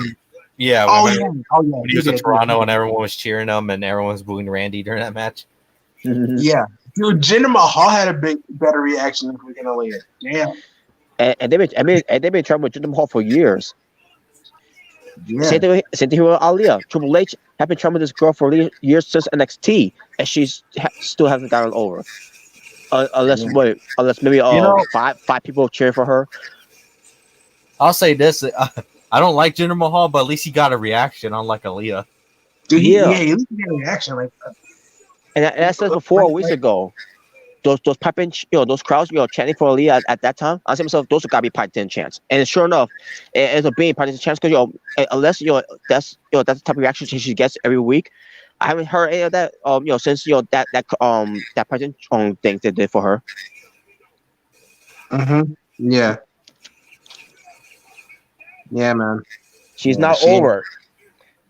Yeah. When he was in Toronto and everyone was cheering him and everyone was booing Randy during that match. Yeah. Dude, Jinder Mahal had a better reaction than freaking Aaliyah. Damn. And they've been trying with Jinder Mahal for years. Yeah. Same thing with Aaliyah. Triple H have been trying with this girl for years since NXT, and she's still hasn't gotten over. Unless maybe five people cheering for her. I'll say this: I don't like Jinder Mahal, but at least he got a reaction, unlike Aaliyah. Dude, he at least got a reaction. And I said before a week ago, those piping, those crowds, chanting for Aaliyah at that time. I said to myself, those have got to be piped in chants. And sure enough, it's a being piped in chants because unless that's the type of reaction she gets every week. I haven't heard any of that since that piped in thing they did for her. Yeah. Yeah, man. She's not over.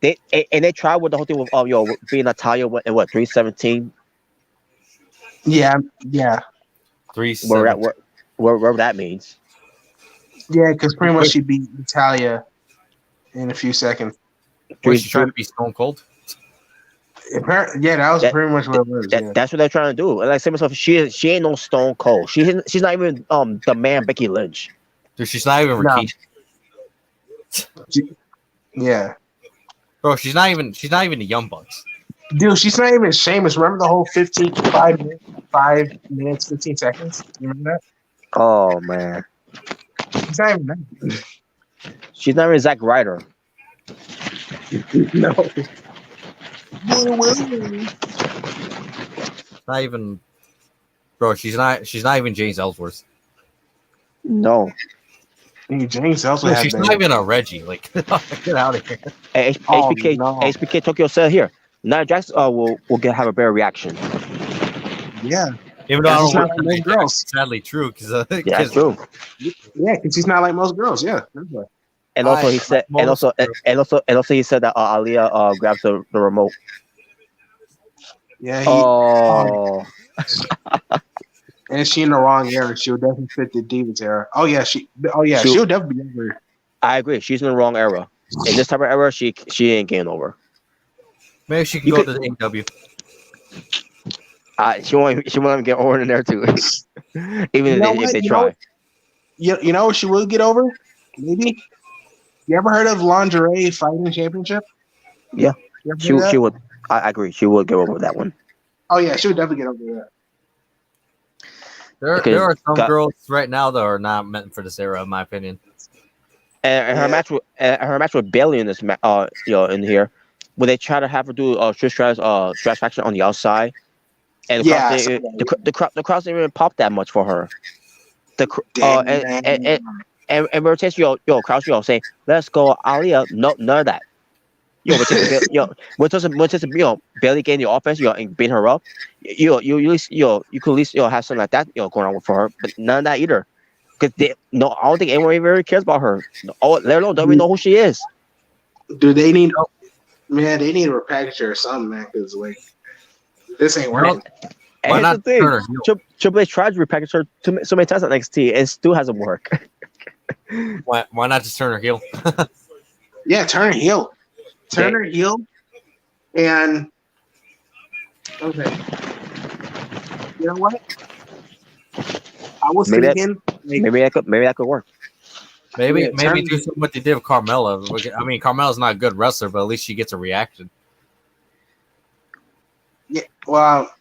They tried with the whole thing with being Natalya in 317. Yeah. 317. Wherever that means. Yeah, because pretty much she beat Natalya in a few seconds. Was she trying to be Stone Cold? Yeah, that was pretty much what it was. That's what they're trying to do. And like I said myself, she ain't no Stone Cold. She's not even the man Becky Lynch. Dude, she's not even Rikishi. Yeah. Bro, she's not even the Young Bucks. Dude, she's not even Sheamus. Remember the whole 5 minutes, 15 seconds? You remember that? Oh man. She's not even that. She's not even Zack Ryder. No. Not even, bro. She's not even James Ellsworth. No. James Ellsworth. She's not even a Reggie. Like, get out of here. HBK Tokyo said here. Nia Jax will have a better reaction. Yeah. Even though I don't like most girls. Sadly true, because that's true. Yeah, because she's not like most girls. Yeah. And also he said, he said that Aaliyah grabs the remote. Yeah. Oh. And she in the wrong era. She'll definitely fit the Divas era. She'll definitely be over. I agree. She's in the wrong era. In this type of era, she ain't getting over. Maybe she can go to the AEW. She won't even get over in there too. Even if they try. You know what she will get over? Maybe. You ever heard of Lingerie Fighting Championship? Yeah. She would. I agree. She would get over that one. Oh yeah, she would definitely get over that. There are some girls right now that are not meant for this era, in my opinion. And her match with Bayley in this in here, where they try to have her do Trish Stratus faction on the outside, and the crowd didn't even pop that much for her. Damn. And rotates Crouch saying, let's go Alia. No, none of that. When Bailey getting the offense, and beating her up, you at least you could at least have something like that going on for her, but none of that either. Because I don't think anyone even really cares about her. Let alone don't even know who she is. Do they need? Man, they need to repackage her or something, man. Because like this ain't working. And here's the thing: Triple H tried to repackage her so many times at NXT, and it still hasn't worked. Why not just turn her heel? Yeah, turn her heel. Turn her heel, and okay. You know what? I was thinking maybe that could work. Maybe do something what they did with Carmella. I mean, Carmella's not a good wrestler, but at least she gets a reaction. Yeah, well,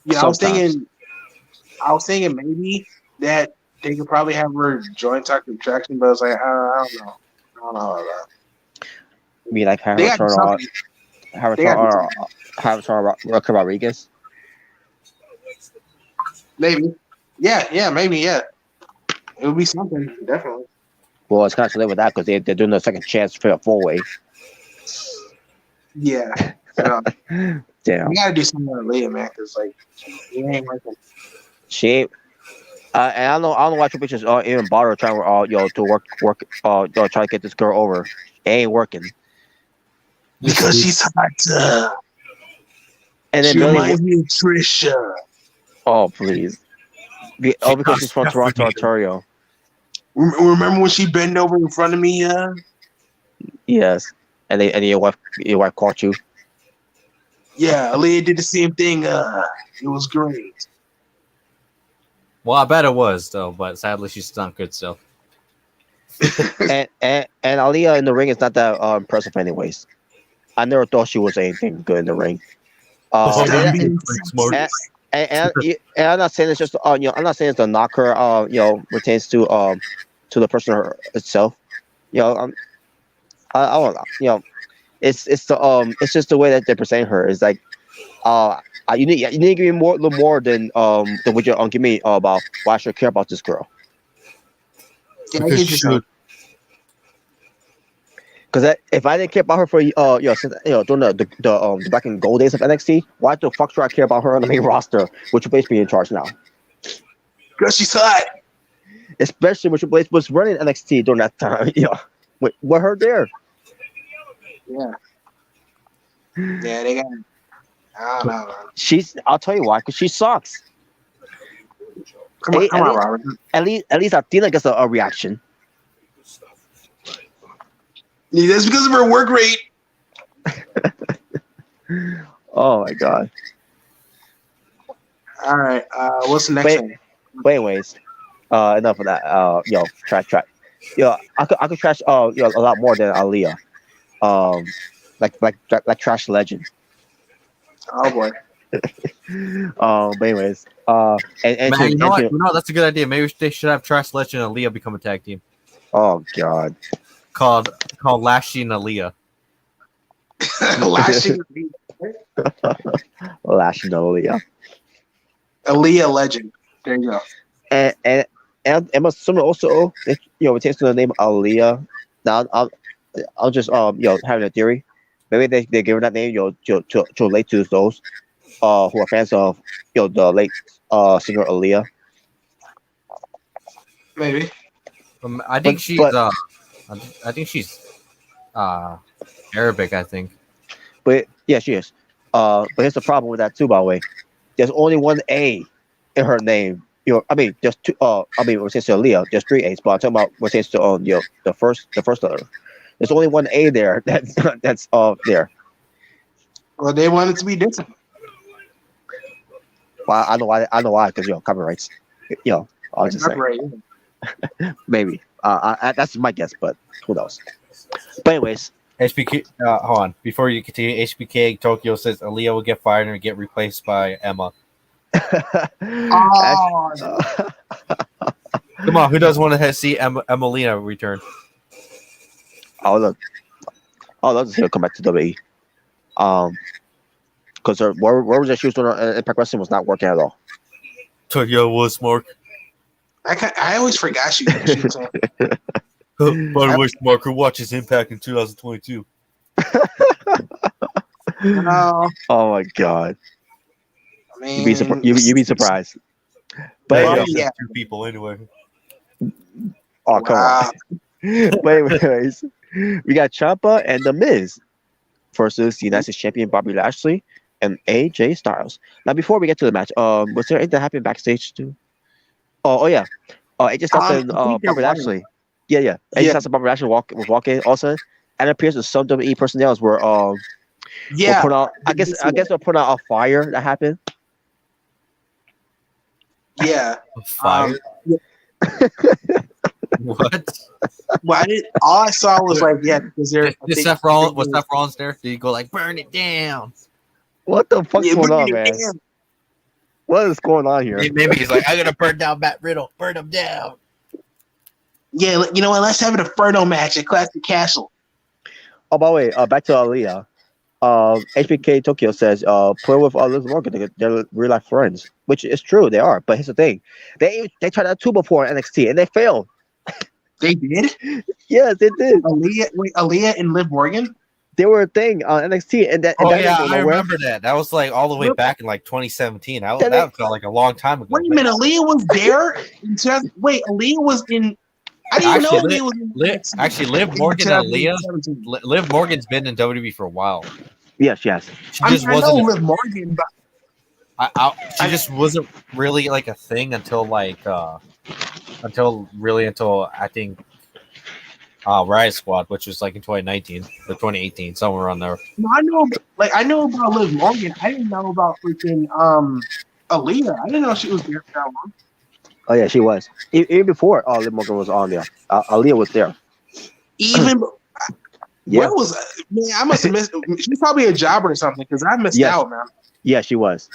yeah, sometimes. I was thinking maybe that they could probably have her joint talk contraction, but I was like, I don't know about that. You mean like have her turn on Raquel Rodriguez? Maybe. Yeah, maybe, yeah. It would be something, definitely. Well, it's kind of live with that because they're doing the second chance for a 4-way. Yeah. So, damn. We gotta do something with Leah, man, because like it ain't working. She ain't. And I don't know why Triple H is even bother trying to work try to get this girl over. It ain't working. Because she's hot. And then she reminds me of Trisha. Oh please. Because she's from Toronto, Ontario. Remember when she bent over in front of me? Yes. And your wife caught you. Yeah, Aaliyah did the same thing. It was great. Well, I bet it was though, but sadly she's not good still. and Aaliyah in the ring is not that impressive, anyways. I never thought she was anything good in the ring. And I'm not saying it's just I'm not saying it's the knocker pertains to the person itself. I don't know. It's just the way that they're presenting her. It's like you need to give me a little more than what you're give me about why I should care about this girl. Yeah, I get you. Because if I didn't care about her for during the back in gold days of NXT, why the fuck should I care about her on the main roster, which Triple H be in charge now? Because she's hot. Especially when Triple H was running NXT during that time. With her there. Yeah. Yeah, they got. I don't know. I'll tell you why. Because she sucks. Come on, Robert. At least Athena gets a reaction. Yeah, that's because of her work rate. Oh my god. All right. What's the next thing? But anyways, enough of that. Trash. I could trash a lot more than Aaliyah. Like Trash Legend. Oh boy. But anyways, and man, you know what? You know, that's a good idea. Maybe they should have Trash Legend and Aaliyah become a tag team. Oh god. Called Lashley and Aaliyah. Lashley and Aaliyah. Aaliyah Legend. There you go. And I'm assuming also it takes to the name Aaliyah. Now I'll just having a theory. Maybe they give her that name to relate to those who are fans of the late singer Aaliyah. Maybe. I think she's Arabic, I think. But yeah, she is. But here's the problem with that too, by the way. There's only one A in her name. There's two. When it says to Aaliyah, there's 3 A's. But I'm talking about when it says to the first letter. There's only one A there. That's there. Well, they want it to be different. Well, I know why. Because copyrights. I'll just say. Maybe. That's my guess, but who knows? But anyways, HBK. Hold on. Before you continue, HBK Tokyo says Aaliyah will get fired and get replaced by Emma. Come on, who doesn't want to see Emelina return? I'll just come back to WWE. Because where was she was doing Impact Wrestling was not working at all. Tokyo was Mark. I always forgot she was on. By the way, Mark, who watches Impact in 2022? No, Oh my god, I mean, you'd be surprised. But Yeah, anyways, yeah. 2 people anyway. oh come Wow. on. But anyways, we got Ciampa and The Miz versus the United States Champion Bobby Lashley and AJ Styles. Now, before we get to the match, was there anything that happened backstage too? Oh yeah. AJ Styles and I think there Bobby was. Lashley. Yeah. AJ Yeah. Styles and Bobby Lashley was walking also, and it appears that some WWE personnel were Yeah. put out. I guess they're putting out a fire that happened. Yeah. Fire? What? Well, all I saw was like, yeah, because they're. Was Seth Rollins there? Did he go like, burn it down? What the fuck's going on, man? Damn. What is going on here? Maybe he's like, I'm gonna burn down Matt Riddle. Burn him down. Yeah, you know what? Let's have an Inferno match at Classic Castle. Oh, by the way, back to Aaliyah. HBK Tokyo says, play with Liz Morgan. They're real life friends, which is true. They are. But here's the thing: they tried that too before in NXT and they failed. They did? Yes, they did. Aaliyah and Liv Morgan? They were a thing on NXT, and that. Oh that yeah, didn't go I nowhere. remember that. That was like all the way back in like 2017. That felt like a long time ago. Wait a minute, Aaliyah was there? Wait, Aaliyah was in. I didn't even know Aaliyah was in. Actually, Liv Morgan and Aaliyah. Liv Morgan's been in WWE for a while. Yes. She I just know wasn't. Liv Morgan, but She just wasn't really like a thing until I think Riot Squad, which was like in 2019 or 2018, somewhere around there. no, I know about Liv Morgan. I didn't know about freaking Aaliyah. I didn't know she was there for that long. Oh yeah, she was. Even before Liv Morgan was on there, Aaliyah was there. Even Yeah. What was man? I must have missed. She's probably a jobber or something because I missed out, man. Yeah, she was.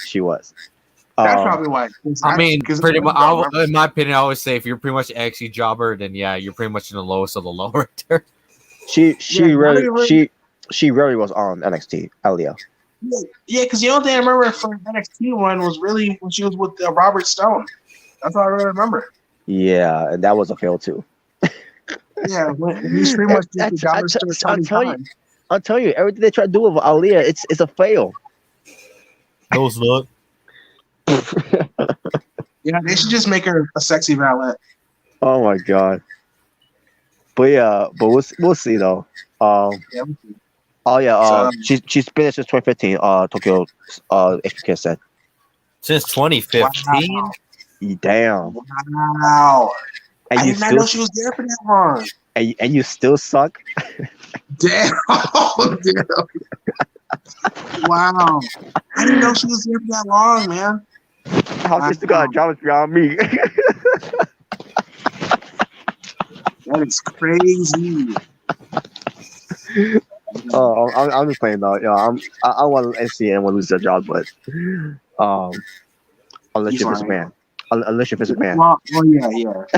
That's probably why. I mean, pretty much. In my opinion, I always say if you're pretty much an XC jobber, then yeah, you're pretty much in the lowest of the low right there. She rarely was on NXT. Aaliyah. Yeah, because the only thing I remember from NXT one was really when she was with Robert Stone. That's all I really remember. Yeah, and that was a fail too. Yeah, when he's pretty much just the jobber. I'll tell you, everything they try to do with Aaliyah, it's a fail. No, it's not. Yeah, they should just make her a sexy valet. Oh my god. But we'll see though. Yeah. Oh yeah, she's been there since 2015. Tokyo HBK said. Since 2015. Wow. Damn. Wow. And I did not know she was there for that long. And you still suck. Damn. Damn. Wow. I didn't know she was there for that long, man. How she still got a job beyond me? That is crazy. Oh, I'm just playing though. Yeah, I want to see anyone lose their job, but unless you're a man. Unless you're a man. Well,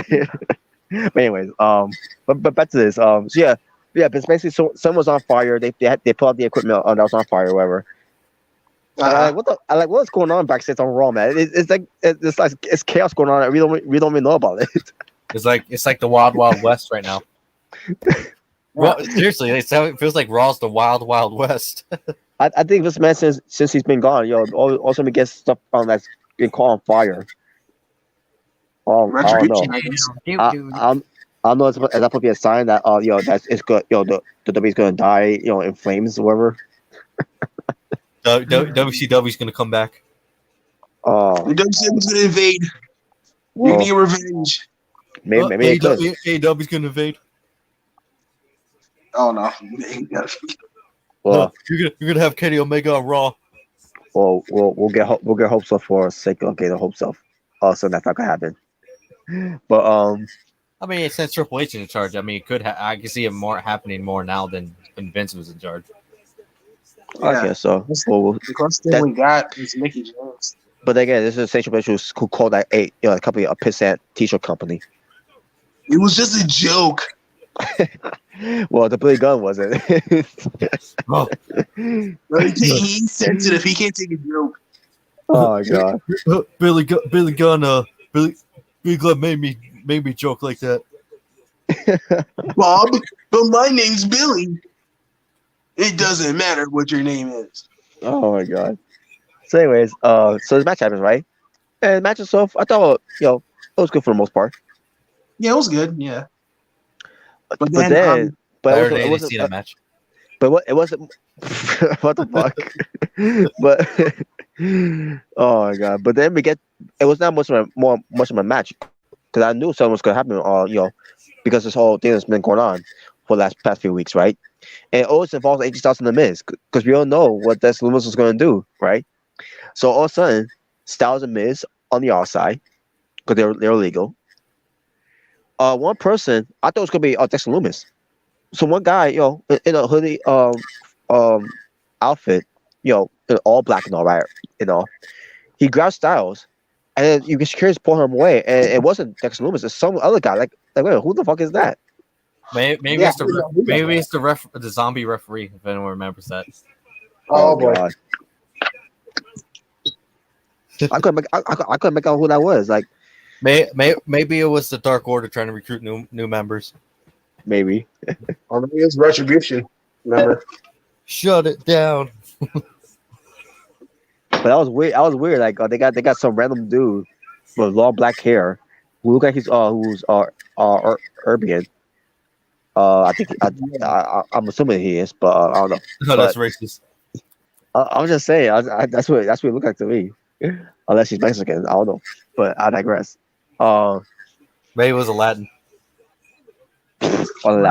yeah. But anyways, but back to this. So yeah. But basically, someone was on fire. They pulled out the equipment that was on fire, or whatever. What's going on backstage on Raw, man? It's chaos going on. We don't even know about it. It's like the Wild Wild West right now. Well, seriously, it feels like Raw's the Wild Wild West. I think this man since he's been gone, also he gets stuff on that's been caught on fire. I don't know. I don't know if that's supposed to be a sign that that it's good. The WWE's gonna die. In flames, or whatever. WCW's gonna come back. The WCW's gonna invade. We need revenge. Maybe AEW's gonna invade. Oh no! Well, you're gonna have Kenny Omega on Raw. Well, we'll get hopes up for sake of getting hopes up. So that's not gonna happen. But I mean, since Triple H is in charge, I mean, I can see it happening more now than when Vince was in charge. I guess so. The closest thing we got is Mickey James. But again, this is a Triple H who called that a company a pissant t-shirt company. It was just a joke. Well, the Billy Gunn wasn't. Oh. He's sensitive. He can't take a joke. Oh my god. Billy Gunn Big Love made me joke like that. Bob, but my name's Billy. It doesn't matter what your name is. Oh my god. So anyways, so this match happens, right? And the match itself, I thought, it was good for the most part. Yeah, it was good. Yeah, But then, Better it than wasn't. Cena match. It wasn't. What the fuck? But oh my god! But then it was not much of a match because I knew something was gonna happen. Because this whole thing has been going on for the past few weeks, right? And it always involves AJ Styles and The Miz because we all know what this Lumis was gonna do, right? So all of a sudden, Styles and Miz on the outside because they're illegal. One person I thought it was gonna be Dexter Lumis. So one guy, in a hoodie outfit, in all black and all right, he grabs Styles, and then you get curious pull him away, and it wasn't Dexter Lumis, it's some other guy. Like wait, who the fuck is that? Maybe it's the zombie referee, if anyone remembers that. Oh boy. God. I couldn't make out who that was. Like maybe it was the Dark Order trying to recruit new members. Maybe. Or maybe it's Retribution. Remember? Shut it down. But that was weird. Like they got some random dude with long black hair who look like he's who's Urban. I think I'm assuming he is, but I don't know. No, that's racist. I was just saying. That's what it looked like to me. Unless he's Mexican, I don't know. But I digress. Maybe it was a Latin. Trying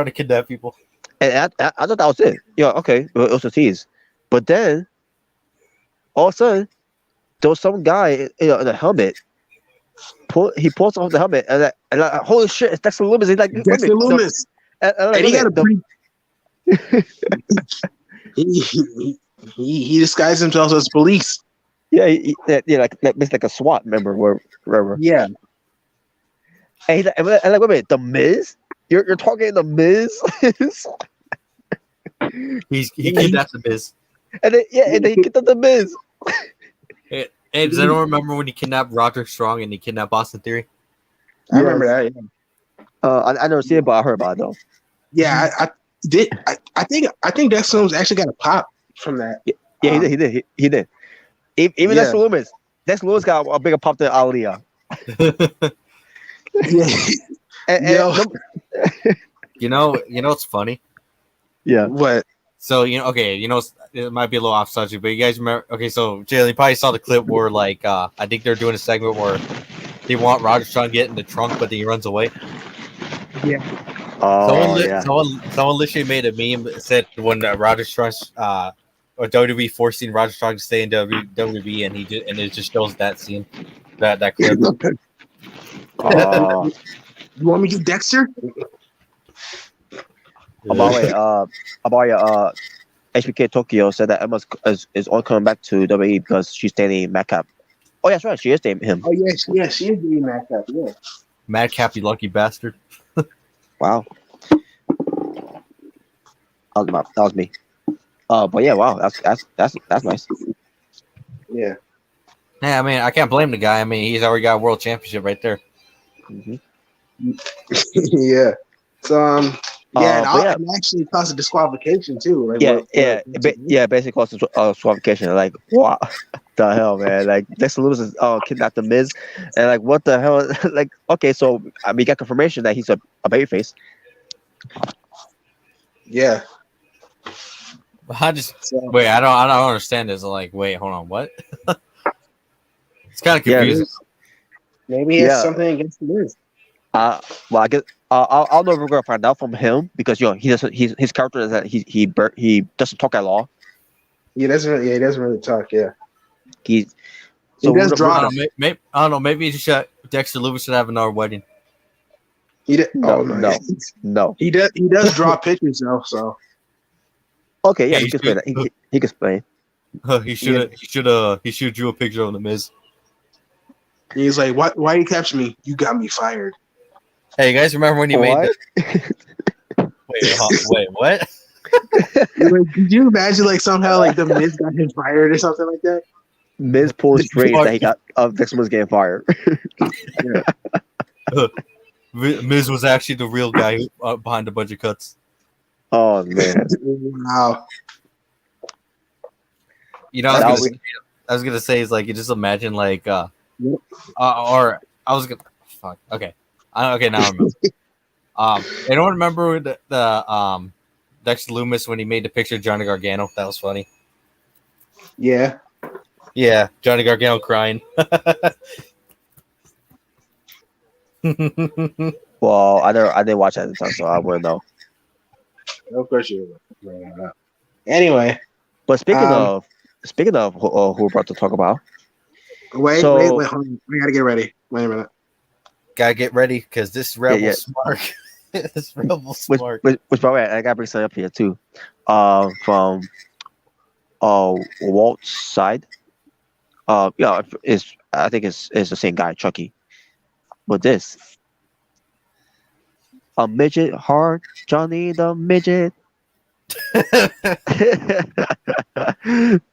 to kidnap people. And I thought that was it. Yeah, okay, it was a tease. But then, all of a sudden, there was some guy in a helmet. He pulls off the helmet, and like, holy shit, it's Dexter Lumis. He's like, Dexter Lumis. And he got a he disguised himself as police. Yeah, like a SWAT member, wherever. Yeah. And like, wait a minute, The Miz? You're talking The Miz? he kidnapped The Miz. And then he kidnapped The Miz. Hey, does anyone remember when he kidnapped Roderick Strong and he kidnapped Austin Theory? I remember that. Yeah. I never seen it, but I heard about it though. Yeah, I did. I think Dexter Lumis actually got a pop from that. Yeah, he did. Even Dexter Lumis. Dexter Lumis got a bigger pop than Aaliyah. Yeah. You know what's funny? Yeah. What? So it might be a little off subject, but you guys remember? Okay, so Jalen, you probably saw the clip where I think they're doing a segment where they want Roger Strong to get in the trunk, but then he runs away. Yeah. Someone literally made a meme that said when Roger Strong or WWE forcing Roger Strong to stay in WWE, and it just shows that scene, that clip. You want me to get Dexter? HBK Tokyo said that Emma is only coming back to WWE because she's dating Madcap. Oh, yeah, that's right. She is dating him. Oh, yeah, she is dating Madcap. Yeah. Madcap, you lucky bastard. Wow. That was me. But yeah, wow, that's nice. Yeah. Yeah, I mean, I can't blame the guy. I mean, he's already got a world championship right there. Mm-hmm. Yeah. So and actually caused a disqualification too. Like, basically caused a disqualification. Like, what the hell, man? Like, Dexter Lumis is kidnapped The Miz, and like, what the hell? Like, okay, so we got confirmation that he's a babyface. Yeah. I don't understand this. Like, wait, hold on, what? It's kind of confusing. Maybe it's something against The Miz. Well, I guess I'll know if we're gonna find out from him because his character is that he doesn't talk at all. He doesn't really talk. Yeah. He does draw. I don't know. Maybe Dexter Lumis should have another wedding. No. He does draw pictures though. So. Okay, yeah, he can explain that. He can explain. He should drew a picture of The Miz. He's like, why you capture me? You got me fired. Hey, you guys remember when he made Wait, what? Like, could you imagine like somehow like The Miz got him fired or something like that? Miz pulled straight that he got next was getting fired. Miz was actually the real guy behind a bunch of cuts. Oh man! Wow. You know, I was gonna say is like you just imagine like or I was gonna fuck. Okay, okay now I remember. Anyone remember the Dexter Loomis when he made the picture of Johnny Gargano? That was funny. Yeah. Yeah, Johnny Gargano crying. Well, I didn't watch that at the time, so I wouldn't know. Of course you would. Anyway, but speaking of who we're about to talk about. Wait, hold on. We gotta get ready. Wait a minute. Gotta get ready because this rebel smart. This rebel smart. Which by the way, I gotta bring something up here too. From Walt's side. I think it's the same guy, Chucky. But this. A midget hard, Johnny the midget.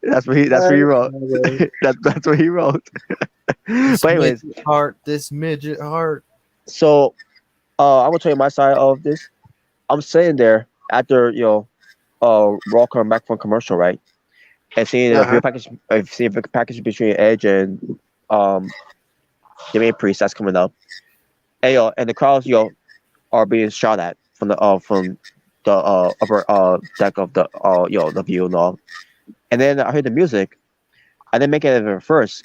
That's what he wrote. That's what he wrote. But anyways, this midget heart. So, I'm gonna tell you my side of this. I'm sitting there after Raw coming back from commercial, right, and seeing a video package between Edge and the main Priest that's coming up, and the crowds are being shot at from the upper deck of the view and all. And then I heard the music. I didn't make it at first.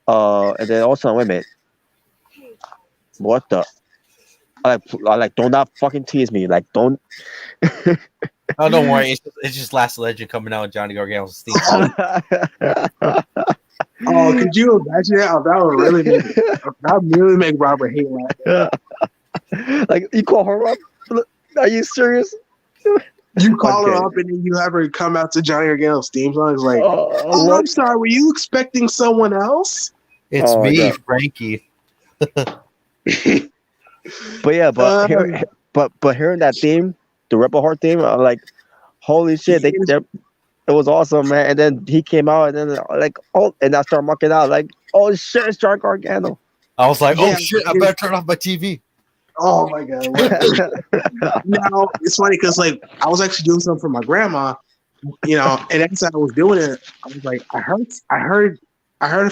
And then all of a sudden, wait a minute. What the? I like don't not fucking tease me. Like don't. Oh, don't worry. It's just Last Legend coming out with Johnny Gargano's theme. Oh, could you imagine that? Oh, that would really make Robert hate that. Like you call her up? Are you serious? You call her up and then you have her come out to Johnny Gargano's theme song. It's like, I'm sorry, were you expecting someone else? It's me, Frankie. But yeah, but hearing that theme, the Rebel Heart theme, I'm like, holy shit, it was awesome, man. And then he came out, and then and I started marking out like, oh shit, it's Johnny Gargano. I was like, oh shit, I better turn off my TV. Oh my god! Now it's funny because I was actually doing something for my grandma, and as I was doing it, I was like, I heard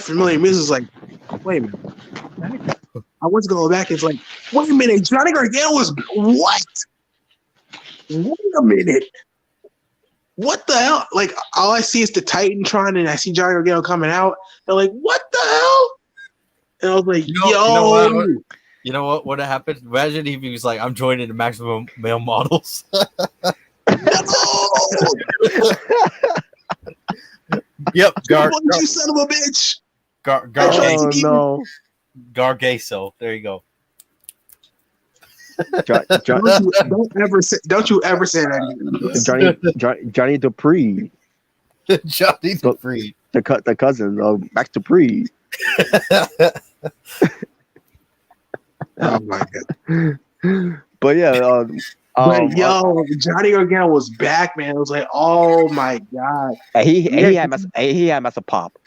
familiar music. It's like, wait a minute. I was going back. It's like, wait a minute, Johnny Gargano was what? Wait a minute. What the hell? Like, all I see is the Titantron, and I see Johnny Gargano coming out. They're like, what the hell? And I was like, yo. You know what would have happened? Imagine if he was like, I'm joining the Maximum Male Models. Yep. You son of a bitch. Gargaso. There you go. Don't you ever say that. Johnny Dupree. Johnny Dupree. The cousin of Max Dupree. Oh my god! But yeah, Johnny Gargano was back, man. It was like, oh my god! He had massive pop.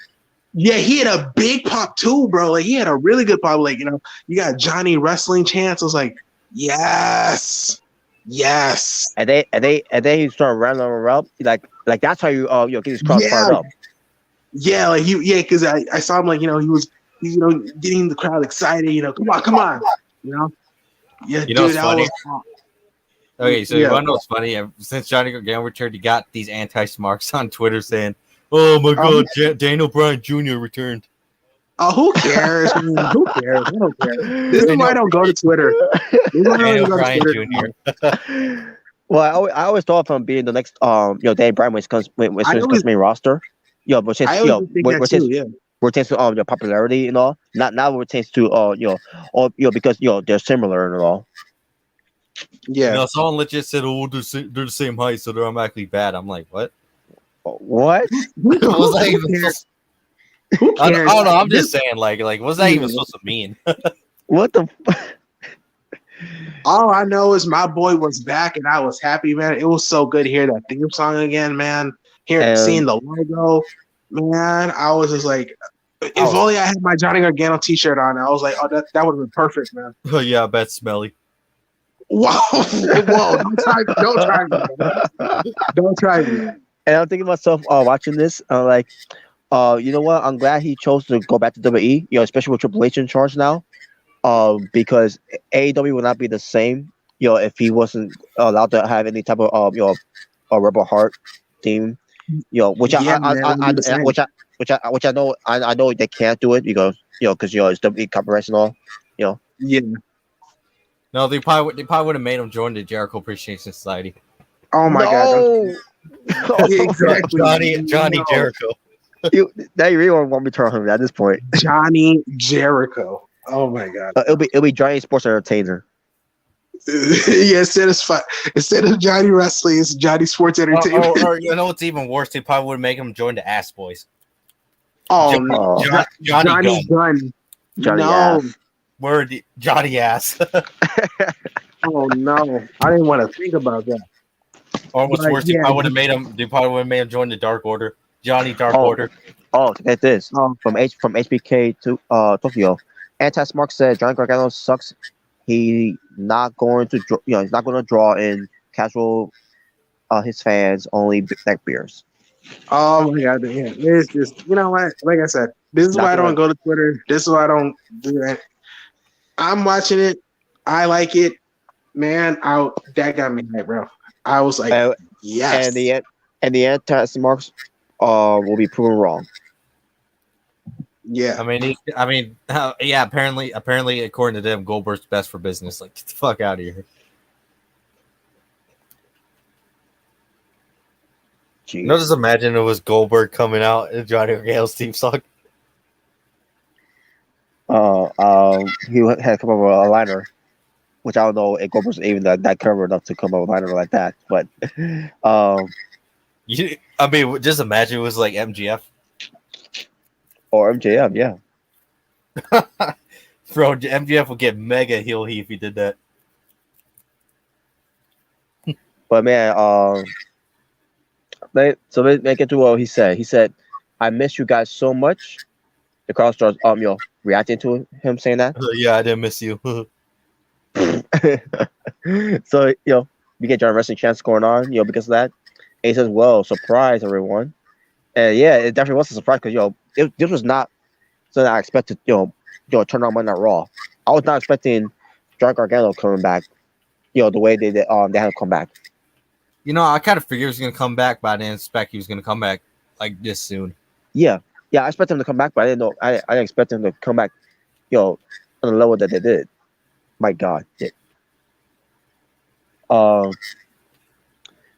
Yeah, he had a big pop too, bro. Like he had a really good pop. Like you got Johnny wrestling chants. I was like, yes. And then he started running around like that's how you get his crowd fired up. Yeah, because I saw him he was. Getting the crowd excited. Come on. Yeah, what's funny? Okay, so you want to know what's funny? Since Johnny Gargano returned, he got these anti-smarks on Twitter saying, "Oh my God, Daniel Bryan Jr. returned." Oh, who cares? Who cares? I don't care. This is why I don't go to Twitter. Daniel Bryan Jr. Well, I always thought from being the next Daniel Bryan when it comes main roster. Pertains to your popularity and all. Not pertains to because they're similar and all. Yeah. Someone legit said, "Oh, they're the same height, so they're automatically bad." I'm like, what? What? Was that even who cares? I don't know. I'm just saying, like, what's that even supposed to mean? What the? All I know is my boy was back, and I was happy, man. It was so good to hear that theme song again, man. Seeing the logo. Man, I was just like, if Oh. only I had my Johnny Gargano T-shirt on. I was like, oh, that would have been perfect, man. Oh yeah, I bet smelly. Whoa, whoa! Don't try me, man. Don't try me. And I'm thinking to myself, watching this, I'm like, you know what? I'm glad he chose to go back to WWE, especially with Triple H in charge now. Because AEW would not be the same, if he wasn't allowed to have any type of, a Rebel Heart team, which Yeah, man, it wouldn't be the same. which I know they can't do it because it's WWE copyrights and all, Yeah. No, they probably would have made him join the Jericho Appreciation Society. Oh my God. No, Yeah, exactly. Johnny No. Jericho. Now you really want me to turn him at this point. Johnny Jericho. Oh my God. It'll be Johnny Sports Entertainer. Yeah, instead of Johnny Wrestling, it's Johnny Sports Entertainment. Or you know what's even worse? They probably would make him join the Ass Boys. Oh Johnny, no, Johnny Gunn. Johnny No. Ass. Word, Johnny Ass. Oh no, I didn't want to think about that. Or what's But, worse, yeah. they probably would have made him join the Dark Order. Johnny Dark Order. Oh, get this Um, from HBK to Tokyo. Anti-Smart said Johnny Gargano sucks. He's not going to he's not going to draw in casual his fans, only neck beers. Oh my God, yeah, it's just you know what? Like I said, this is why I don't go to Twitter. This is why I don't do that. I'm watching it. I like it, man. That got me hyped, bro. I was like, yes. And the Anti-Smarts will be proven wrong. Yeah. Yeah. Apparently, according to them, Goldberg's best for business. Like, get the fuck out of here. Jeez. No, just imagine it was Goldberg coming out and Johnny Gargano's theme song. He had come up with a liner, which I don't know if Goldberg's even that clever enough to come up with a liner like that. But just imagine it was like MGF or MJF, yeah. Bro, MGF would get mega heel heat if he did that. But man, so let's get to what he said. He said, "I miss you guys so much." The crowd starts reacting to him saying that. Yeah, I didn't miss you. So we get John Wrestling chants going on, because of that. And he says, "Well, surprise everyone." And yeah, it definitely was a surprise because this was not something I expected. Turn on Monday Night Raw. I was not expecting John Gargano coming back. The way they had him come back. I kind of figured he was going to come back, but I didn't expect he was going to come back like this soon. Yeah, I expected him to come back, but I didn't know. I didn't expect him to come back, on the level that they did. My God.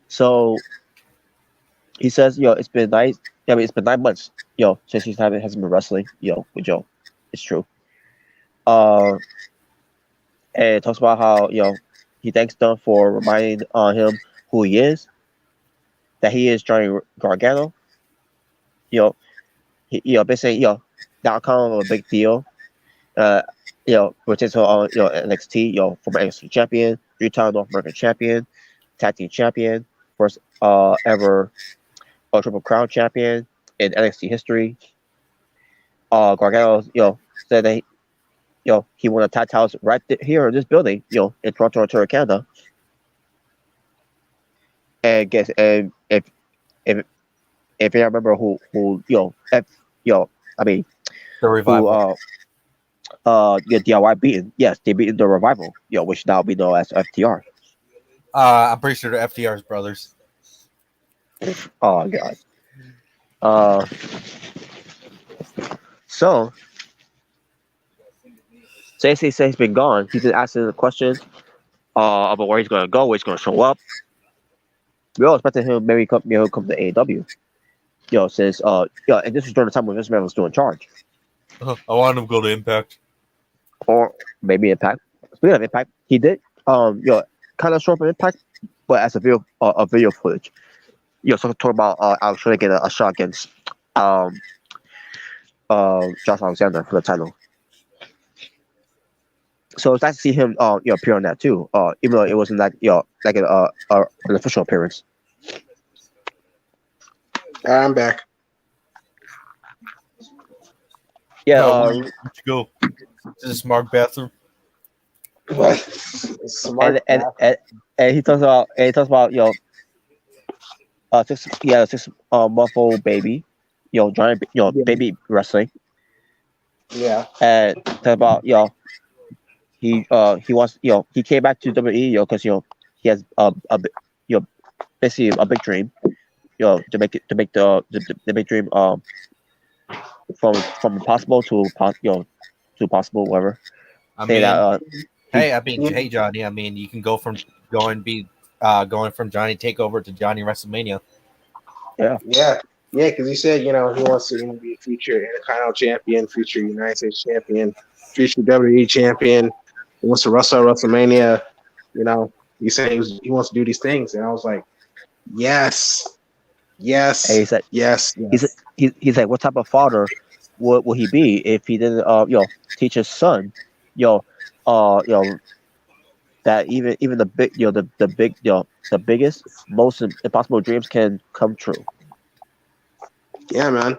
So he says, it's been nice. It's been 9 months, since he hasn't been wrestling, with Joe. It's true. And it talks about how, he thanks them for reminding him who he is, that he is Johnny Gargano. Basically, the outcome of a big deal. Which is NXT, former NXT champion, 3-time North American champion, tag team champion, first ever Triple Crown champion in NXT history. Gargano, said that he won a tag titles right here in this building, in Toronto, Ontario, Canada. And if you remember who The Revival. DIY beaten. Yes, they beaten the Revival, which now we know as FTR. I'm pretty sure they're FTR's brothers. Oh God. So JC says he's been gone. He's been asking the question about where he's going to go, where he's going to show up. We all expected him maybe come to AEW. Since and this was during the time when Vince McMahon was still in charge. I want him to go to Impact. Or maybe Impact. Speaking of Impact, he did kind of show up in Impact, but as a video footage. So talk about Alex trying to get a shot against Josh Alexander for the title. So it's nice to see him appear on that too. Even though it wasn't like an official appearance. I'm back. Yeah. No, where'd you go to the smart bathroom? What? Smart bath. And he talks about six month old baby, Johnny, Yeah. baby wrestling, Yeah. and talk about he wants he came back to WWE because he has basically a big dream to make the big dream from impossible to possible, whatever. I Say that mean, he Yeah. hey Johnny. I mean, you can go from going from Johnny Takeover to Johnny WrestleMania. yeah Yeah. Yeah, because he said, he wants to be a future Intercontinental champion, future United States champion, future WWE champion. He wants to wrestle at WrestleMania. You know, he said he wants to do these things, and I was like, yes, and yes, yes, yes. he's like, what type of father would he be if he didn't teach his son you know you know that even the big the big the biggest most impossible dreams can come true. Yeah, man.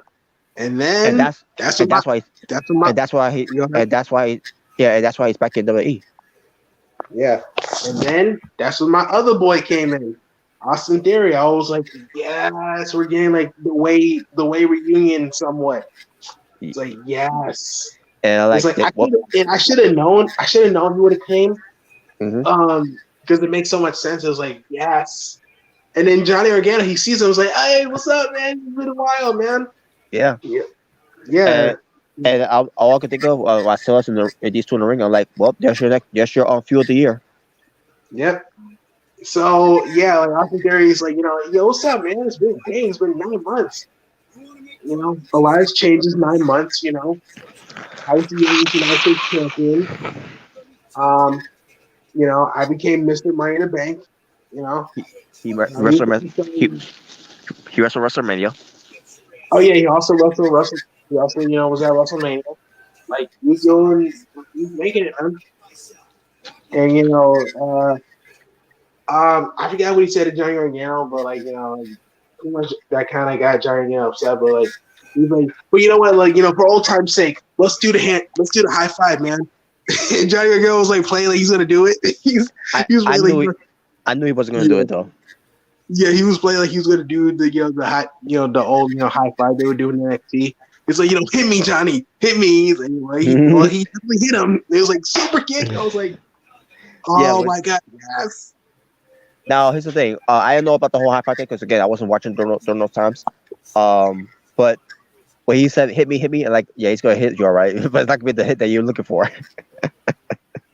And and then that's that's what and my that's why that's what my and that's why he you know, and that's why and that's why he's back in WWE. yeah. And then that's when my other boy came in, Austin Theory. I was like, yes, we're getting like the way reunion somewhat. It's like yes. And I It's like like that. What? I should have known. I should have known he would have came. Mm-hmm. Because it makes so much sense. It was like yes. And then Johnny Organo, he sees him. Was like, hey, what's up, man? It's been a while, man. Yeah. Yeah. Yeah. And all I could think of when I saw us in these two in the ring, I'm like, well, that's your few of the year. Yep. So yeah, like Austin Theory is like, yo, what's up, man? It's been 9 months. A lot has changed in 9 months. I was the youngest United States champion. I became Mr. Money in the Bank. He He, wrestled he wrestled WrestleMania. oh yeah, he also wrestled. He also, was at WrestleMania. Like he's making it, man. And I forgot what he said to Johnny Gargano, but like, pretty much that kind of got Johnny Gargano upset. But like, he's like, but you know what? Like, for old time's sake, let's do the high five, man. And Johnny Gargano was like playing like he's gonna do it. he was I playing knew like I knew he wasn't gonna do it though. yeah, he was playing like he was gonna do the high, the old high five they were doing in NXT. It's like, hit me, Johnny, hit me. He's like, well, he definitely hit him. It was like super kick. I was like, oh my god, yes. Now here's the thing. I didn't know about the whole high five thing because again I wasn't watching during those times. But when he said hit me, and like yeah, he's gonna hit you all right, but it's not gonna be the hit that you're looking for.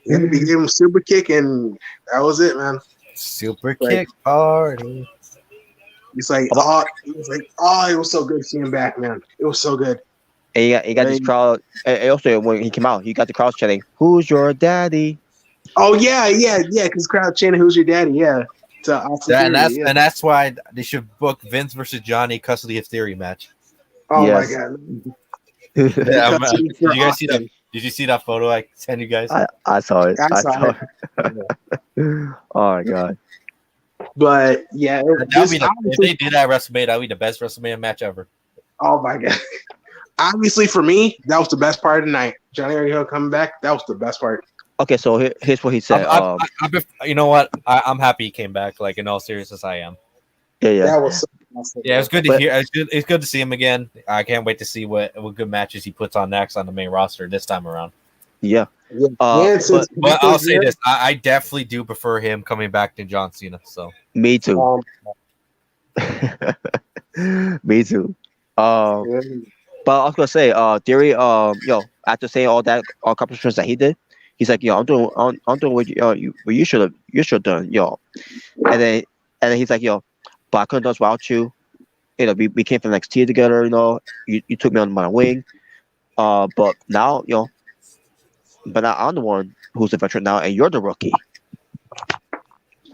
Yeah, he gave him super kick, and that was it, man. Super kick party. He's like, it was so good seeing him back, man. It was so good. And he got this crowd. And also when he came out, he got the crowd chanting, "Who's your daddy?" Oh yeah, because crowd chanting, "Who's your daddy?" Yeah. And that's why they should book Vince versus Johnny custody of Theory match. Oh my god. Yeah, did you guys see that? Did you see that photo I sent you guys? I saw it. I saw it. Oh my god. But yeah, if they did that at WrestleMania, that would be the best WrestleMania match ever. Oh my god. Obviously for me, that was the best part of the night. Johnny Gargano coming back, that was the best part. Okay, so here's what he said. You know what? I'm happy he came back. Like in all seriousness, I am. Yeah. That was so awesome. Yeah, it's good to hear. It's good to see him again. I can't wait to see what good matches he puts on next on the main roster this time around. Yeah. But I'll say this: I definitely do prefer him coming back to John Cena. So me too. Me too. But I was gonna say, Theory, after saying all accomplishments that he did, he's like, I'm doing what you should have done, and then he's like, but I couldn't do this without you. We came from NXT together, you took me under my wing, but now, but now I'm the one who's the veteran now, and you're the rookie.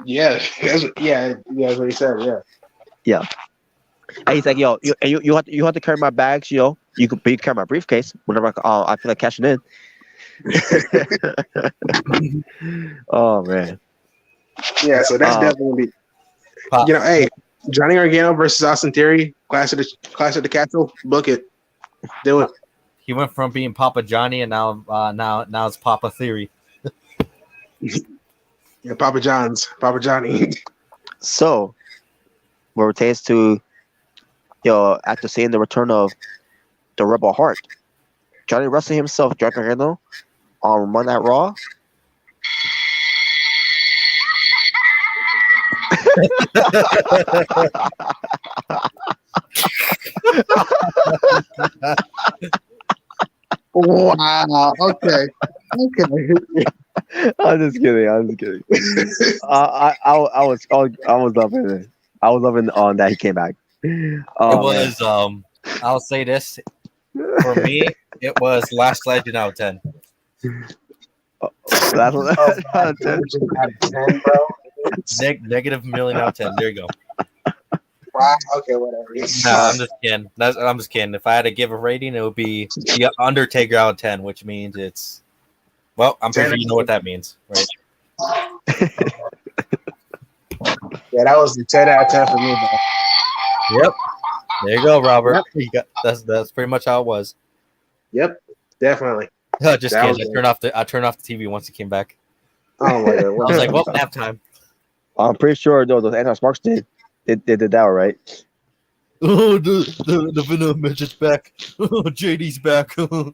Yeah, that's what he said. Yeah. And he's like, you have to carry my bags, you can carry my briefcase whenever I feel like cashing in. Oh man. Yeah, so that's definitely hey, Johnny Gargano versus Austin Theory, Clash of the Castle, book it. Do it. He went from being Papa Johnny and now it's Papa Theory. Yeah, Papa John's, Papa Johnny. So, what pertains to after seeing the return of the Rebel Heart, Johnny Wrestling himself, Jack Gargano, on Monday Night Raw. Wow. Okay. I'm just kidding. I was loving it. I was loving on that he came back. It was I'll say this for me. It was Last Legend out of 10. That's what. Out of 10, bro. Negative million out of 10. There you go. Wow. Okay, whatever. No, I'm just kidding. I'm just kidding. If I had to give a rating, it would be the Undertaker out of 10, which means it's. Well, I'm pretty sure you know what that means, right? Yeah, that was the 10 out of 10 for me, bro. Yep. There you go, Robert. Yep. That's pretty much how it was. Yep, definitely. Just kidding. I turned off the TV once he came back. Oh my god! I was like, well, nap time. I'm pretty sure those anti-smarks did that right. Oh, the Venom midget's back. Oh, JD's back. Oh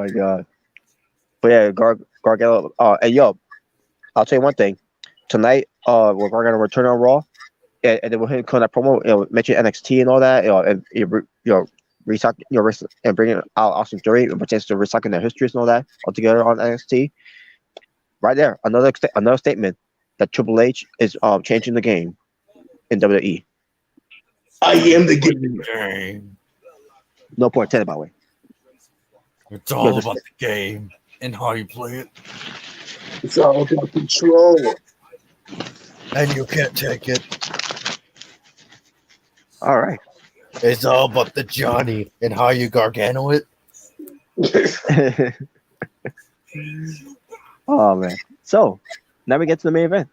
my god! But yeah, Gargano. And yo, I'll tell you one thing. Tonight, we're Gargano return on Raw, and then we're going that promo, mention NXT and all that, and restock, and bringing out Austin Theory, and potentially restocking their histories and all that all together on NXT. Right there, another statement that Triple H is changing the game in WWE. I am the game. No point intended, by the way. It's all about the game and how you play it. It's all about control. And you can't take it. All right. It's all about the Johnny and how you Gargano it. Oh man. So now we get to the main event.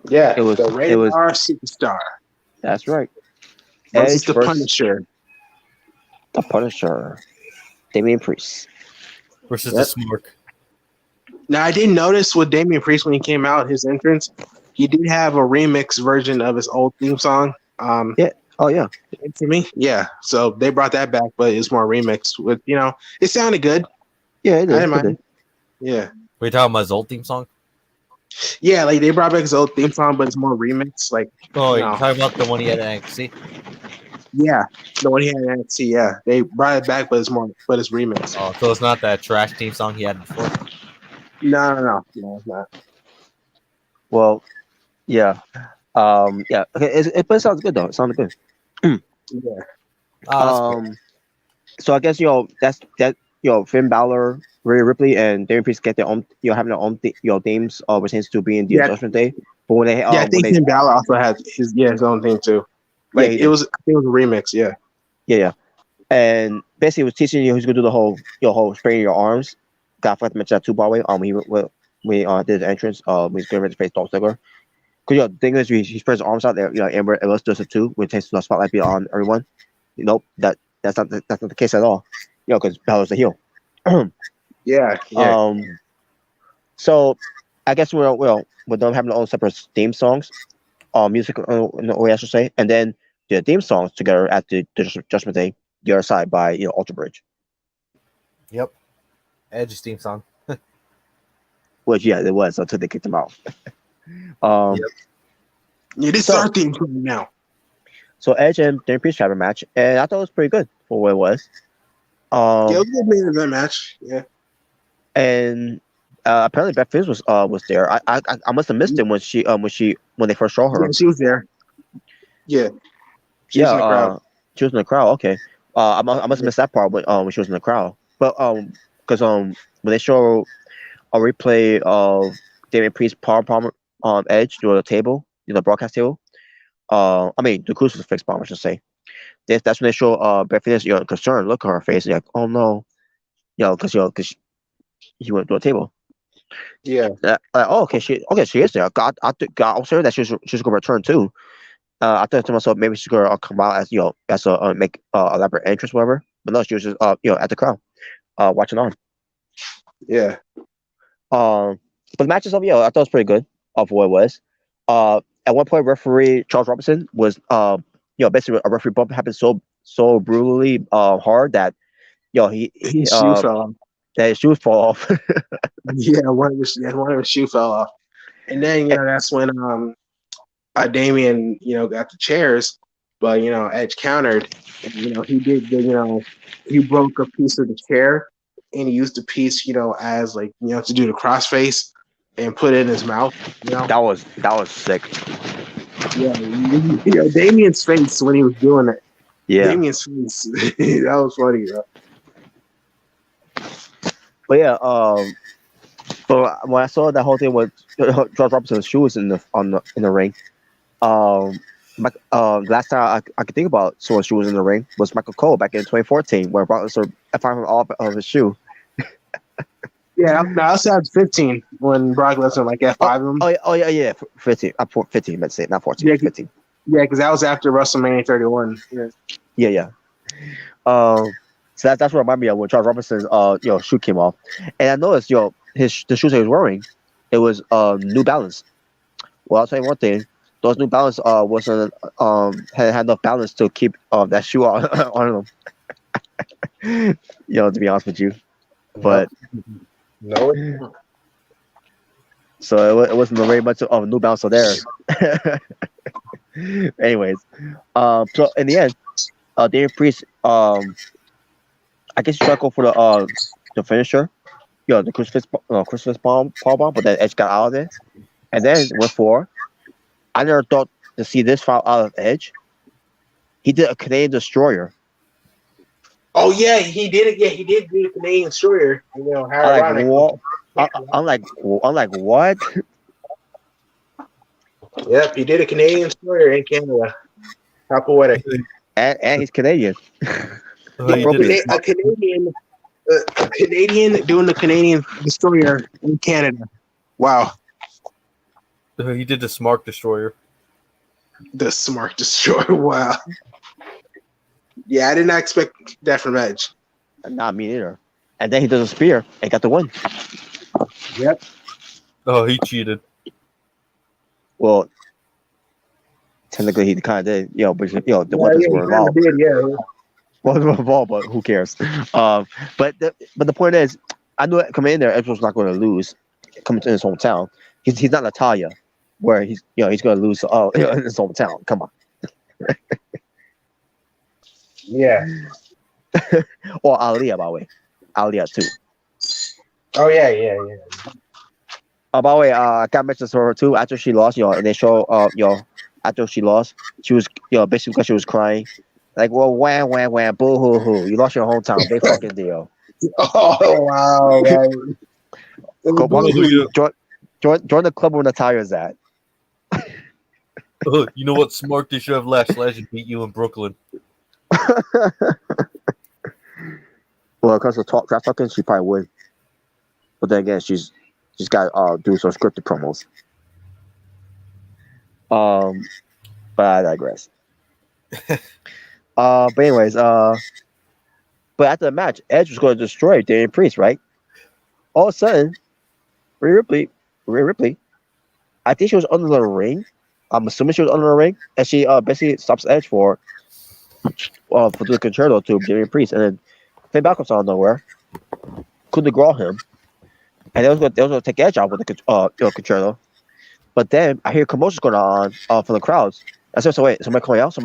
Yeah, it was the Rated R Superstar. That's right. Versus the Punisher. The Punisher. Damian Priest. Versus the Smark. Now, I did notice with Damian Priest when he came out, his entrance, he did have a remix version of his old theme song. Yeah. Oh, yeah. For me, yeah. So they brought that back, but it's more remix. With it sounded good. Yeah, it did. I didn't mind. Yeah. Were you talking about his old theme song? Yeah, like they brought back his old theme song, but it's more remix. Like, you're talking about the one he had at NXT? Yeah, the one he had at NXT. Yeah, they brought it back, but it's remix. Oh, so it's not that trash theme song he had before. No, it's not. Well, yeah, yeah. Okay, but it sounds good though. It sounded good. Yeah. So I guess that's Finn Balor, Rhea Ripley, and Damian Priest get their own having their own themes pertains to being the Judgment Day. But when they I think Finn Balor also has his own theme too. Like I think it was a remix. Yeah. And basically, it was teaching you who's gonna do the whole spraying your arms. I forgot to mention that too, by the way. We did the entrance. He's getting ready to face Dolph Ziggler. Because the thing is, he spreads his arms out there. Amber Ellis does it too. When it takes the spotlight be on everyone. Nope, that's not the case at all. Because Balor's the heel. Yeah. So I guess we're with them having their own separate theme songs, music in the way I should say, and then the theme songs together at the Judgment Day, the other side by Alter Bridge. Yep. Edge's theme song. Which it was until they kicked him out. Yeah, this is our theme song now. So Edge and Damian Priest had a match, and I thought it was pretty good for what it was. It was a good main event match. Yeah. And apparently Beth Phoenix was there. I must have missed it when they first saw her. Yeah, she was there. Yeah. She was in the crowd. She was in the crowd. Okay. I must have missed that part when she was in the crowd. But because when they show a replay of Damian Priest power bomb on Edge through the table, the broadcast table. The crucifix bomb, I should say. That's when they show Beth Phoenix, concerned look on her face, like, oh no, because he went to a table. Yeah. Okay, she is there. God, I was sure that she was going to return too. I thought to myself maybe she's gonna come out as as a make elaborate entrance, whatever. But no, she was just at the crowd, watching on. Yeah. But the match itself, I thought it was pretty good of what it was. At one point, referee Charles Robinson was basically a referee bump happened so brutally hard that His shoe fell off. that his shoes fall off. Yeah, one of his shoe fell off. And then, that's when Damien, got the chairs, but Edge countered. And, he did he broke a piece of the chair and he used the piece, as like, to do the crossface and put it in his mouth. That was sick. Yeah, Damien's face when he was doing it. Yeah. Damien's face. That was funny, bro. But yeah, but when I saw that whole thing with Charles Robinson's shoes in the ring, last time I could think about someone's shoes in the ring was Michael Cole back in 2014, where Brock Lesnar found him off of his shoe. Yeah, no, I said 15 when Brock Lesnar F5 him. Oh yeah, 15. 15, let's say, not 14. Yeah, 15. Yeah, because that was after WrestleMania 31. Yeah. So that's what reminded me of when Charles Robinson's shoe came off, and I noticed the shoes that he was wearing, it was New Balance. Well, I'll tell you one thing: those New Balance wasn't had enough balance to keep that shoe on them. To be honest with you, but no. So it wasn't very much of a New Balance there. Anyways, so in the end, Damian Priest, I guess you try to go for the finisher, the crucifix power bomb, but then Edge got out of it, and then went for. I never thought to see this foul out of Edge. He did a Canadian Destroyer. Oh yeah, he did it. Yeah, he did do the Canadian Destroyer. I'm like, what? Yep, he did a Canadian Destroyer in Canada. How poetic! And he's Canadian. A Canadian doing the Canadian Destroyer in Canada. Wow. He did the Smart Destroyer. The Smart Destroyer. Wow. Yeah, I did not expect that from Edge. Not me either. And then he does a spear and got the win. Yep. Oh, he cheated. Well, technically he kind of did, but the weapons were involved. Did, yeah. Wasn't involved, but who cares? But the point is, I knew coming in there, Edge was not going to lose. Coming to his hometown, he's not Natalia, where he's going to lose. In his hometown. Come on. Yeah. Or Aliyah, by the way. Aliyah too. Oh yeah. By the way, I got mentioned to her too. After she lost, and they show, after she lost, she was, basically because she was crying. Like, well, wham, boo hoo hoo. You lost your hometown. Big fucking deal. Oh, wow. Join the club where Natalia's at. You know what? Smart, they should have last and beat you in Brooklyn. Well, because of trash talking, she probably would. But then again, she's got to do some scripted promos. But I digress. But anyways, but after the match, Edge was going to destroy Damian Priest, right? All of a sudden, Rhea Ripley, I think she was under the ring. I'm assuming she was under the ring, and she basically stops Edge for the concerto to Damian Priest, and then Finn Balor comes out of nowhere, couldn't graw him, and they was going to take Edge out with the concerto. But then I hear commotions going on from the crowds. I said, "So wait, somebody coming out?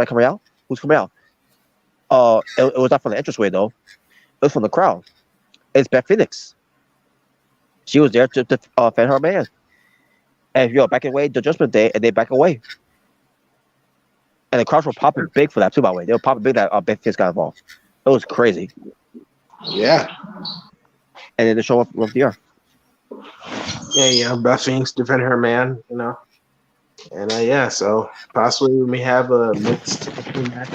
Who's coming out?" It was not from the entranceway though. It was from the crowd. It's Beth Phoenix. She was there to defend her man. And back away the Judgment Day, and they back away. And the crowds were popping big for that too. By the way, they were popping big that Beth Phoenix got involved. It was crazy. Yeah. And then they show up with the air. Yeah. Beth Phoenix defend her man, And so possibly we may have a mixed match.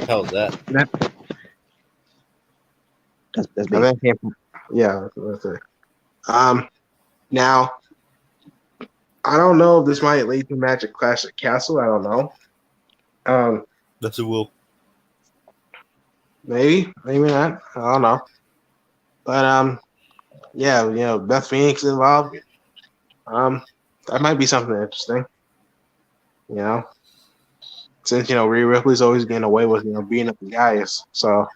How's that? That's big. Yeah. Now, I don't know if this might lead to Magic Clash at Castle. I don't know. That's a will. Maybe not. I don't know. But yeah, Beth Phoenix involved. That might be something interesting. Since Rhea Ripley's always getting away with beating up the guys, so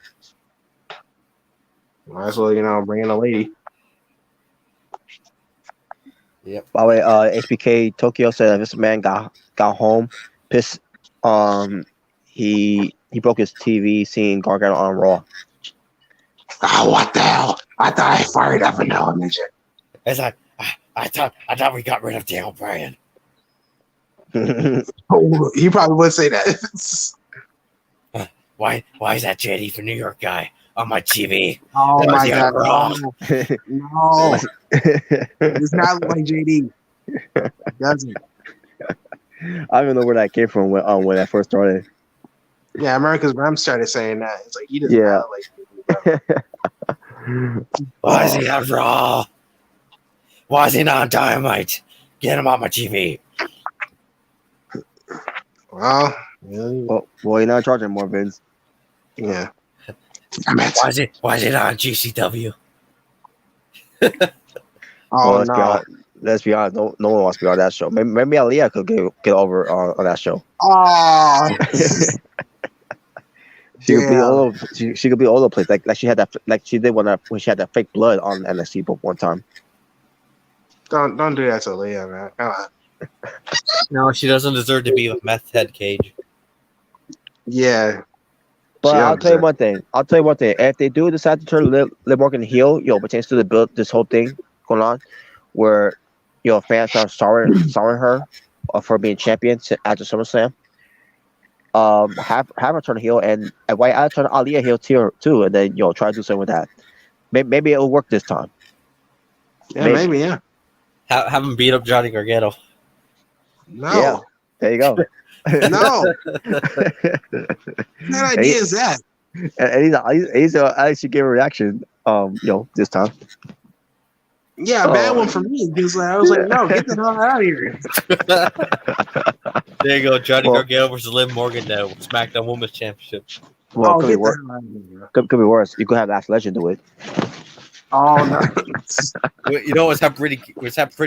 might as well bring in a lady. Yep. By the way, HBK Tokyo said this man got home pissed. He broke his TV seeing Gargano on Raw. Oh, what the hell! I thought I fired up an element. It's like I thought we got rid of Daniel Bryan. Oh, he probably would say that. Why is that JD for New York guy on my TV? Oh my God! No, It's not like JD. It doesn't. I don't even know where that came from when that first started. Yeah, America's Rem started saying that. It's like he doesn't have like. Why is he on Raw? Why is he not on Dynamite? Get him on my TV. Well, really? Well, you're not charging more, Vince. Yeah. Why is it not on GCW? Oh, well, let's be honest. No one wants to be on that show. Maybe Aaliyah could get over on that show. Oh. She could be all over. She could be all over the place. Like she had that. Like she did when she had that fake blood on NXT book one time. Don't do that to Leah, man. Come on. No, she doesn't deserve to be with Meth Head Cage. Yeah. But I'll tell you one thing. If they do decide to turn Liv Morgan heel, pertains to this whole thing going on, where fans are sorry her for being champion after SummerSlam. Have her turn heel, and why I turn Aaliyah heel too, and then try to do something with that. Maybe it'll work this time. Yeah, maybe yeah. Have him beat up Johnny Gargano. No. Yeah, there you go. No. What idea is that? And he's actually gave a reaction. This time. Yeah, a bad one for me because I was like, no, get the hell out of here. There you go, Johnny Gargano versus Liv Morgan now, SmackDown Women's Championship. Well, could be worse. Could be worse. You could have Lash Legend do it. Oh no! You know what's pretty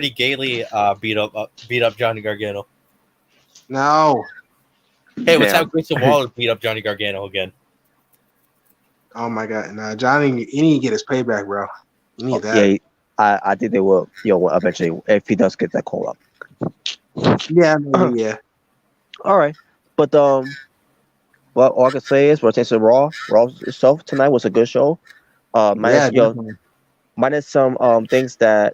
gaily beat up Johnny Gargano. No. Hey, let's have Grayson Waller beat up Johnny Gargano again. Oh my God! Nah, Johnny, he need to get his payback, bro. You need that. Yeah, I think they will. Eventually, if he does get that call up. Yeah, maybe, yeah. All right, but all I can say is, rotation Raw itself tonight was a good show. Minus some things that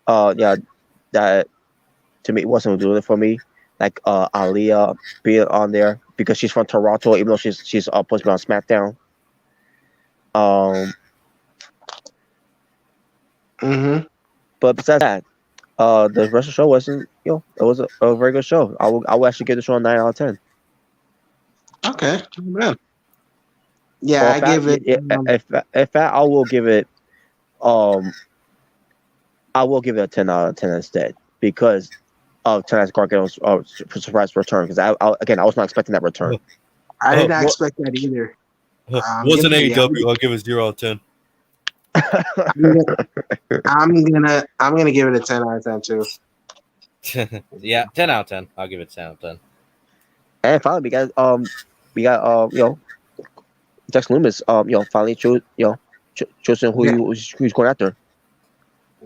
that to me wasn't doing it for me, like Aaliyah being on there because she's from Toronto, even though she's supposed to be on SmackDown. But besides that, the rest of the show wasn't. It was a very good show. I will actually give the show a 9 out of 10. Okay, man. Yeah, I give it. In fact, I will give it. I will give it a 10 out of 10 instead because of tonight's Gargano's surprise return. Because I was not expecting that return. I did not expect that either. What's an AEW? I'll give it 0 out of 10. I'm gonna give it a 10 out of 10 too. Yeah, 10 out of 10. I'll give it 10 out of 10. And finally, we got Dex Loomis finally choosing who he's going after.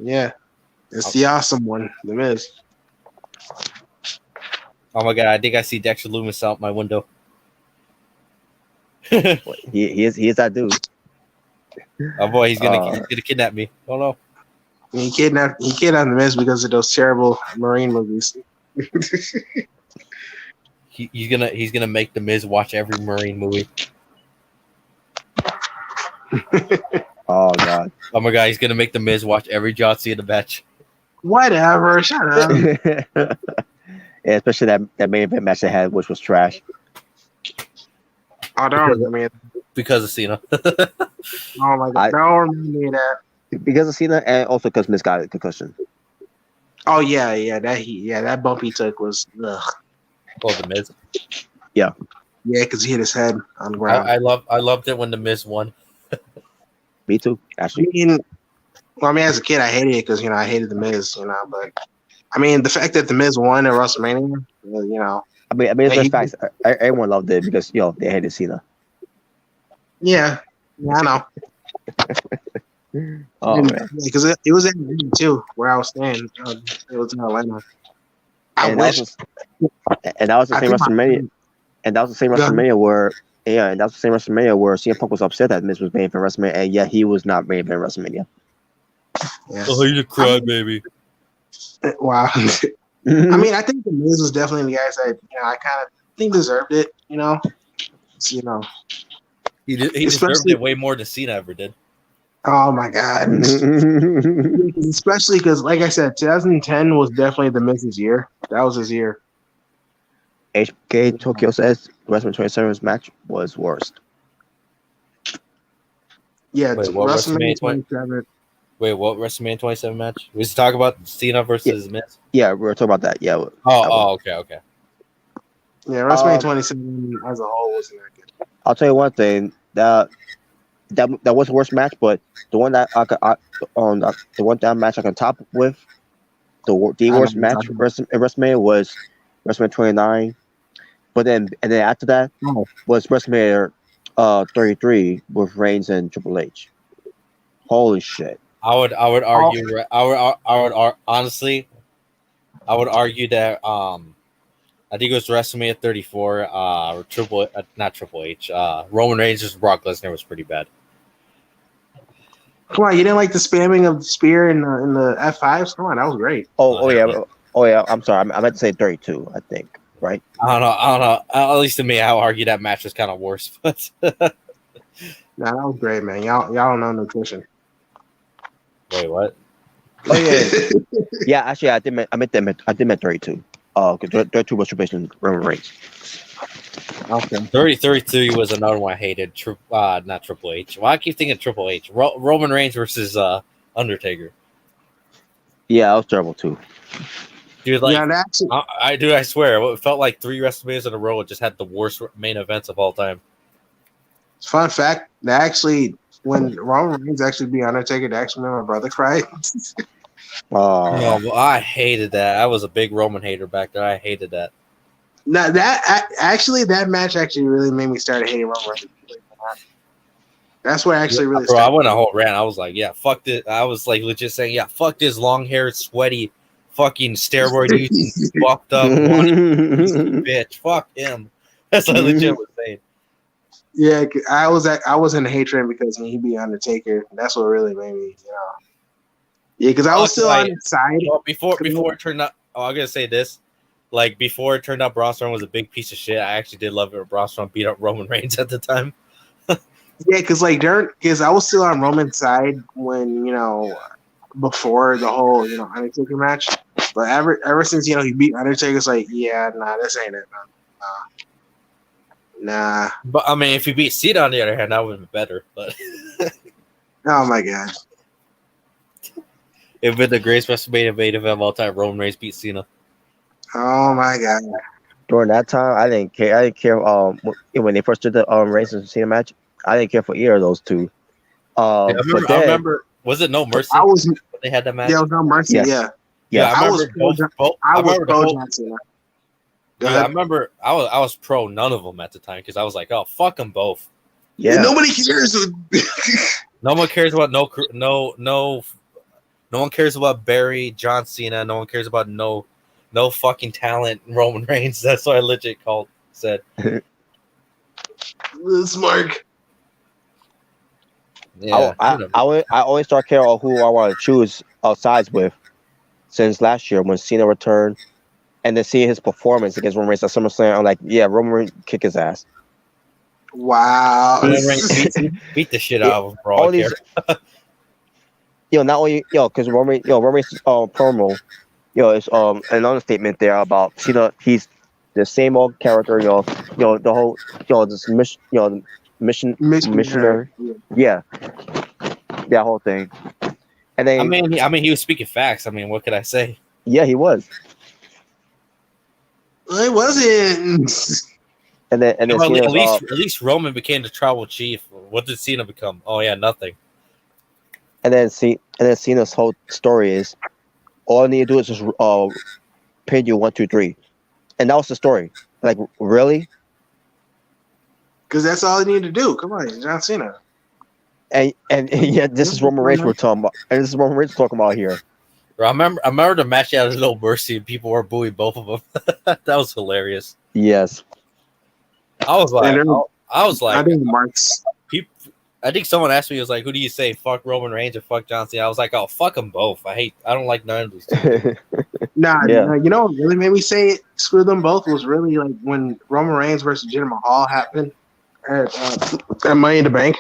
Yeah, it's the awesome one, The Miz. Oh my God, I think I see Dexter Loomis out my window. he is that dude. Oh boy, he's gonna kidnap me. Oh no. He kidnapped The Miz because of those terrible Marine movies. He's gonna make The Miz watch every Marine movie. Oh God. Oh my God, he's gonna make The Miz watch every John Cena match. Whatever, shut up. Yeah, especially that main event match they had, which was trash. Oh, don't remind me of that. Because of Cena. Oh my God, don't remind me of that. Because of Cena and also because Miz got a concussion. Oh yeah, that bump he took was ugh. Oh, the Miz. Yeah, because he hit his head on the ground. I loved it when the Miz won. Me too, I actually. mean, as a kid, I hated it because I hated the Miz, but I mean, the fact that the Miz won at WrestleMania, I mean, it's just facts. Everyone loved it because they hated Cena. Yeah, I know. Oh man, because it was in Atlanta too, where I was staying. It was in Atlanta. and that was the same WrestleMania. And that was the same WrestleMania where, and that was the same WrestleMania where CM Punk was upset that Miz was main event WrestleMania, and yet he was not main event WrestleMania. Yeah. Oh, he's a crybaby. Wow. I mean, I think the Miz was definitely the guys that I kind of think deserved it. He deserved it way more than Cena ever did. Oh my god! Especially because, like I said, 2010 was definitely the Miz's year. That was his year. HK Tokyo says WrestleMania 27's match was worst. Yeah, WrestleMania 27. Wait, what WrestleMania 27 match? Was he talking about Cena versus Miz? Yeah, we were talking about that. Yeah. Okay. Yeah, WrestleMania 27 as a whole wasn't that good. I'll tell you one thing that was the worst match, but the one that the one that match I can top with the worst match in WrestleMania was WrestleMania 29. But then after that was WrestleMania 33 with Reigns and Triple H. Holy shit! I would argue. Honestly, I would argue that I think it was WrestleMania 34. Not Triple H. Roman Reigns versus Brock Lesnar was pretty bad. Come on, you didn't like the spamming of the spear in the F5s? Come on, that was great. Oh yeah. I'm sorry. I meant to say 32. I think. Right? I don't know. At least to me, I would argue that match was kind of worse. But that was great, man. Y'all don't know nutrition. Wait, what? Oh yeah. Yeah, actually, I did meant 32. Because 32 was Triple H and Roman Reigns. Okay. 33 was another one I hated. Not Triple H. Why I keep thinking Triple H? Roman Reigns versus Undertaker. Yeah, that was terrible too. Dude, I swear, it felt like 3 WrestleManias in a row. It just had the worst main events of all time. Fun fact: that actually, when Roman Reigns actually beat Undertaker, that actually made my brother cry. Well, I hated that. I was a big Roman hater back there. I hated that. Now that match actually really made me start hating Roman Reigns. That's what actually really. Bro, I went a whole rant. I was like, "Yeah, fuck this." I was like, legit saying, "Yeah, fuck this long-haired, sweaty." Fucking steroid using, fucked up, bitch. Fuck him. That's what I legit was saying. Yeah, I was in the hate train because when he beat Undertaker, that's what really made me, Yeah, because I was still on the side. Well, before it turned out, I'm gonna say this. Like before it turned out, Braun Strowman was a big piece of shit. I actually did love it when Braun Strowman beat up Roman Reigns at the time. Yeah, because I was still on Roman's side when before the whole Undertaker match. But ever since he beat Undertaker, it's like, yeah, nah, this ain't it. Nah. But I mean, if he beat Cena on the other hand, that would have been better. But oh my god, it would been the greatest WrestleMania main event of all time. Roman Reigns beat Cena. Oh my god. During that time, I didn't care. When they first did the Reigns and Cena match, I didn't care for either of those two. I remember. Was it No Mercy? They had that match. Yeah, it was No Mercy. Yeah. Yeah, I remember both. I was pro John Cena. I remember I was pro none of them at the time because I was like, oh, fuck them both. Yeah, nobody cares. No one cares about no one cares about Barry, John Cena. No one cares about no fucking talent Roman Reigns. That's what I legit said. Smart. Yeah, I always start caring about who I want to choose sides with. Since last year when Cena returned, and then seeing his performance against Roman Reigns at SummerSlam, I'm like, yeah, Roman Reigns kick his ass. Wow. Roman Reigns beat the shit out of him, bro. Not only because Roman Reigns promo, it's an understatement there about Cena. He's the same old character, the whole, this missionary, yeah, that whole thing. And then, I mean, he was speaking facts. I mean, what could I say? Yeah, he was. It wasn't. And then Well, Cena's, at least Roman became the tribal chief. What did Cena become? Oh yeah, nothing. and then Cena's whole story is all I need to do is just pin you 1, 2, 3, and that was the story. Like really, Because that's all he needed to do. Come on, John Cena. and yeah, this is Roman Reigns we're talking about, and this is Roman Reigns we're talking about here. I remember the match out of No Mercy, and people were booing both of them. That was hilarious. Yes, I was like, I think Mark's. I think someone asked me, "Was like, who do you say, fuck Roman Reigns or fuck John Cena?" I was like, "Oh, fuck them both. I don't like none of these two." Nah, Yeah. you know what really made me say it, screw them both was really like when Roman Reigns versus Jinder Mahal happened at Money in the Bank.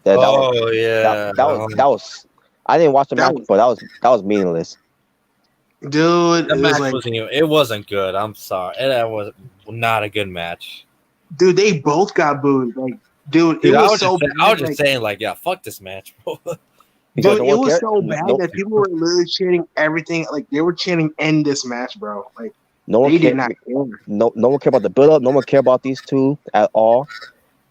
that was. I didn't watch the match, but that was meaningless. Dude, The it match was like, wasn't good. I'm sorry, that was not a good match. dude, they both got booed. Like, dude, it was so bad. I was just saying, like, yeah, fuck this match, bro. Dude, it was so bad that people were literally chanting everything. Like, they were chanting "end this match, bro." Like, they did not care. No one cared about the build up. No one cared about these two at all.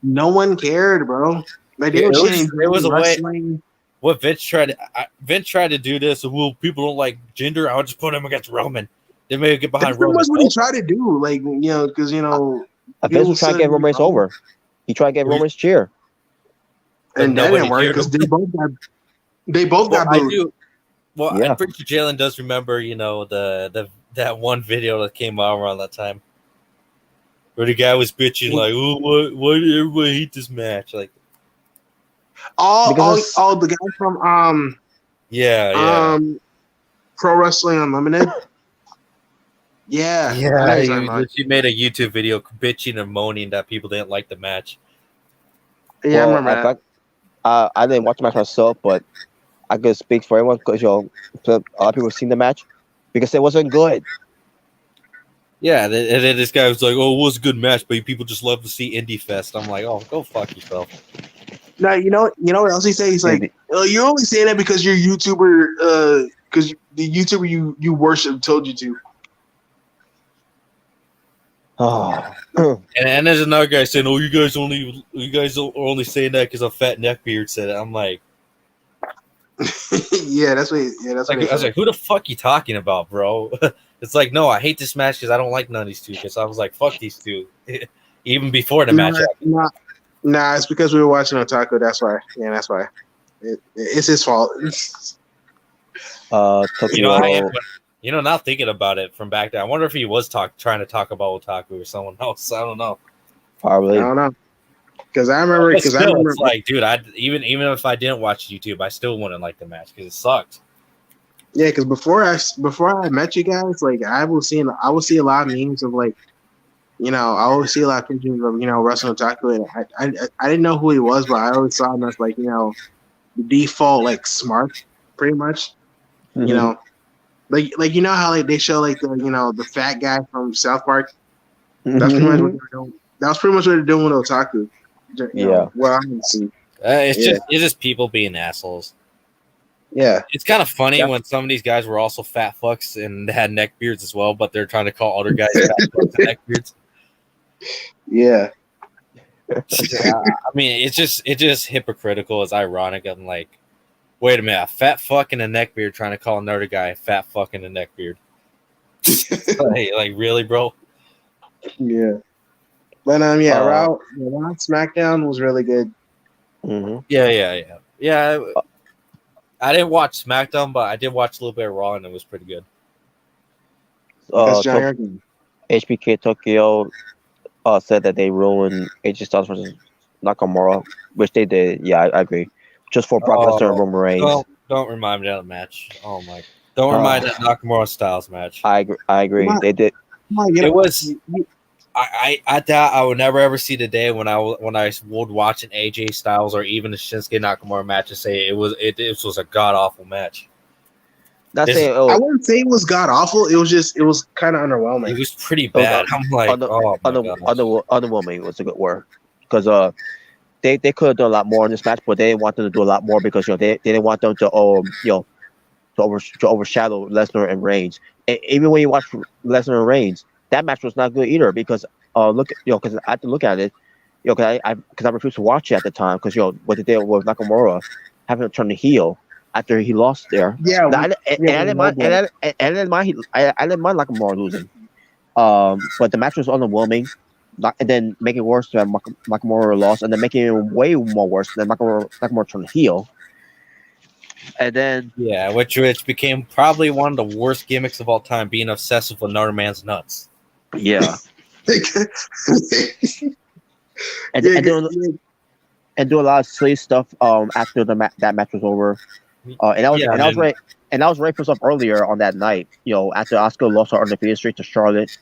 No one cared, bro. Like, they were chanting. It was a way. What Vince tried to do this. Well, people don't like Jinder. I'll just put him against Roman. They may get behind Roman. Roman. That's what he tried to do. Like, you know, because Vince was trying to get Roman Reigns over. He tried to get Roman's cheer, and that didn't work because they both got booed. I'm pretty sure Jalen does remember, that one video that came out around that time where the guy was bitching like, "Oh, why did everybody hate this match?" Like, the guy from Pro Wrestling Unlimited. Yeah. She made a YouTube video bitching and moaning that people didn't like the match. Yeah, I remember that. I didn't watch the match myself, but I could speak for everyone because a lot of people have seen the match because it wasn't good. Yeah, and then this guy was like, "Oh, it was a good match, but people just love to see Indie Fest." I'm like, "Oh, go fuck yourself." No, you know what else he said? He's like, "You're only saying that because your YouTuber, because the YouTuber you worship told you to." Oh. And there's another guy saying, "Oh, you guys are only saying that because a fat neckbeard said it." I'm like, yeah, that's what. I was like, who the fuck you talking about, bro? It's like, no, I hate this match because I don't like none of these two. Because I was like, fuck these two, even before the match. Nah, it's because we were watching Otaku. That's why. Yeah, that's why. It's his fault. Now thinking about it from back then, I wonder if he was trying to talk about Otaku or someone else. I don't know. Probably. I don't know. Because I remember. It's like, dude, even if I didn't watch YouTube, I still wouldn't like the match because it sucked. Yeah, because before I met you guys, like I would see a lot of memes of like, I always see a lot of pictures of Wrestling Otaku, and I didn't know who he was, but I always saw him as like the default like smart, pretty much. Mm-hmm. Like how like they show like the fat guy from South Park. Mm-hmm. That's pretty much what they're doing. That was pretty much what they're doing with Otaku. Well, I didn't see. It's just people being assholes. Yeah, it's kind of funny when some of these guys were also fat fucks and they had neck beards as well, but they're trying to call other guys fat fucks and neck beards. Yeah. I mean, it's just hypocritical. It's ironic. I'm like, wait a minute, a fat fuck and a neck beard trying to call another guy a fat fuck and a neck beard. like really, bro? Yeah. But Raw SmackDown was really good. Mm-hmm. Yeah. I didn't watch SmackDown, but I did watch a little bit of Raw, and it was pretty good. HBK Tokyo said that they ruined AJ Styles versus Nakamura, which they did. Yeah, I agree. Just for Brock Lesnar and Roman Reigns. Don't remind me of that match. Oh my! Don't remind that Nakamura Styles match. I agree. They did. It was. I doubt I would never ever see the day when I would watch an AJ Styles or even a Shinsuke Nakamura match and say it was a god awful match. I wouldn't say it was god awful. It was kind of underwhelming. It was pretty bad. I'm like, underwhelming was a good word because they could have done a lot more in this match, but they didn't want them to do a lot more because they didn't want them to to overshadow Lesnar and Reigns. And even when you watch Lesnar and Reigns, that match was not good either because look, because I had to look at it, because I refused to watch it at the time because what they did was Nakamura having to turn the heel after he lost there. Yeah, Now, yeah, I didn't mind, I didn't mind, I didn't mind Nakamura losing. But the match was underwhelming. And then make it worse that Nakamura lost, and then making it way more worse than Nakamura turned heel. And then Yeah, which became probably one of the worst gimmicks of all time, being obsessed with another man's nuts. yeah, yeah, and do a lot of silly stuff after that match was over. And I was ready for stuff earlier on that night. After Asuka lost her undefeated streak to Charlotte.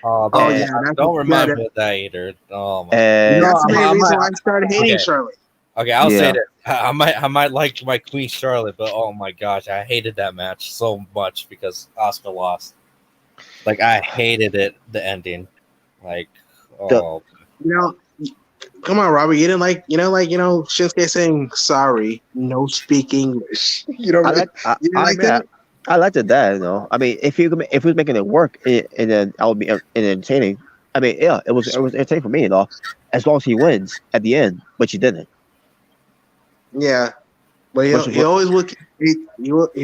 Oh yeah, don't remind me of that either. Oh my. And that's the main reason why I started hating Charlotte. Okay, I'll say that I might like my Queen Charlotte, but oh my gosh, I hated that match so much because Asuka lost. Like I hated it, the ending. Like, oh, come on, Robert. You didn't like, Shinsuke saying sorry, no speak English. I like that. I liked it that. I mean, if he was making it work, and then I would be entertaining. I mean, yeah, it was entertaining for me, as long as he wins at the end, which he didn't. Yeah, but he always would. He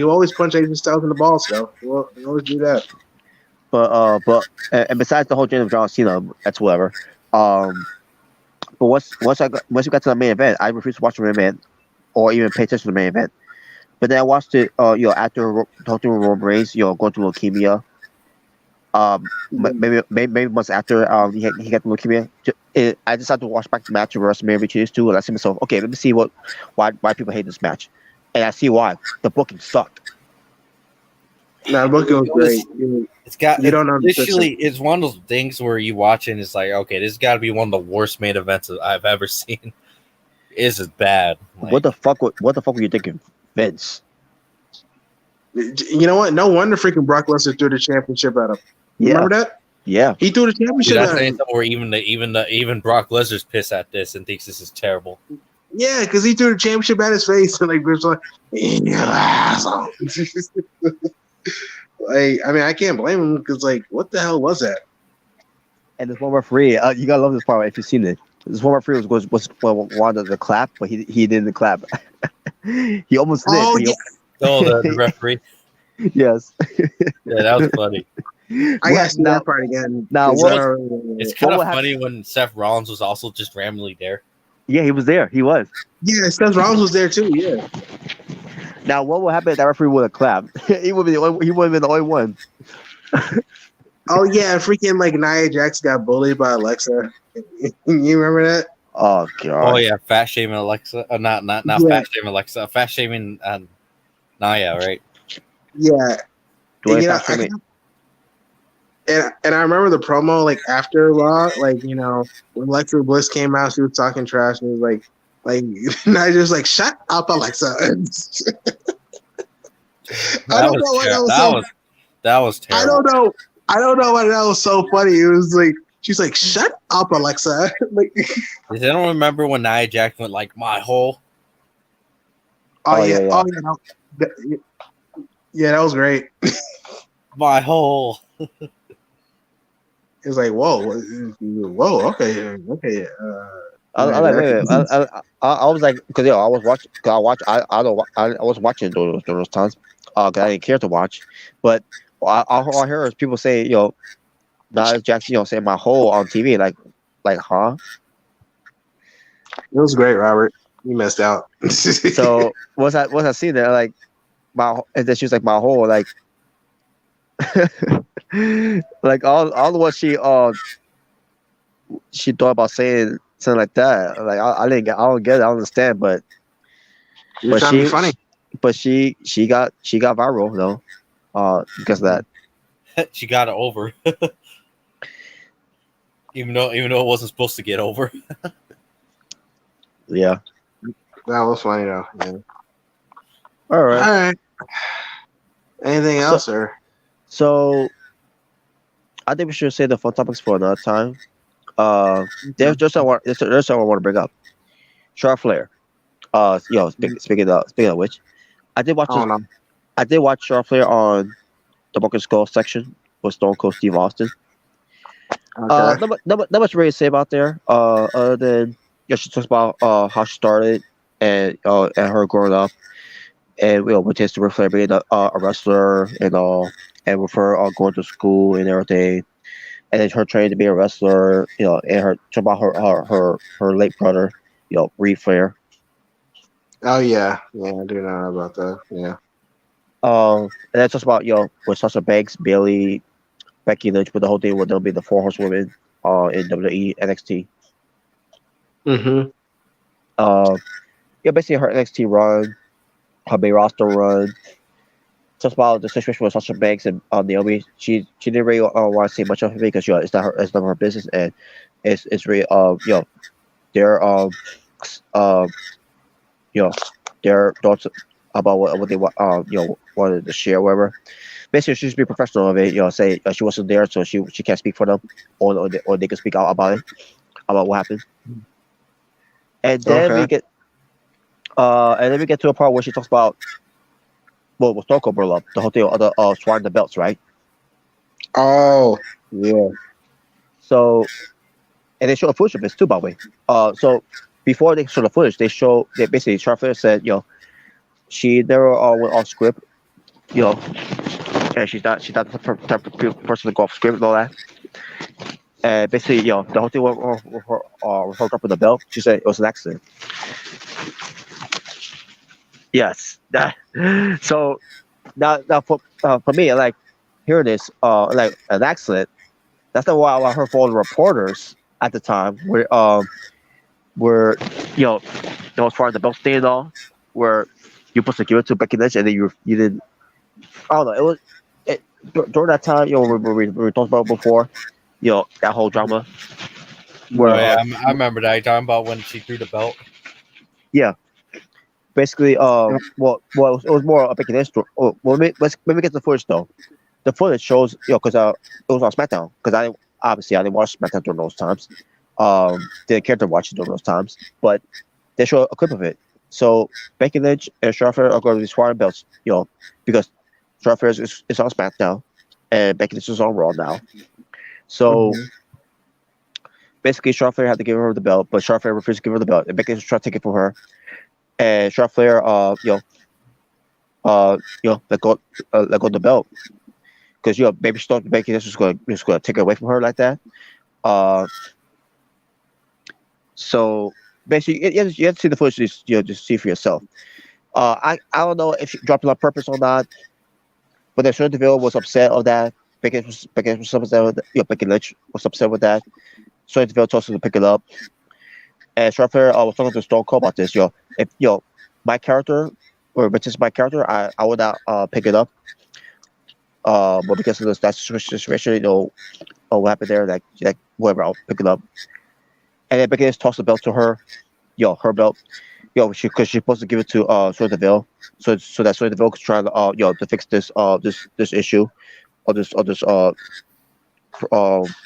always punch AJ Styles in the balls, though. He always do that. But besides the whole John Cena, that's whatever. But once we got to the main event, I refused to watch the main event or even pay attention to the main event. But then I watched it, after talking to Roman Reigns, going through leukemia. Maybe months after he got the leukemia, I decided to watch back the match of WrestleMania 2, and I said to myself, okay, let me see why people hate this match, and I see why. The booking sucked. No, the booking was great. It's one of those things where you watch it and it's like, okay, this has got to be one of the worst main events I've ever seen. This is bad. Like, what the fuck were you thinking, Vince? You know what? No wonder freaking Brock Lesnar threw the championship at him. You remember that? Yeah, he threw the championship at him. Where even Brock Lesnar's pissed at this and thinks this is terrible. Yeah, because he threw the championship at his face and Bruce was like, I mean, I can't blame him because what the hell was that? And this one referee, you gotta love this part if you've seen it. This one referee wanted the clap, but he didn't clap. He almost did. The referee. Yes. Yeah, that was funny. I gotta see that part again. Now, it's kind of funny when Seth Rollins was also just randomly there. Yeah, he was there. He was. Yeah, Seth Rollins was there too. Yeah. Now, what would happen if that referee would have clapped? He would have been the only one. Oh yeah, freaking Nia Jax got bullied by Alexa. You remember that? Oh god. Oh yeah, fat shaming Alexa. Not fat shaming Alexa. Fat shaming Nia, right? Yeah. And I remember the promo after Raw, when Alexa Bliss came out, she was talking trash and it was Nia just shut up, Alexa. That was terrible. I don't know why that was so funny. It was she's shut up, Alexa. I don't remember when Nia Jax went my hole. Oh yeah. Yeah, that was great. My hole. It's whoa, okay. I was because I was watching. I was watching during those times. Because I didn't care to watch, but all I hear is people say, Nia Jax, saying my hole on TV, huh? It was great, Robert. You missed out. So once I seen that, and then she was my whole all what she thought about saying something like that. I don't get it. I don't understand, but she funny. But she got viral though, because of that. She got it over, even though it wasn't supposed to get over. Yeah, that was funny though. Yeah. All right. Anything else, or? So, I think we should save the fun topics for another time. There's something I want to bring up. Charlotte Flair. Speaking of which, I did watch I did watch Charlotte Flair on the Broken Skull section with Stone Cold Steve Austin. Okay. Not much really to say about there. Other than she talks about how she started and her growing up, and which is to Ric Flair being a wrestler and all, and with her going to school and everything, and then her training to be a wrestler, and her talk about her late brother, Reed Flair. Oh yeah, yeah, I do know about that. Yeah. And that's just about with Sasha Banks, Bailey, Becky Lynch, but the whole thing would they'll be the four horsewomen in WWE NXT. Mm-hmm. Basically her NXT run, her main roster run. Just about the situation with Sasha Banks and Naomi, she didn't really want to say much of it because it's not her business, and it's really their uh you know their thoughts about what they want wanted to share, whatever. Basically, she should be professional of it. Say she wasn't there, so she can't speak for them, or they can speak out about it, about what happened. And then Okay. we get to a part where she talks about with Stone Cold brought up the whole thing of the swatting the belts, right? Oh yeah. So, and they show a footage of this too, by the way. So before they show the footage, they basically Charlotte said, she never went off script, and she's not the type of person to go off script and all that. And basically, the whole thing with her dropping the belt, she said it was an accident. Yes. So now for me, like hearing this, like an accident. That's not why I heard from all the reporters at the time where as far as the belt thing and all, where you're supposed to give it to Becky Lynch and then you didn't. I don't know. It was during that time. We talked about it before. That whole drama Oh where yeah, I remember that. You talking about when she threw the belt? yeah, basically Yep. it was more a Becky Lynch story. Oh, well, let me get the footage though. The footage shows because it was on SmackDown because I didn't watch SmackDown during those times. Didn't care to watch it during those times, but they show a clip of it. So Becky Lynch and Charlotte Flair are going to be swapping belts, because Charlotte Flair is on SmackDown and Becky Lynch is on Raw now. So Mm-hmm. basically, Charlotte Flair had to give her the belt, but Charlotte Flair refused to give her the belt, and Becky Lynch tried to take it from her, and Charlotte Flair, let go of the belt because maybe she thought Becky Lynch was going to take it away from her like that. Uh, so basically, you have to see the footage, just see for yourself. I don't know if she dropped it on purpose or not, but then Sonya Deville was upset of that. Becky was upset with Becky Lynch was upset with that. Sonya Deville told her to pick it up, and Charlotte Flair was talking to Stone Cold about this. If my character or which is my character, I would not pick it up. But because of that situation, what happened there, like whatever, I'll pick it up. And then Becky Lynch tossed the belt to her, her belt, because she's supposed to give it to Sonya Deville, so that Sonya Deville could try to to fix this issue or this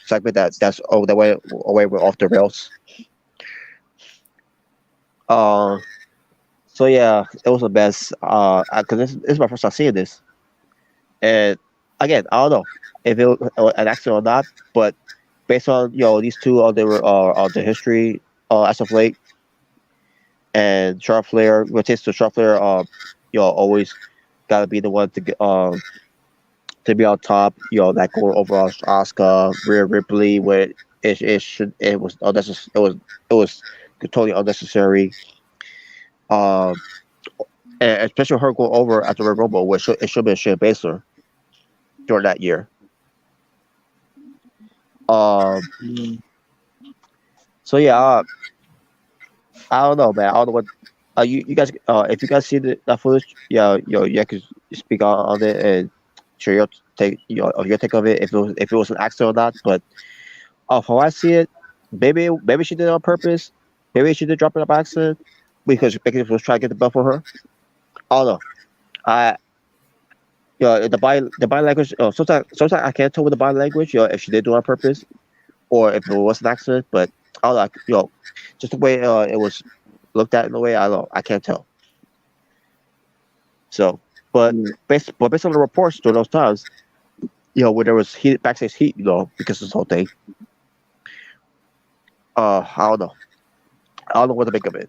segment that's that way away we're off the rails. Uh, so yeah, it was a mess. Because this is my first time seeing this, and again, I don't know if it was an accident or not, but based on these two on the history as of late, and Charlotte Flair, what takes to Charlotte Flair, always gotta be the one to be on top. Like going over Asuka, Rhea Ripley, where it was unnecessary. It was totally unnecessary. Um, and especially her going over at the Red Rumble, which it should have been Shayna Baszler during that year. Um, so yeah, I don't know, man. I don't know what you guys. If you guys see that footage, yeah, you can speak on it and share your take, your take of it. If it was an accident or not, but from how I see it, maybe she did it on purpose. Maybe she did drop it by accident because Becky was trying to get the belt for her. I don't know. I the body language. Sometimes I can't tell with the body language. If she did do it on purpose or if it was an accident. But I don't know. Just the way it was looked at in the way I don't know. I can't tell. So But based on the reports during those times, when there was heat, backstage heat, because of this whole thing, I don't know. I don't know what to make of it.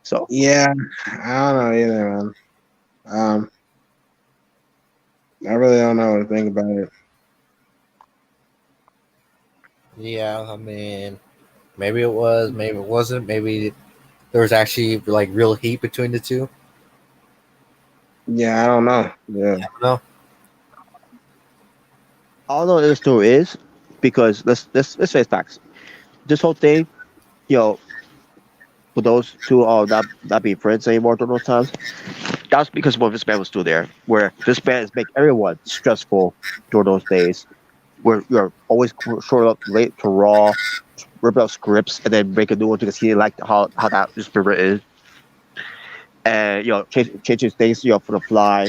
So Yeah, I don't know either, man. I really don't know what to think about it. Yeah, I mean, maybe it was, maybe it wasn't, maybe there was actually like real heat between the two. Yeah, I don't know. Yeah. I don't know. I don't know if it still is, because let's face facts. This whole thing, you know, for those two not being friends anymore during those times, that's because one of this band was still there. Where this band is make everyone stressful during those days, where you're always showing up late to Raw, rip out scripts, and then make a new one because he didn't like how that spirit is, and changing things for the fly,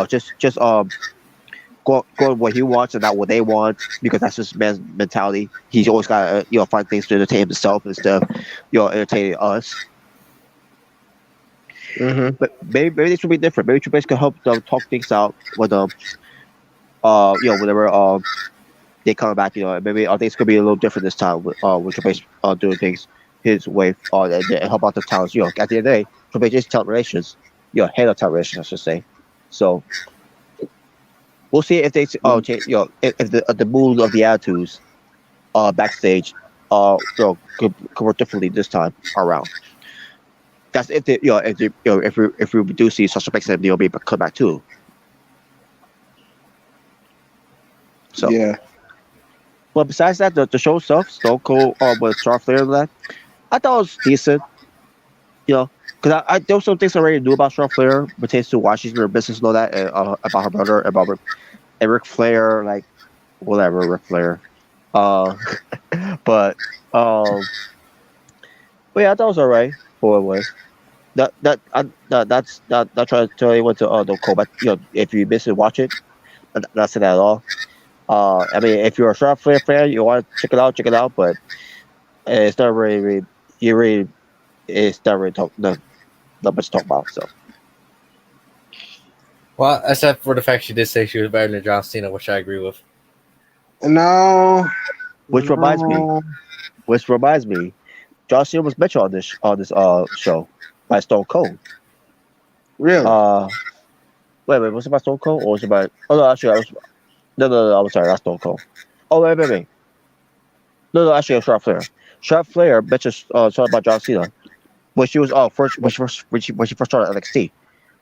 just going what he wants and not what they want, because that's just man's mentality. He's always got to find things to entertain himself instead of entertaining us. Mm-hmm. But maybe this will be different. Maybe Triple H can help them talk things out with whenever they come back. Maybe things could be a little different this time with Triple H doing things his way and help out the talents. At the end of the day, Triple H is talent relations. Head of talent relations, I should say. So we'll see if they change. If the mood of the attitudes backstage could work differently this time around. That's if they, if we do see Sasha Banks and Naomi come back too. So Yeah. But besides that, the show itself, Stone Cold with Charlotte Flair and that, I thought it was decent. Because I there were some things I already knew about Charlotte Flair pertains to why she's in her business and all that, and about her brother, about Ric Flair, like whatever Ric Flair. But yeah, I thought it was alright for what it was. That's not trying to tell anyone to don't call back. If you miss it, watch it. Not saying that at all. I mean, if you're a Charlotte Flair fan, you want to check it out. But it's not really it's not really not much to talk about. So. Well, except for the fact she did say she was better than John Cena, which I agree with. No. Which reminds me, John Cena was mentioned on this show by Stone Cold. Really? Wait, was it by Stone Cold or was it by? Oh no, actually, no, I'm sorry, that's Stone Cold. Oh wait. No, actually, Charlotte Flair. Charlotte Flair mentioned something about John Cena when she was when she first started NXT.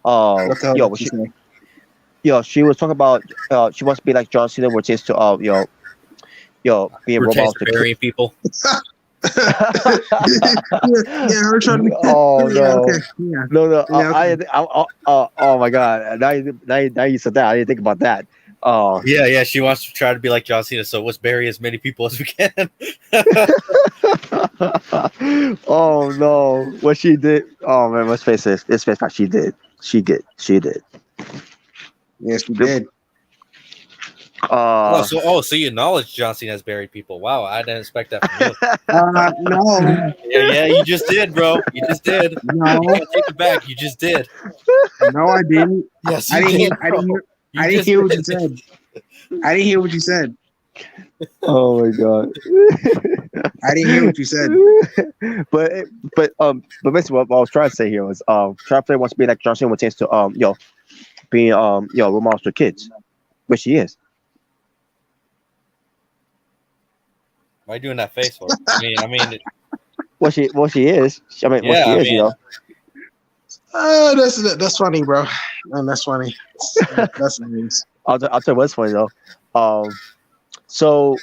What the hell did she say? She was talking about she wants to be like John Cena, which is to being role models to burying people. yeah, her trying to. Oh no! Yeah, okay. Yeah. No! Yeah, okay. Oh my God! Now you said that. I didn't think about that. Yeah. She wants to try to be like John Cena, so let's bury as many people as we can. Oh no! What she did? Oh man, let's face it. Let's face it. She did. Yes, we did. So you acknowledge John Cena has buried people. Wow, I didn't expect that from you. No. Yeah, you just did, bro. You just did. No. You can't take it back. You just did. No, I didn't. Yes, I didn't hear what you said. I didn't hear what you said. Oh my God! I didn't hear what you said. But basically, what I was trying to say here was, Charlotte Flair wants to be like John Cena when it comes to being role models to kids, which she is. Why are you doing that face for? I mean. Well, she is. I mean, she is. That's funny, bro. That's funny. That's nice. I'll tell you what's funny though. So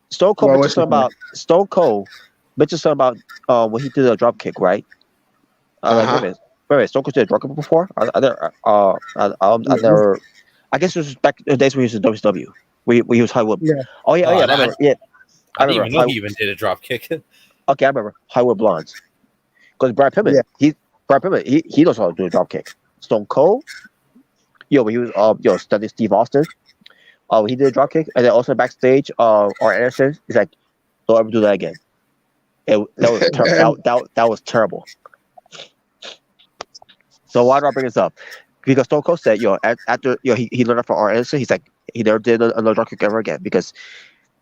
Stone Cold mentioned something about when he did a drop kick, right? Wait, Stone Cold did a drop kick before? I never. I guess it was back in the days when he was in WCW. Where he was Hollywood. Yeah. Oh yeah, I remember. Yeah. I didn't even know he even did a drop kick. Okay, I remember Hollywood Blondes. Because Brad Pittman, he knows how to do a drop kick. Stone Cold, when he was studying Steve Austin, he did a drop kick, and then also backstage, Arn Anderson is like, "Don't ever do that again." That was terrible. So why do I bring this up? Because Stone Cold said, after he learned from our answer, he's like he never did another drop kick ever again because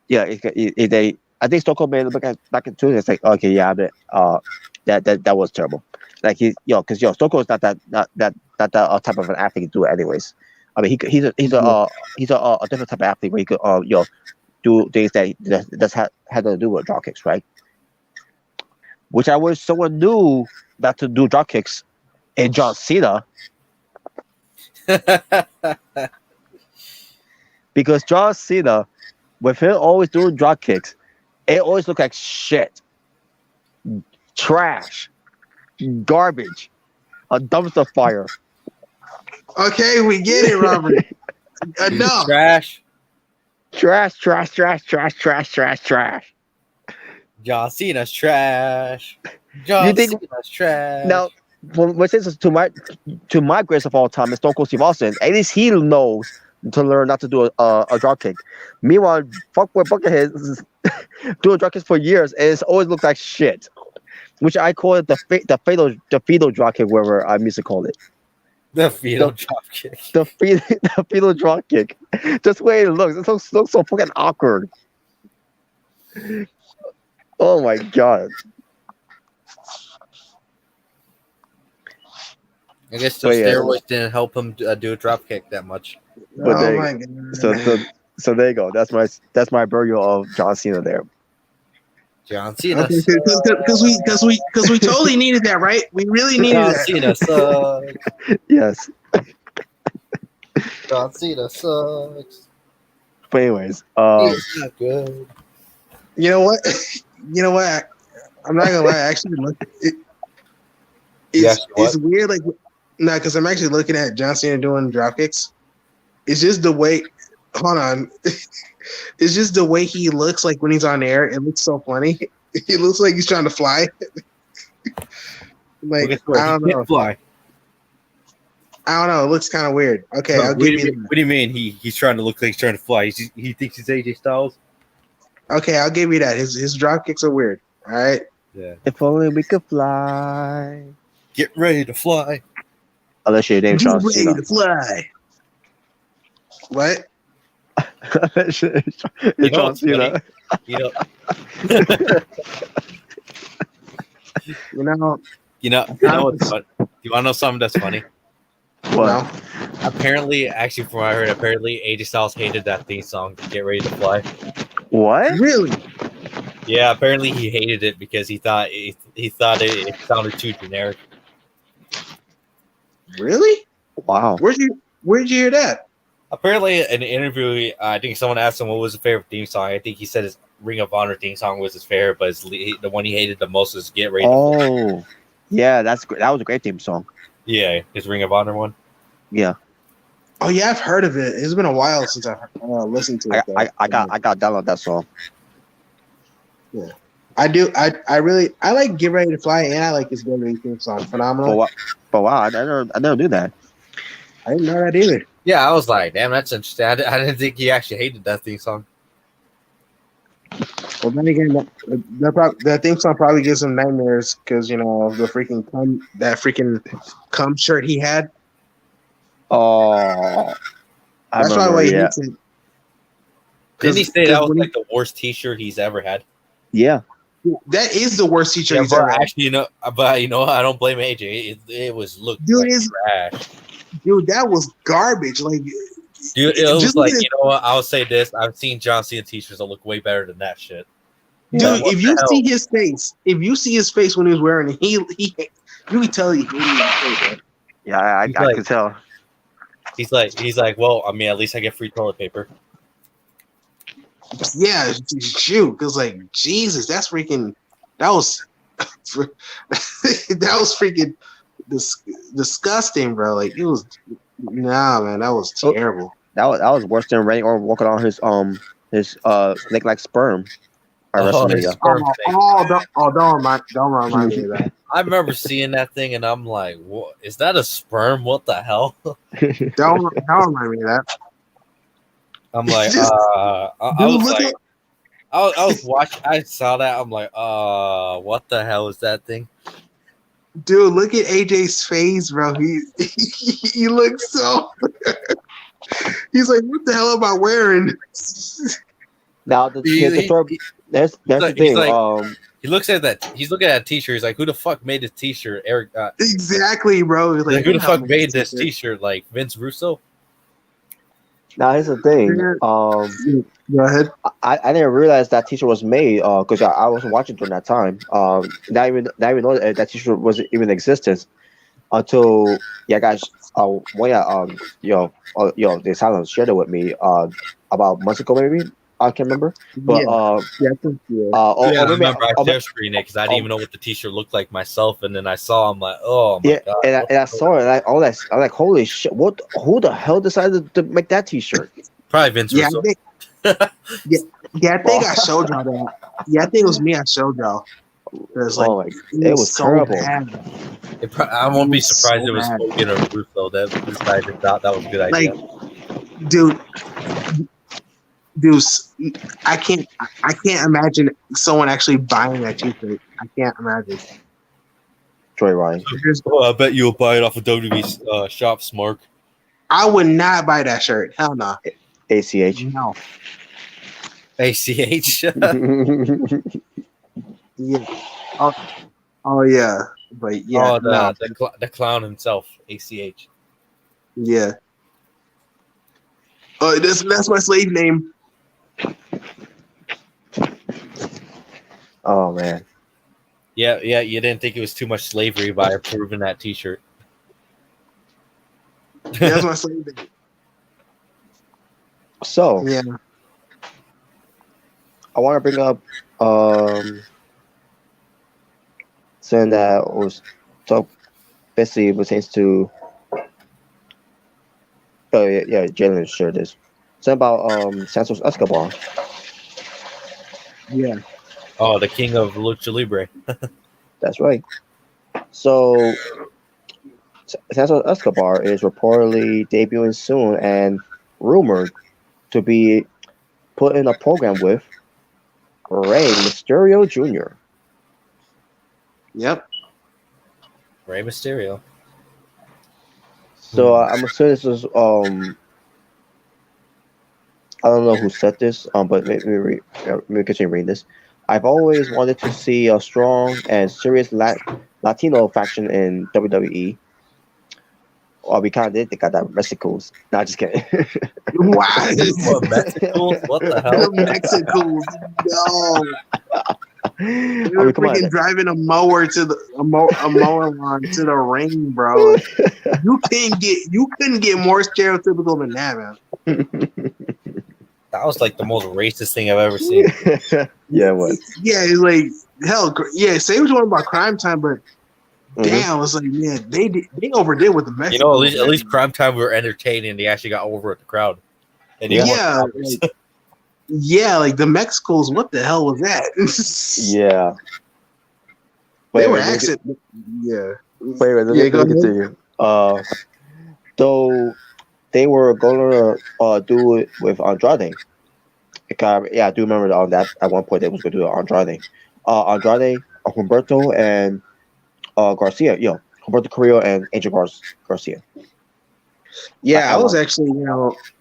they I think Stone Cold made it back into it. It's like okay, yeah, I mean, that was terrible. Like because Stone Cold is not that type of an athlete to do it anyways. I mean, he's a different type of athlete where he could do things that had to do with drop kicks, right? Which I wish someone knew not to do drop kicks in John Cena. Because John Cena, with him always doing drop kicks, it always looked like shit, trash, garbage, a dumpster fire. Okay, we get it, Robert. Enough. Trash. Trash. John Cena's trash. John Cena's trash. Now, when says to my greatest of all time is Stone Cold Steve Austin, at least he knows to learn not to do a drop kick. Meanwhile, fuckboy Buckethead doing drop kicks for years, and it's always looked like shit. Which I call it the fatal drop kick, wherever I used to call it. The fetal drop kick. The fetal drop kick. Just the way it looks. It looks so fucking awkward. Oh my god. I guess the steroids didn't help him do a drop kick that much. But so there you go. That's my burial of John Cena there. John Cena. Because we totally needed that, right? We really needed John that. Cena sucks. Yes. John Cena sucks. But anyways, he's not good. You know what? I'm not gonna lie. Actually, it's weird. Like, no, because I'm actually looking at John Cena doing drop kicks. It's just the way. Hold on. It's just the way he looks like when he's on air. It looks so funny. He looks like he's trying to fly. Like I don't know. Fly. I don't know. It looks kind of weird. Okay, Bro, I'll give you. What do you mean? He's trying to look like he's trying to fly? He thinks he's AJ Styles. Okay, I'll give you that. His drop kicks are weird. All right. Yeah. if only we could fly. Get ready to fly. Unless your name's John Cena. To fly. What? It's You know John what's Cena. You know. You know. What's fun? You want to know something that's funny? What? No. Apparently, actually, from what I heard, AJ Styles hated that theme song, Get Ready to Fly. What? Really? Yeah, apparently he hated it because he thought it sounded too generic. Really? Wow. Where'd you hear that? Apparently, in an interview, I think someone asked him what was his favorite theme song. I think he said his Ring of Honor theme song was his favorite, but the one he hated the most was Get Ready to Fly. Oh, yeah, that was a great theme song. Yeah, his Ring of Honor one. Yeah. Oh yeah, I've heard of it. It's been a while since I've listened to it. I got download that song. Yeah, I do. I like Get Ready to Fly, and I like his Get Ready theme song. Phenomenal. But wow, I never knew that. I didn't know that either. Yeah, I was like, damn, that's interesting. I didn't think he actually hated that theme song. Well, then again, that theme song probably gives him nightmares because of the freaking cum shirt he had. Oh, That's probably why he hates it. Didn't he say that was like the worst T-shirt he's ever had? Yeah. That is the worst T-shirt he's but ever had. actually, I don't blame AJ. It was looked trash. Dude, that was garbage. Like, dude, it was like, you know what? I'll say this: I've seen John Cena T-shirts that look way better than that shit. Dude, Yeah, if you see his face when he was wearing it, you can tell he hated his face. Yeah, I can tell. He's like, well, I mean, at least I get free toilet paper. Yeah, shoot, because like Jesus, that was freaking disgusting, bro. Like it was, man, that was terrible. That was worse than Randy Orton walking on his leg like sperm. Don't remind me of that. I remember seeing that thing, and I'm like, "What is that? A sperm? What the hell?" Don't remind me of that. I'm like, I was watching. I saw that. I'm like, what the hell is that thing? Dude, look at AJ's face, bro. He looks so. He's like, what the hell am I wearing? Now the He- story. That's the he's thing. like- He looks at that. He's looking at a T-shirt. He's like, "Who the fuck made this T-shirt?" Eric. Exactly, bro. He's Like, who the hell fuck made this T-shirt? Like Vince Russo. Now here's the thing. Go ahead. I didn't realize that T-shirt was made because I wasn't watching during that time. Not even know that T-shirt was even in existence until guys. The Asylum shared it with me about months ago, maybe I can't remember. But I think I remember I share screen it because I didn't even know what the T-shirt looked like myself, and then I saw. I'm like, oh my god! And I saw it. And I'm like, holy shit! Who the hell decided to make that T-shirt? Probably Vince Russo. I think I showed y'all that. Yeah, I think it was me. I showed y'all. It was like, it was so terrible. bad. I won't be surprised if it was Hogan or Russo that decided that was a good idea. Like, dude, I can't imagine someone actually buying that T-shirt. I can't imagine. Troy Ryan. I bet you'll buy it off of WWE shop, Smark. I would not buy that shirt. Hell no. ACH. No. ACH. Yeah. Oh yeah. But yeah. The clown himself, ACH. Yeah. Oh, that's my slave name. Oh man. Yeah. You didn't think it was too much slavery by approving that T-shirt. That's my slave name. So yeah, I want to bring up something that was basically pertains to. Oh yeah, Jalen shared this. Something about Santos Escobar. Yeah. Oh, the king of Lucha Libre. That's right. So Santos Escobar is reportedly debuting soon and rumored to be put in a program with Rey Mysterio Jr. Yep. Rey Mysterio. So I'm assuming this is I don't know who said this, but maybe continue reading this. I've always wanted to see a strong and serious Latino faction in WWE. Well, we kind of did. They got that Mexicans. Nah, just kidding. Wow. What, Mexicans? What the hell? Mexicans. No. They were freaking driving a mower to a mower lawn to the ring, bro. You couldn't get more stereotypical than that, man. That was like the most racist thing I've ever seen. Yeah, what? Yeah, it's like hell. Yeah, say what you want about Crime Time, but damn, it's like they overdid with the Mexicans. You know, at least Crime Time we were entertaining. They actually got over with the crowd. And like the Mexicans. What the hell was that? Yeah, they were accent. Yeah. Wait, let me continue. Though they were going to do it with Andrade. Yeah, I do remember on that at one point they was going to do it Andrade. Andrade, Humberto, and Garcia. Humberto Carrillo and Angel Garcia. Yeah, I was actually,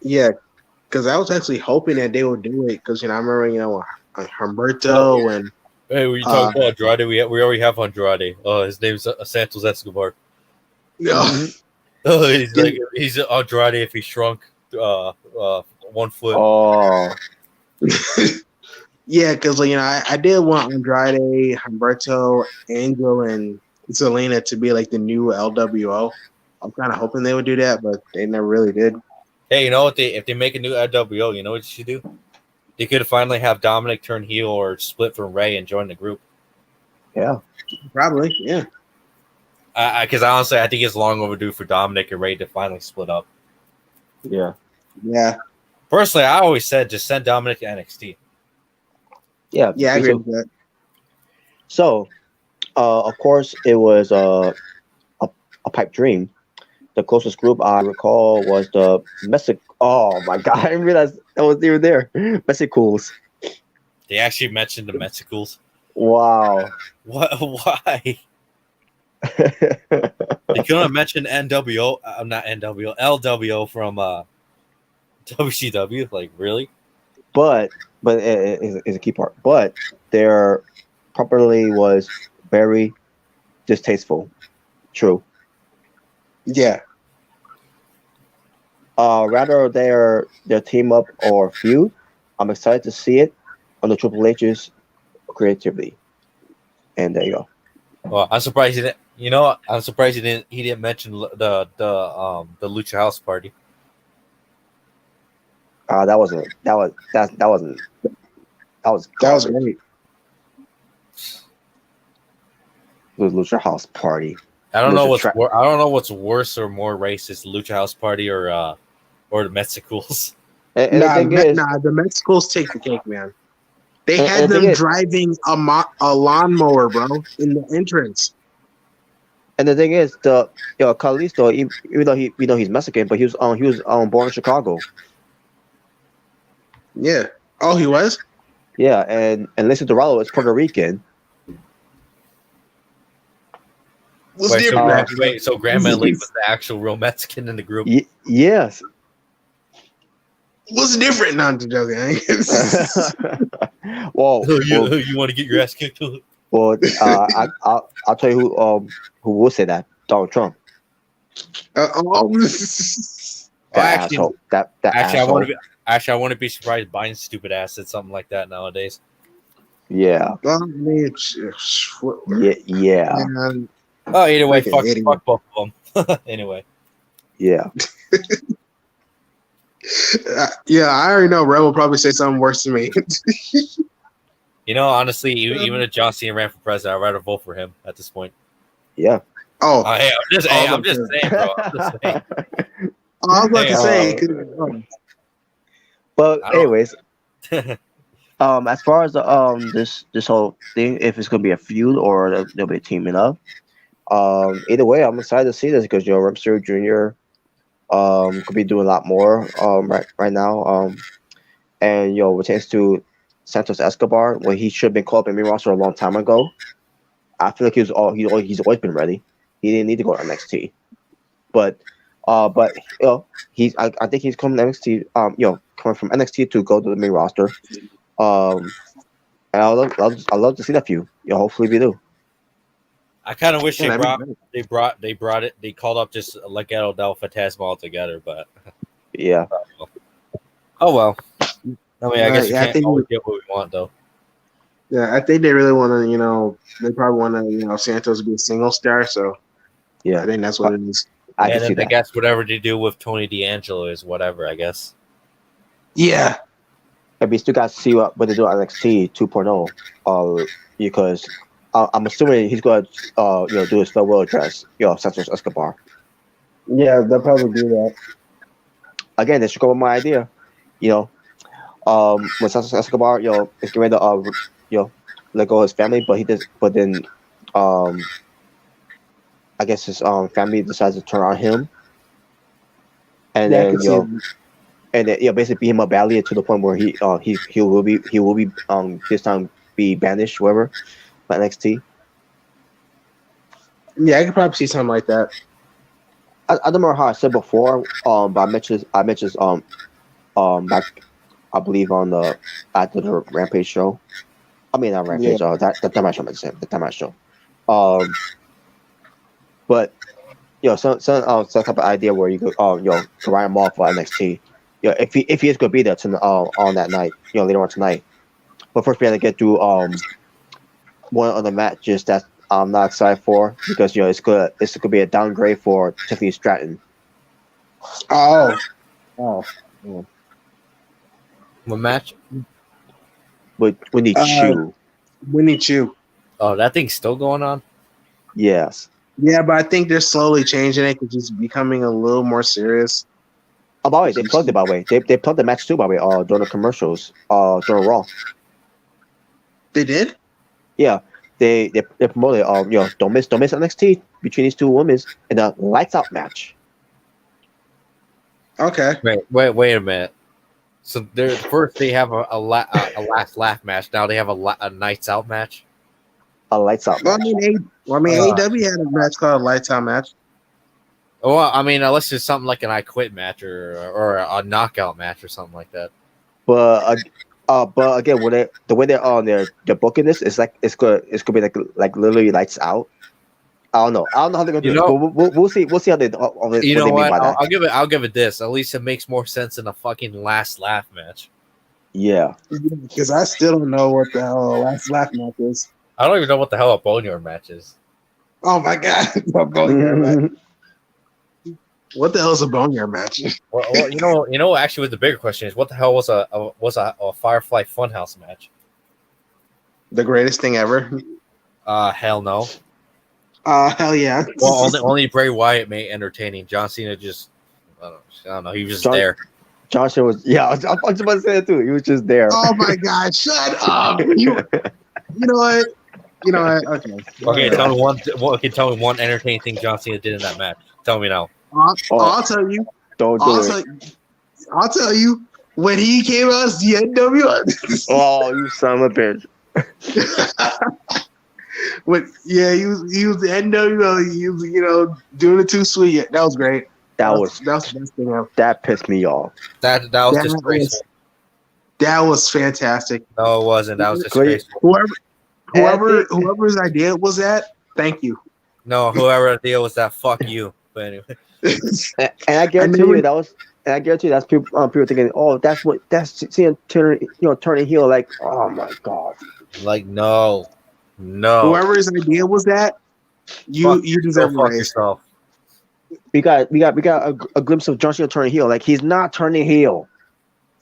because I was actually hoping that they would do it because, I remember, Humberto and... Hey, when you talk about Andrade, we already have Andrade. His name's Santos Escobar. Yeah. He's Andrade if he shrunk 1 foot. Oh. Yeah, because I did want Andrade, Humberto, Angel, and Zelina to be like the new LWO. I'm kind of hoping they would do that, but they never really did. Hey, you know what? If they make a new LWO, you know what you should do? They could finally have Dominic turn heel or split from Ray and join the group. Yeah, probably. Yeah. Because honestly, I think it's long overdue for Dominic and Ray to finally split up. Yeah. Yeah. Personally, I always said just send Dominic to NXT. Yeah. Yeah, I agree with that. So, of course, it was a pipe dream. The closest group I recall was the Mexico. Oh my god, I didn't realize that was even there. Mexicals. They actually mentioned the Mexicals. Wow. What? Why? You couldn't mention NWO. I'm not NWO. LWO from WCW. Like really? but it's a key part. But their properly was very distasteful. True. Yeah. Rather their team up or feud, I'm excited to see it on the Triple H's creatively. And there you go. Well, I'm surprised he didn't. You know, I'm surprised he didn't. He didn't mention the Lucha House Party. That wasn't that was That was great. It was Lucha House Party. I don't know Lucha what's I don't know what's worse or more racist, Lucha House Party or the Mexicools. And the thing is, the Mexicals take the cake, man. They And- had and the them thing is- driving a lawnmower, bro, in the entrance. and the thing is, Kalisto, even though he's Mexican, but he was born in Chicago. Yeah. Oh, he was? Yeah, and Lisa Dorado is Puerto Rican. Was Wait, different. so Grandma Lee was the actual real Mexican in the group. Yes. What's different? Not to joke. well, You want to get your ass kicked? I'll tell you who will say that. Donald Trump. That asshole. That asshole. I want to be surprised Biden's stupid ass said something like that nowadays. Yeah. Yeah. Man, Oh, either way, Freaking fuck both of them. Anyway. Yeah. yeah, I already know Red will probably say something worse to me. You know, honestly, even if John Cena ran for president, I'd rather vote for him at this point. Yeah. Oh, Hey, I'm just saying, bro. I'm just saying. I was about to say. But anyways, as far as this whole thing, if it's gonna be a feud or they'll be teaming up, either way, I'm excited to see this because Rey Mysterio Jr. Could be doing a lot more right now. And pertains to Santos Escobar, when he should have been called up in main roster a long time ago. I feel like he's always been ready. He didn't need to go to NXT, but I think he's coming to NXT. Coming from NXT to go to the main roster. And I love to see that feud. Hopefully we do. I kind of wish Yeah, they called up just Legado del Fantasma altogether, but Yeah. oh well. I mean, I guess we I can't think always get what we want, though. Yeah, I think they really want to, they probably want to, Santos to be a single star. So Yeah. I think that's what it is. I can And see then I that. guess whatever they do with Tony D'Angelo is whatever, I guess. Yeah. And we still got to see what they do at NXT 2.0. Because I'm assuming he's going to do his farewell address. Santos Escobar. Yeah, they'll probably do that. Again, this should go with my idea. When Santos Escobar, is getting ready to let go of his family, but then I guess his family decides to turn on him, and Yeah, I then can see it. and then basically beat him up badly to the point where he will be this time be banished, whatever, by NXT. Yeah, I could probably see something like that. I don't remember how I said before, but I mentioned back, I believe after the Rampage show. I mean, not Rampage. That time I show. The time I show. But some type of idea where you could write him off for NXT. If he is going to be there on that night, later on tonight. But first we have to get through one of the matches that I'm not excited for because it's gonna be a downgrade for Tiffany Stratton. Oh. What match? But we need Chew. We need you. Oh, that thing's still going on? Yes. Yeah, but I think they're slowly changing it because it's becoming a little more serious. Oh, by the way, they plugged it. By the way, they plugged the match too. By the way, during the commercials, during Raw. They did? Yeah, they promoted. Don't miss NXT between these two women in a lights out match. Okay. Wait a minute. So first they have a last laugh match. Now they have a nights out match. a lights out Well, match. I mean, AEW had a match called a Lights Out match. Well, I mean, unless it's something like an I Quit match or a knockout match or something like that. But again, the way they're on they're booking this, it's like it's gonna be like literally lights out. I don't know how they're gonna do it. But we'll see how they what You they know mean what? by that. I'll give it this. At least it makes more sense than a fucking last laugh match. Yeah, Because I still don't know what the hell a last laugh match is. I don't even know what the hell a boneyard match is. Oh my god, a boneyard match. What the hell is a boneyard match? Well, you know. Actually, what the bigger question is, what the hell was a Firefly Funhouse match? The greatest thing ever. Hell no. Hell yeah. Well, only Bray Wyatt made entertaining. John Cena just, I don't know. He was just there. John Cena was, I was just about to say that too. He was just there. Oh my god, shut up! You know what? Okay. Tell me one entertaining thing John Cena did in that match. Tell me now. I'll tell you. Don't do it. I'll tell you when he came out as the NWO. Oh, you son of a bitch! He was the NWO. He was doing it too sweet. That was great. That was the best thing ever. That pissed me off. That was disgraceful. That was fantastic. No, it wasn't. That was disgraceful. Whoever's idea was that, thank you. No, whoever idea was that, fuck you. But anyway. And I guarantee you that's people thinking, oh, that's seeing turning heel. Like, oh my god. Like, no. Whoever's idea was that, you deserve a raise. Yourself. We got a glimpse of John Cena turning heel. Like, he's not turning heel.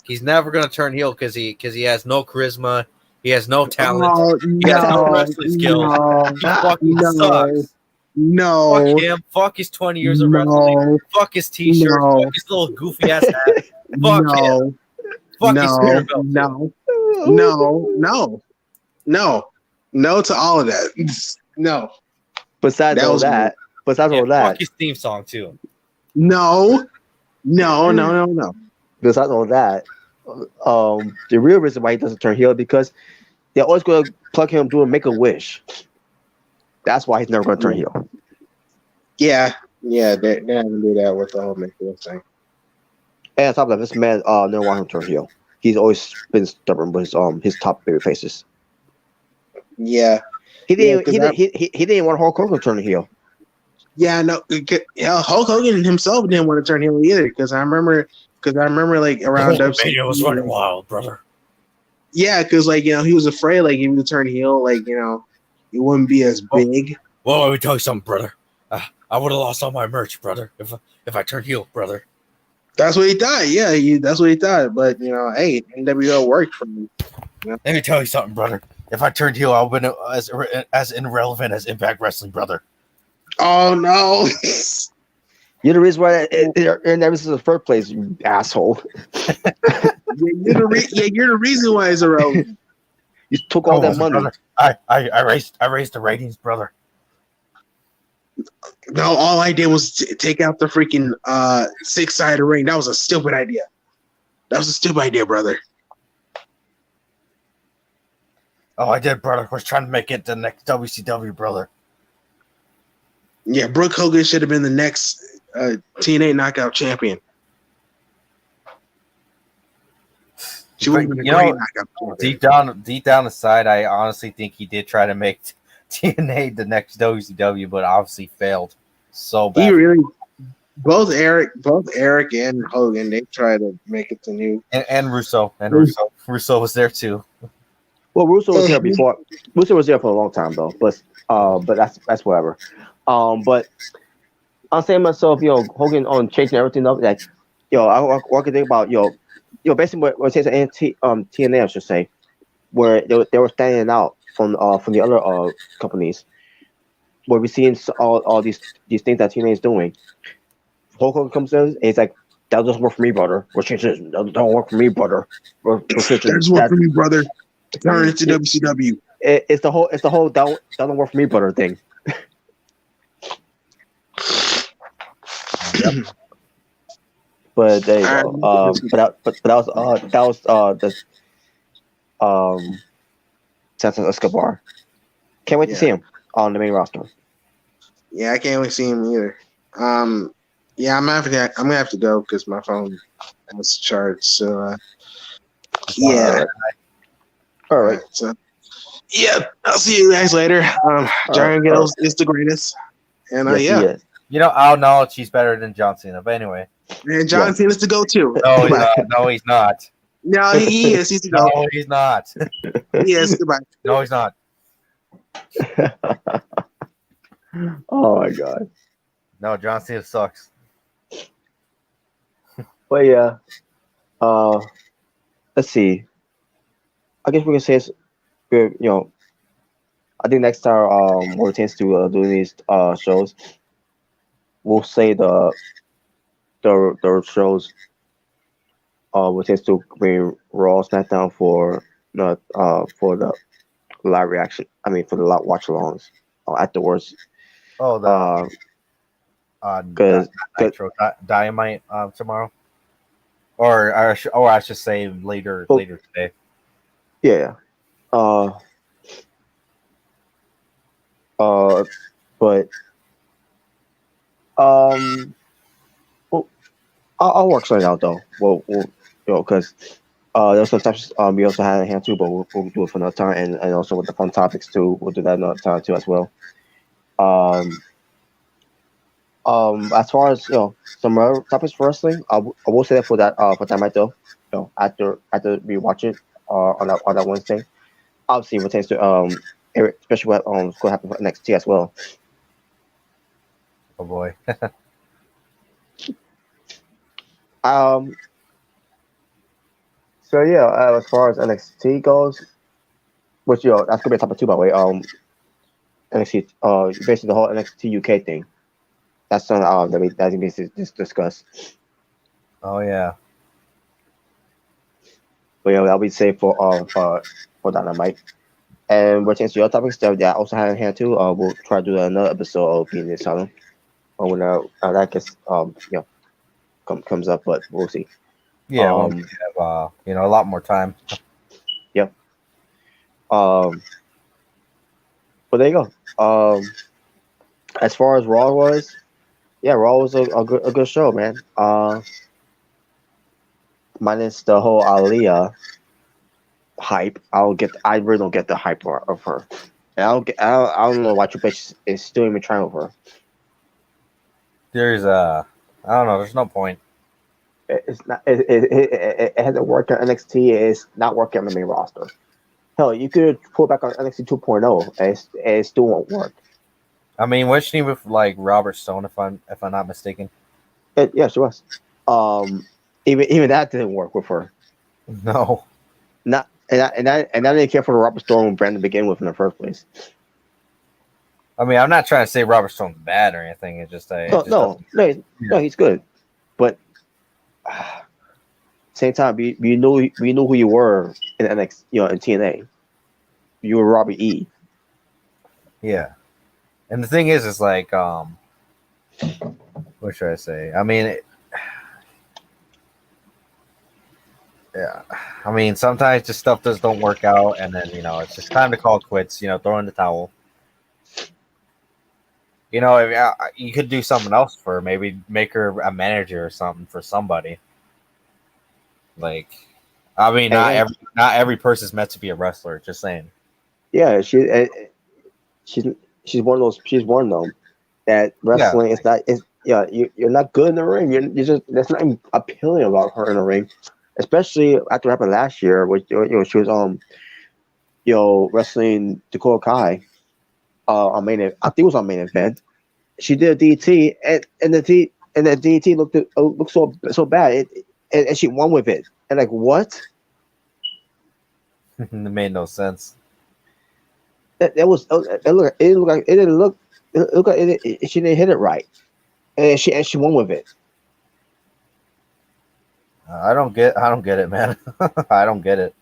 He's never gonna turn heel because he has no charisma. He has no talent. He has no wrestling skills. He fucking sucks. No. Fuck him. Fuck his 20 years of wrestling. Fuck his t-shirt. Fuck his little goofy ass hat. Fuck him. Fuck his spirit belt. No to all of that. No. Besides all that. Fuck his theme song too. No. Besides all that, the real reason why he doesn't turn heel because they're always going to plug him doing Make-A-Wish. That's why he's never going to turn heel. Yeah, they're not going to do that with the whole Make-A-Wish thing. And on top of that, this man never wanted him to turn heel. He's always been stubborn with his top baby faces. Yeah, he didn't want Hulk Hogan to turn heel. Yeah, no, Hulk Hogan himself didn't want to turn heel either because I remember like around WrestleMania was running wild, brother. Yeah, because he was afraid like if he would turn heel, it wouldn't be as big. Well, let me tell you something, brother. I would have lost all my merch, brother, if I turned heel, brother. That's what he thought. Yeah, that's what he thought. But hey, NWO worked for me. Let me tell you something, brother. If I turned heel, I would have been as irrelevant as Impact Wrestling, brother. Oh no! You're the reason why they're in the first place, you asshole. You're the reason why it's irrelevant. You took all that money. Brother. I raised the ratings, brother. No, all I did was take out the freaking 6-sided ring. That was a stupid idea. Brother. Oh, I did, brother. Was trying to make it the next WCW, brother. Yeah, Brooke Hogan should have been the next TNA Knockout champion. She would have been a great Knockout champion. Deep down inside, I honestly think he did try to make TNA the next WCW, but obviously failed so bad. He really, both Eric and Hogan, they tried to make it to new. And Russo. Russo was there too. Well, Russo was there before. Russo was there for a long time though, but that's whatever. But I'm saying to myself, Hogan on changing everything up. Like, I can think about, basically what it says TNA, I should say, where they were standing out from the other companies, where we're seeing all these things that TNA is doing. Hulk Hogan comes in and he's like, "That doesn't work for me, brother. We're changing. That don't work for me, brother. We're changing. That doesn't work for me, brother. Turn it to WCW." It's the whole that don't work for me, brother thing. Yep. But there you go. But that was Santos Escobar. Can't wait to see Yeah, him on the main roster. yeah, I can't wait to see him either. Yeah, I'm gonna have to go because my phone has charged. So Just want All yeah, right. All all right. right. So yeah, I'll see you guys later. All right. Giant All right. Gales is the greatest, and Yes, he yeah, is. I'll know she's better than John Cena. But anyway, and John Yes. Cena's to go too. no, he's Goodbye. not. No, he's not. No, he is. He's to go. No, he's not. He is. Goodbye. No, he's not. Oh my god. No, John Cena sucks. But yeah. Uh, let's see. I guess we can say I think next time we're chance to do these shows, we'll say the shows we'll chance to bring Raw SmackDown for the live reaction. I mean for the live watch alongs afterwards. Oh, the Because Nitro Dynamite tomorrow, or I should say later today. yeah. Uh, but well, I'll work something out though. Because there's some types we also had in hand too, but we'll do it for another time, and also with the fun topics too, we'll do that another time too as well. Um, as far as some other topics for wrestling, I will say that for that night though. After we watch it on that Wednesday, obviously what tends to especially what going to happen for NXT as well. Oh boy. Um. So yeah, as far as NXT goes, which that's gonna be a topic too, by the way. NXT, basically the whole NXT UK thing. That's something that we just discuss. Oh yeah. But that'll be safe for Dynamite. And what chance your topics that I also have in hand too. We'll try to do another episode of Being the Asylum. Or when that gets comes up, but we'll see. Yeah. Well, we have a lot more time. Yep. But there you go. As far as Raw was, yeah, Raw was a good show, man. Minus the whole Aaliyah hype. I really don't get the hype of her. And I don't know why Triple H is still even trying with her. There's I don't know. There's no point. It's not. It hasn't worked on NXT. It's not working on the main roster. Hell, you could pull back on NXT 2.0, and it still won't work. I mean, wasn't she with like Robert Stone, if I'm not mistaken? Yeah, she was. Even that didn't work with her. No. Not and I didn't care for the Robert Stone brand to begin with in the first place. I mean, I'm not trying to say Robert Stone's bad or anything. It's just No, he's good, but same time, we knew who you were in NXT, in TNA. You were Robbie E. Yeah, and the thing is like, what should I say? I mean, yeah, I mean, sometimes just stuff just don't work out, and then it's just time to call quits. Throw in the towel. If, you could do something else for her, maybe make her a manager or something for somebody. Like, I mean, not every person's meant to be a wrestler. Just saying. Yeah, she's one of those. She's one of them that wrestling is not. You're not good in the ring. You're just that's not even appealing about her in the ring, especially after what happened last year, which she was wrestling Dakota Kai on I think it was on main event. She did a DT and the DT looked so bad. And she won with it. And like what? It made no sense. It didn't look like she didn't hit it right, and she won with it. I don't get it, man. I don't get it.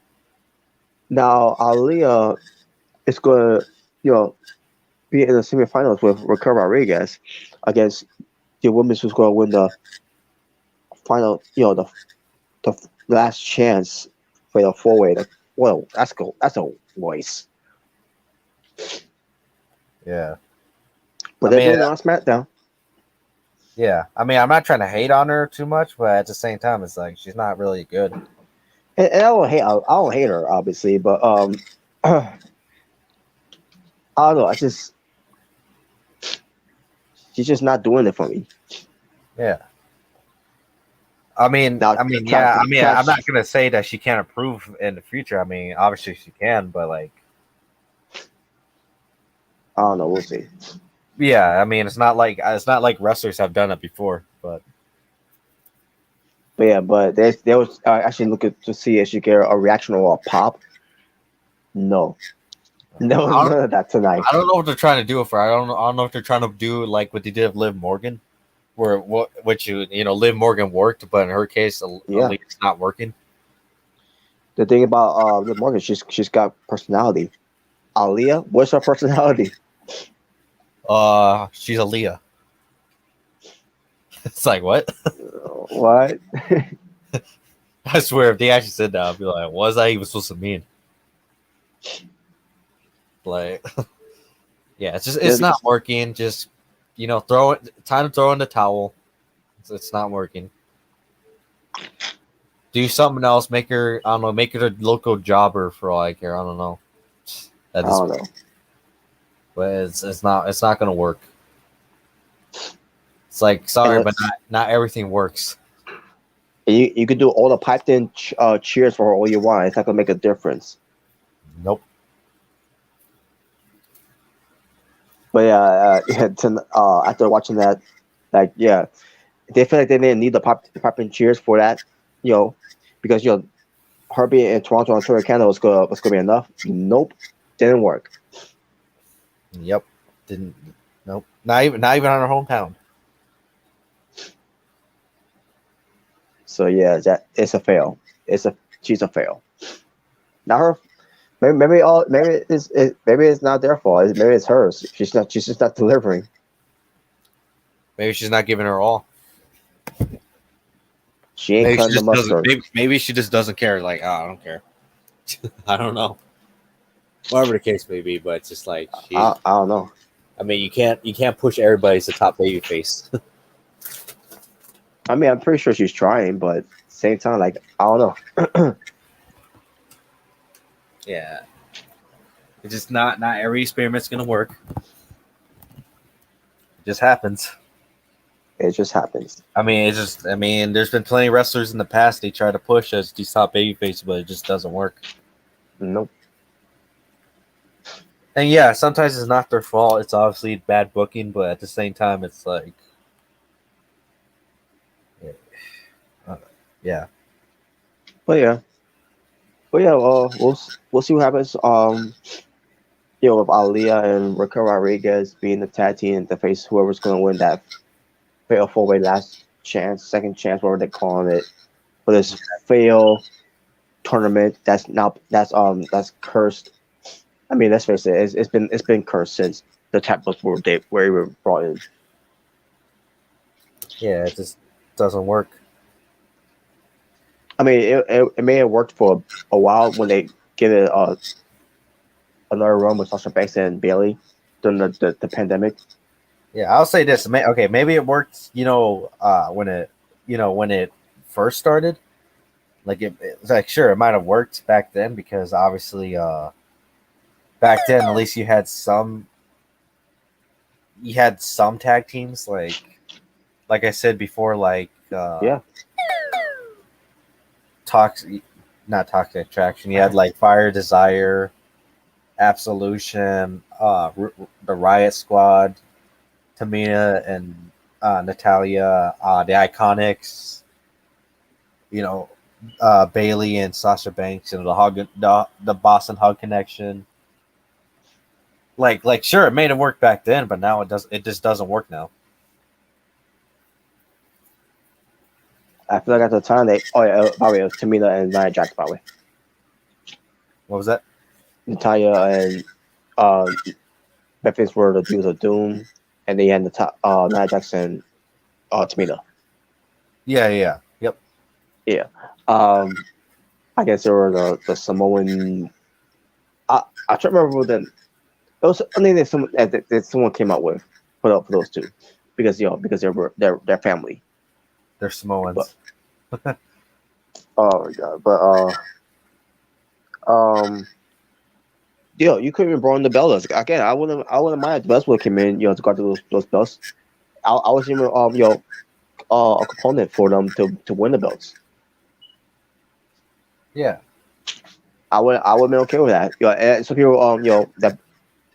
Now Aaliyah is going to be in the semifinals with Raquel Rodriguez against the women who's going to win the final, the last chance for the 4-way. Well, that's cool. That's a voice. Yeah. But I they're mean, doing it on SmackDown. yeah. I mean, I'm not trying to hate on her too much, but at the same time, it's like she's not really good. And I don't hate her obviously, but I don't know. She's just not doing it for me. Yeah. Now, Yeah. I mean, I'm Cash, not gonna say that she can't improve in the future. I mean, obviously she can, but like, I don't know. We'll see. yeah. I mean, it's not like wrestlers have done it before, but But there was actually looking to see if she get a reaction or a pop. No, there was none of that tonight. I don't know what they're trying to do with her. I don't know if they're trying to do like what they did with Liv Morgan, where Liv Morgan worked, but in her case, Yeah. Elite's not working. The thing about Liv Morgan, she's got personality. Aaliyah, what's her personality? She's Aaliyah. It's like what? What? I swear, if they actually said that, I'd be like, what is that even supposed to mean? Like, yeah, it's not working. Just throw it. Time to throw in the towel. It's not working. Do something else. Make her, I don't know, make her a local jobber for all I care. I don't know. I don't know. But it's not gonna work. It's like, sorry, but not everything works. You could do all the piped in cheers for her all you want. It's not gonna make a difference. Nope. But after watching that, like they feel like they didn't need the pop in cheers for that, because her being in Toronto and Ontario, Canada was gonna be enough. Nope, didn't work. Yep, didn't. Nope, not even on her hometown. So that it's a fail. She's a fail. Not her. Maybe it's not their fault. Maybe it's hers. She's just not delivering. Maybe she's not giving her all. She ain't cutting the mustard. Maybe she just doesn't care. Like, oh, I don't care. I don't know. Whatever the case may be, but it's just like I don't know. I mean, you can't push everybody as the top baby face. I mean, I'm pretty sure she's trying, but at the same time, like, I don't know. Yeah, it's just not every experiment's gonna work. It just happens. It just happens. I mean, there's been plenty of wrestlers in the past they try to push as these top baby faces, but it just doesn't work. Nope. And yeah, sometimes it's not their fault. It's obviously bad booking, but at the same time, it's like, yeah. But yeah, we'll see what happens. With Aaliyah and Raquel Rodriguez being the tag team to face whoever's going to win that fatal 4-way last chance, second chance, whatever they're calling it, for this fail tournament that's cursed. I mean, let's face it, it's been cursed since the tap books were brought in. Yeah, it just doesn't work. I mean, it may have worked for a while when they give it another run with Sasha Banks and Bailey during the pandemic. Yeah, I'll say this. Okay, maybe it worked. When it first started, like it's like sure it might have worked back then because obviously back then at least you had some tag teams like I said before, like not Toxic Attraction. You had like Fire Desire, Absolution, the Riot Squad, Tamina and Natalia, the Iconics, Bailey and Sasha Banks, and the Boston Hug Connection. Like sure, it made it work back then, but now it just doesn't work now. I feel like at the time by the way, it was Tamina and Nia Jax, by the way. What was that? Natalia and Memphis were the Dudes of Doom, and they had the top Nia Jax and Tamina. Yeah. Yep. Yeah. I guess there were the Samoan. I try to remember was I think that someone came out with for those two because because they're family. They're But Samoans. oh my god, but um. You couldn't even brought in the belts again. I wouldn't mind if the belts would have came in, to guard those belts. I was even a component for them to win the belts. Yeah. I would have been okay with that. And some people that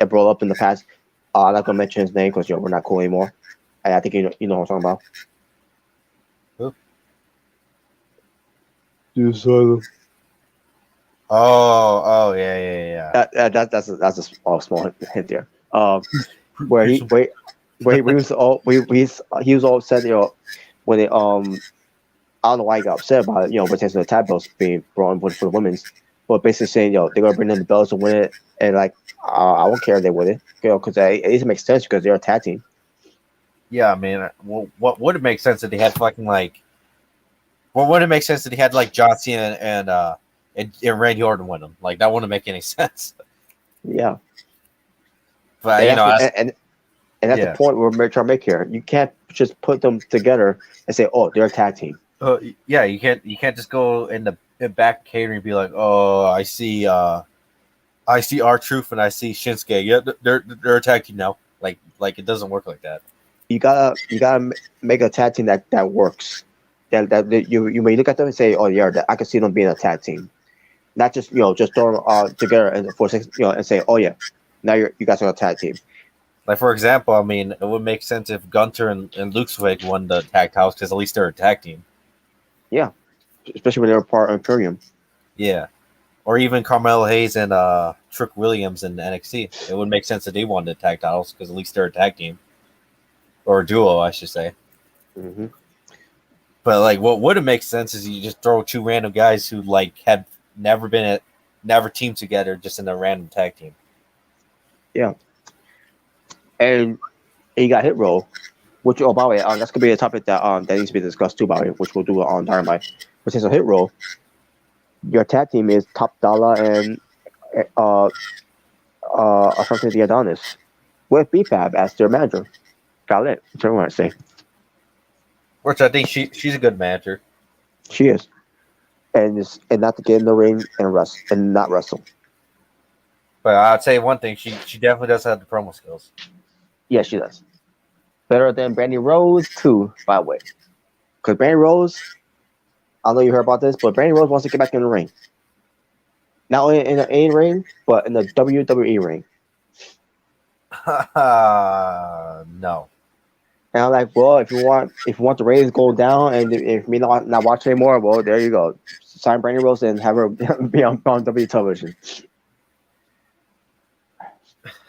brought up in the past. I'm not gonna mention his name because we're not cool anymore. And I think you know what I'm talking about. Who? The Asylum. Oh, yeah. That's a small hint there. Where he was he was all upset. When they I don't know why he got upset about it. Potentially the tag belts being brought in for the women's, but basically saying they're gonna bring in the belts to win it, and like I won't care if they win it, because it needs to make sense because they're a tag team. Yeah, I mean, well, what would it make sense if they had fucking like? What would it make sense if they had like John Cena and Randy Orton win them? Like that wouldn't make any sense. Yeah, But and you know, that's the yeah. point we're trying to make here. You can't just put them together and say, oh, they're a tag team. Yeah, you can't just go in the back catering and be like, oh, I see R-Truth and I see Shinsuke. Yeah, they're a tag team now. Like it doesn't work like that. You gotta make a tag team that works. That you may look at them and say, oh yeah, I can see them being a tag team. Not just just throw them together and for six and say, oh yeah, now you guys are a tag team. Like for example, I mean, it would make sense if Gunter and Luxwig won the tag titles because at least they're a tag team. Yeah, especially when they're part of Imperium. Yeah, or even Carmelo Hayes and Trick Williams in NXT. It would make sense that they won the tag titles because at least they're a tag team or a duo, I should say. Mm-hmm. But like, what would make sense is you just throw two random guys who like had never teamed together just in a random tag team. Yeah, and you got Hit Row, which by the way, that's gonna be a topic that needs to be discussed too, by the way, which we'll do on Dynamite. Which is a Hit Row. Your tag team is Top Dollar and Asante the Adonis with BFAB as their manager. Got it. That's what I want to say. Which I think she's a good manager. She is, and not to get in the ring and not wrestle. But I'd say one thing: she definitely does have the promo skills. Yeah, she does. Better than Brandy Rose too, by the way. Because Brandy Rose, I know you heard about this, but Brandy Rose wants to get back in the ring. Not only in the A ring, but in the WWE ring. No. And I'm like, well, if you want the ratings go down, and if me not watch anymore, well, there you go. Sign Brandy Rose and have her be on W television.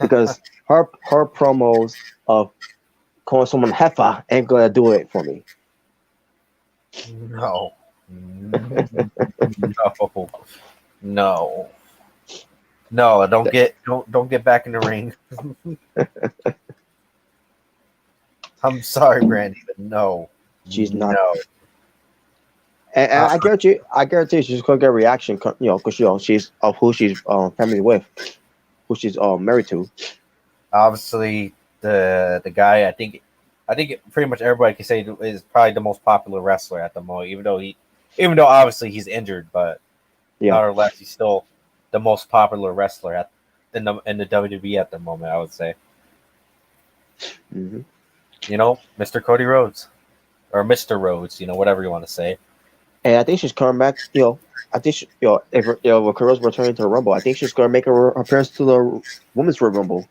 Because her promos of calling someone heifer ain't gonna do it for me. No. No. Don't get back in the ring. I'm sorry, Brandy, but no. She's not. No. And I guarantee she's gonna get a reaction, because she's of who she's family with, who she's married to. Obviously, the guy I think pretty much everybody can say is probably the most popular wrestler at the moment, even though obviously he's injured, but nevertheless he's still the most popular wrestler in the WWE at the moment, I would say. Mm-hmm. Mr. Cody Rhodes or Mr. Rhodes, whatever you want to say. And I think she's coming back. I think if Raquel Rose returning to the Rumble, I think she's gonna make her appearance to the Women's Royal Rumble.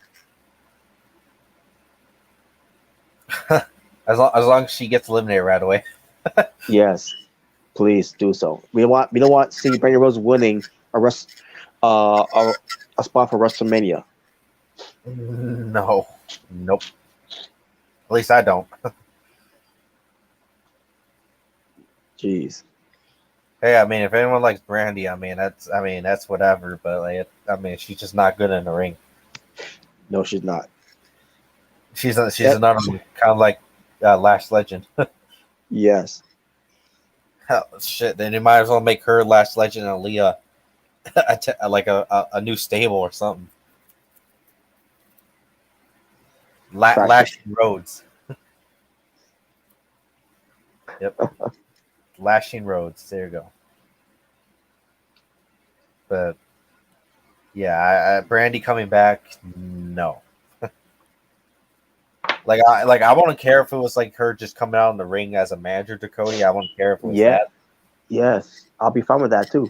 as long as she gets eliminated right away. Yes, please do so. We don't want to see Brandy Rose winning a spot for WrestleMania. No, nope. At least I don't. Jeez. Hey, I mean, if anyone likes Brandy, that's whatever. But she's just not good in the ring. No, she's not. She's another one, kind of like Lash Legend. Yes. Hell, shit. Then you might as well make her Lash Legend and Aaliyah like a new stable or something. Trash. Lashing Roads. Yep, Lashing Roads. There you go. But yeah, Brandy coming back, no. I wouldn't care if it was like her just coming out in the ring as a manager to Cody. I wouldn't care if it was Yeah. that. Yes. I'll be fine with that too.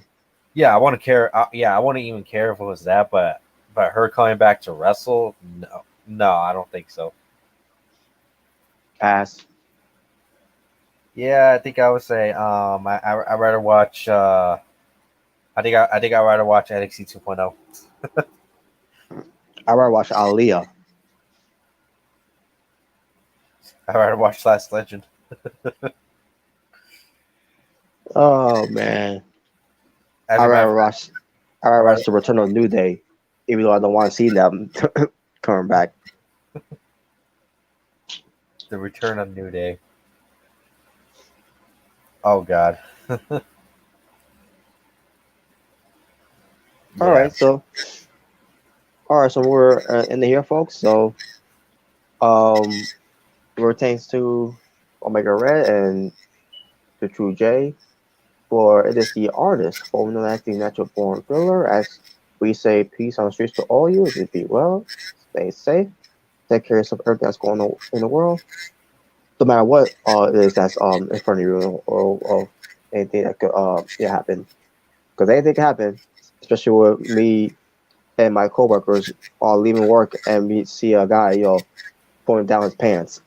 Yeah, I want to care. Yeah, I wouldn't even care if it was that. But her coming back to wrestle, no, no, I don't think so. Pass. Yeah, I think I would say I rather watch I think I'd rather watch NXT 2.0. I rather watch Aaliyah. I'd rather watch Last Legend. Oh man. As I a matter rather of fact, watch. I rather I rather watch the Return of New Day, even though I don't want to see them coming back. the Return of New Day. Oh God. All Yeah. right. So. All right. So we're in the here, folks. So um, we're thanks to Omega Red and the True J. For it is the artist, formerly known as the Natural Born Thriller, as we say peace on the streets to all you. Just be well, stay safe, take care of everything that's going on in the world, no matter what it is that's in front of you or anything that could happen. Because anything can happen, especially with me and my coworkers leaving work and we see a guy pulling down his pants,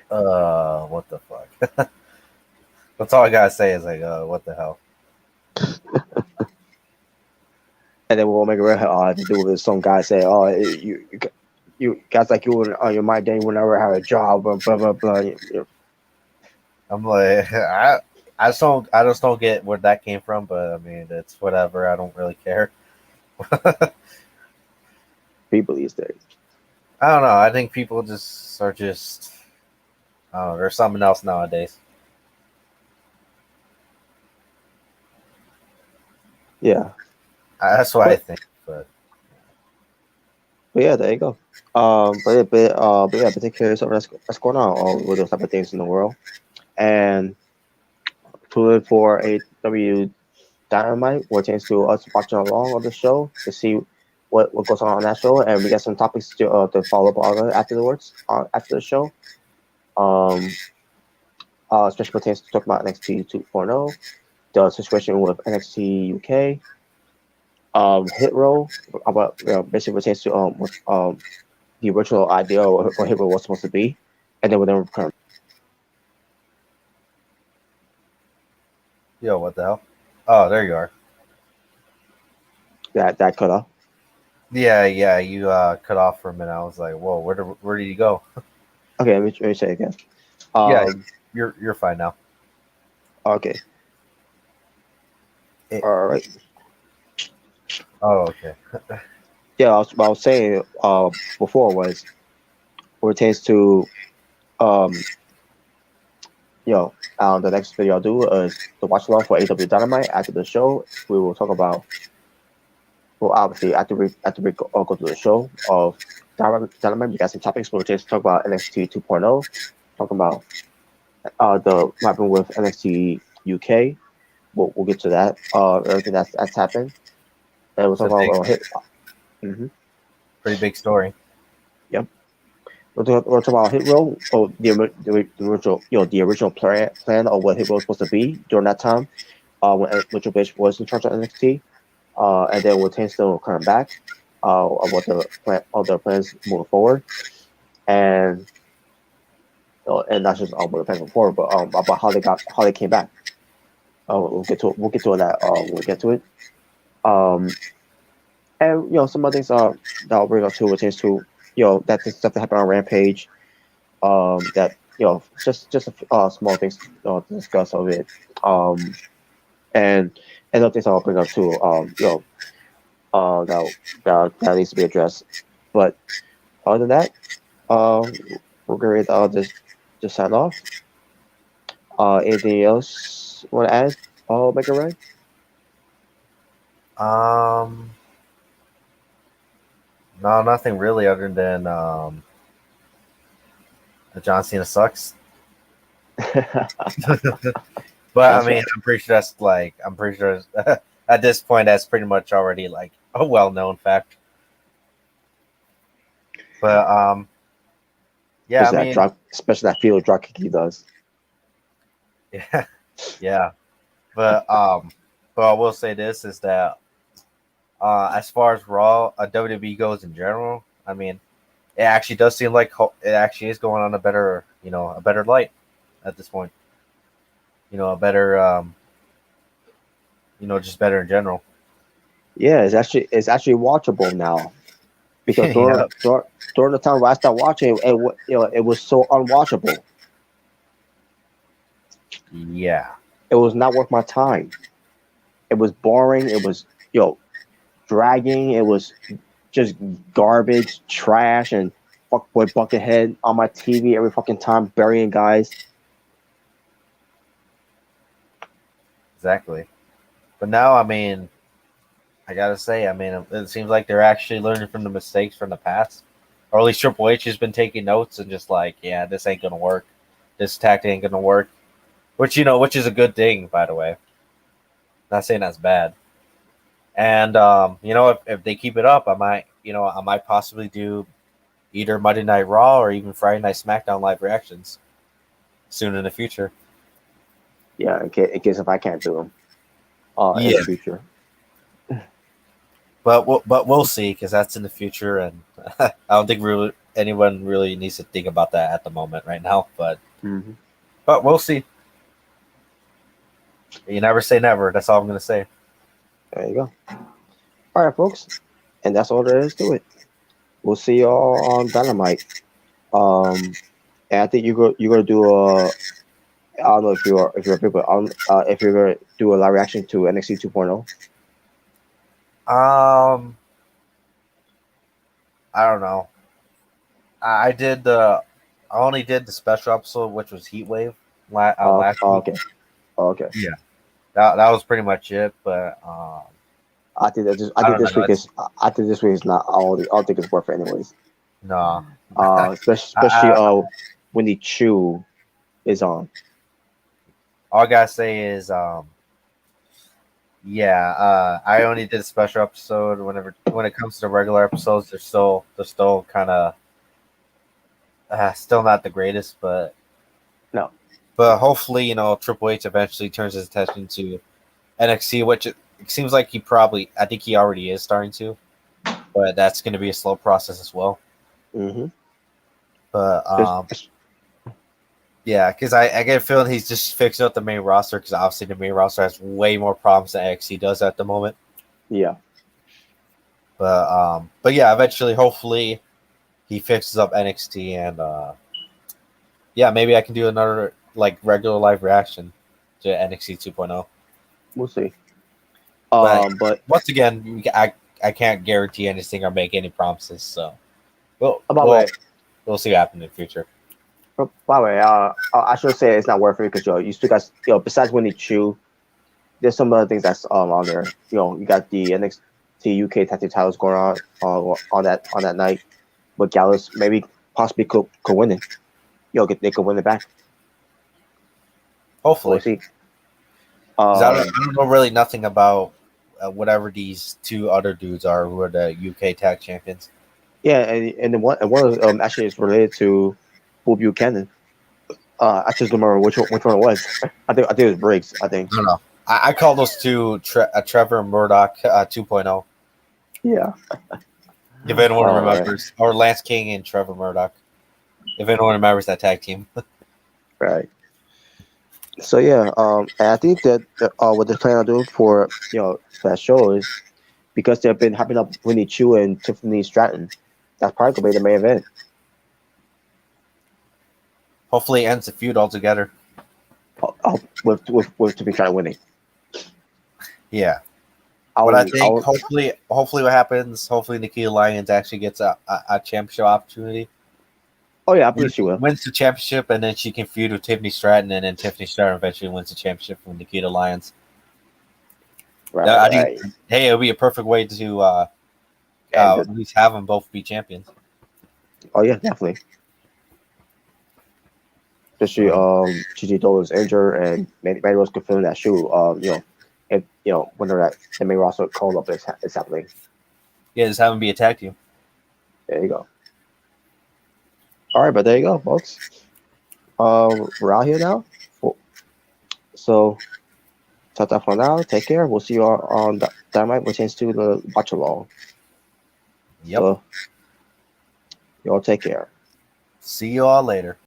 What the fuck? That's all I gotta say is like, what the hell? and then we'll make a red to do with some guy say, "Oh, you guys like you on your my day will never have a job," blah blah blah. Blah. I'm like, I just don't get where that came from. But I mean, it's whatever. I don't really care. People these days. I don't know. I think people just are just. I don't know. There's something else nowadays. Yeah, That's what I but think. But yeah, there you go. But yeah, particularly something that's going on with those type of things in the world, and to look for a W Dynamite, what tends to us watching along on the show to see what goes on that show, and we got some topics to follow up on afterwards after the show. Um, especially pertains to talk about NXT 2.0, the situation with NXT UK, Hit Row, about basically pertains to the original idea of what Hit Row was supposed to be, and then we're then kind of yo, what the hell? Oh, there you are. that cut off. Yeah, yeah. You cut off for a minute. I was like, whoa, where did you go? Okay, let me say it again. Yeah, Um, you're fine now. okay, It, all right. oh, okay. Yeah, what I was saying before was what pertains to um, the next video I'll do is the watch along for AW Dynamite. After the show, we will talk about. Well, obviously, after we go to the show of Dynamite, we got some topics. We'll just talk about NXT 2.0, talk about the what happened with NXT UK. We'll get to that. Everything that's happened, and we'll It's talk a big, about hit. Mm-hmm. pretty big story. Yep. We'll talk about Hit Row or the original, the original plan of what Hit Row was supposed to be during that time. When Triple H was in charge of NXT, and then with Ten still coming back, of what the plan, of their plans moving forward, and and not just what the plans moving forward, but about how they came back. We'll get to that when we get to it. Um, and some other things that I'll bring up too, which is to that this stuff that happened on Rampage. That just small things to discuss of it. Um, and other things I'll bring up too. That needs to be addressed. But other than that, we're going to just sign off. Anything else you want to add? Make it right. Um, No, nothing really other than John Cena sucks. But I That's mean, right. I'm pretty sure at this point that's pretty much already like a well-known fact. But yeah, I mean, Especially that field drop kick he does. yeah, yeah. But but I will say this is that as far as Raw, WWE goes in general, I mean, it actually does seem like it actually is going on a better, a better light at this point. A better, just better in general. Yeah, it's actually watchable now because Yeah, during the time when I started watching it, it was so unwatchable. yeah, It was not worth my time. It was boring. It was dragging. It was just garbage, trash, and fuckboy Buckethead on my TV every fucking time burying guys. exactly. But now, I mean, I gotta say, I mean, it seems like they're actually learning from the mistakes from the past, or at least Triple H has been taking notes and just like, yeah, this ain't gonna work. This tactic ain't gonna work. Which is a good thing, by the way. Not saying that's bad. And if they keep it up, I might possibly do either Monday Night Raw or even Friday Night SmackDown live reactions soon in the future. Yeah, in case if I can't do them in the Yeah, future. but we'll see because that's in the future, and I don't think really anyone really needs to think about that at the moment right now. Hmm. But we'll see. You never say never. That's all I'm gonna say. There you go. All right, folks, and that's all there is to it. We'll see y'all on Dynamite. Um, and I think you're gonna do a. I don't know if you're people if you're gonna do a live reaction to NXT 2.0. Um, I don't know. I did the. I only did the special episode, which was Heat Wave last week. Okay. Okay. Yeah, that was pretty much it. But I I think don't this know. week is I think this week is not all. I don't think it's worth it anyways. No. Especially when the Chew is on. All I gotta say is, yeah, I only did a special episode. When it comes to the regular episodes, they're still kind of still not the greatest, but No. hopefully Triple H eventually turns his attention to NXT, which it seems like I think he already is starting to, but that's going to be a slow process as well. Mm-hmm. But yeah, because I get a feeling he's just fixing up the main roster because obviously the main roster has way more problems than NXT does at the moment. Yeah. But yeah, eventually, hopefully, he fixes up NXT and yeah, maybe I can do another like regular live reaction to NXT 2.0. We'll see. But But once again, I can't guarantee anything or make any promises. So we'll by the we'll, way, we'll see what happens in the future. I should say it's not worth it because you still got besides Winnie Chu, there's some other things that's on there. You got the NXT UK Tag Team titles going on that night, but Gallus maybe possibly could win it. They could win it back. We'll Hopefully, see. 'cause I don't know really nothing about whatever these two other dudes are who are the UK Tag Champions. Yeah, and one of them actually is related to Bull Buchanan. I just don't remember which one it was. I think it was Briggs. I think. I don't know. I call those two Trevor Murdoch 2.0. Yeah. If anyone All right. remembers, or Lance King and Trevor Murdoch. If anyone remembers that tag team. Right. So yeah, and I think that what they're planning on doing for that show is because they've been hyping up Winnie Chu and Tiffany Stratton. That's probably gonna be the main event. Hopefully, it ends the feud altogether. With Tiffany Stratton winning. Yeah, I but I would, think hopefully what happens. Hopefully, Nikita Lyons actually gets a championship opportunity. Oh yeah, I believe she will. Wins the championship, and then she can feud with Tiffany Stratton, and then Tiffany Stratton eventually wins the championship from Nikita Lyons. Right. I Right. think, hey, it would be a perfect way to And At least have them both be champions. oh yeah, definitely. Especially Gigi Dolan is injured, and Mandy Rose confirmed that shoe. If whenever that the main roster call up is happening. Yeah, just have them be a tag team. There you go. All right, but there you go, folks. We're out here now. So, ta for now. Take care. We'll see you all on Dynamite, which is to the watch along. Yep. So, y'all take care. See you all later.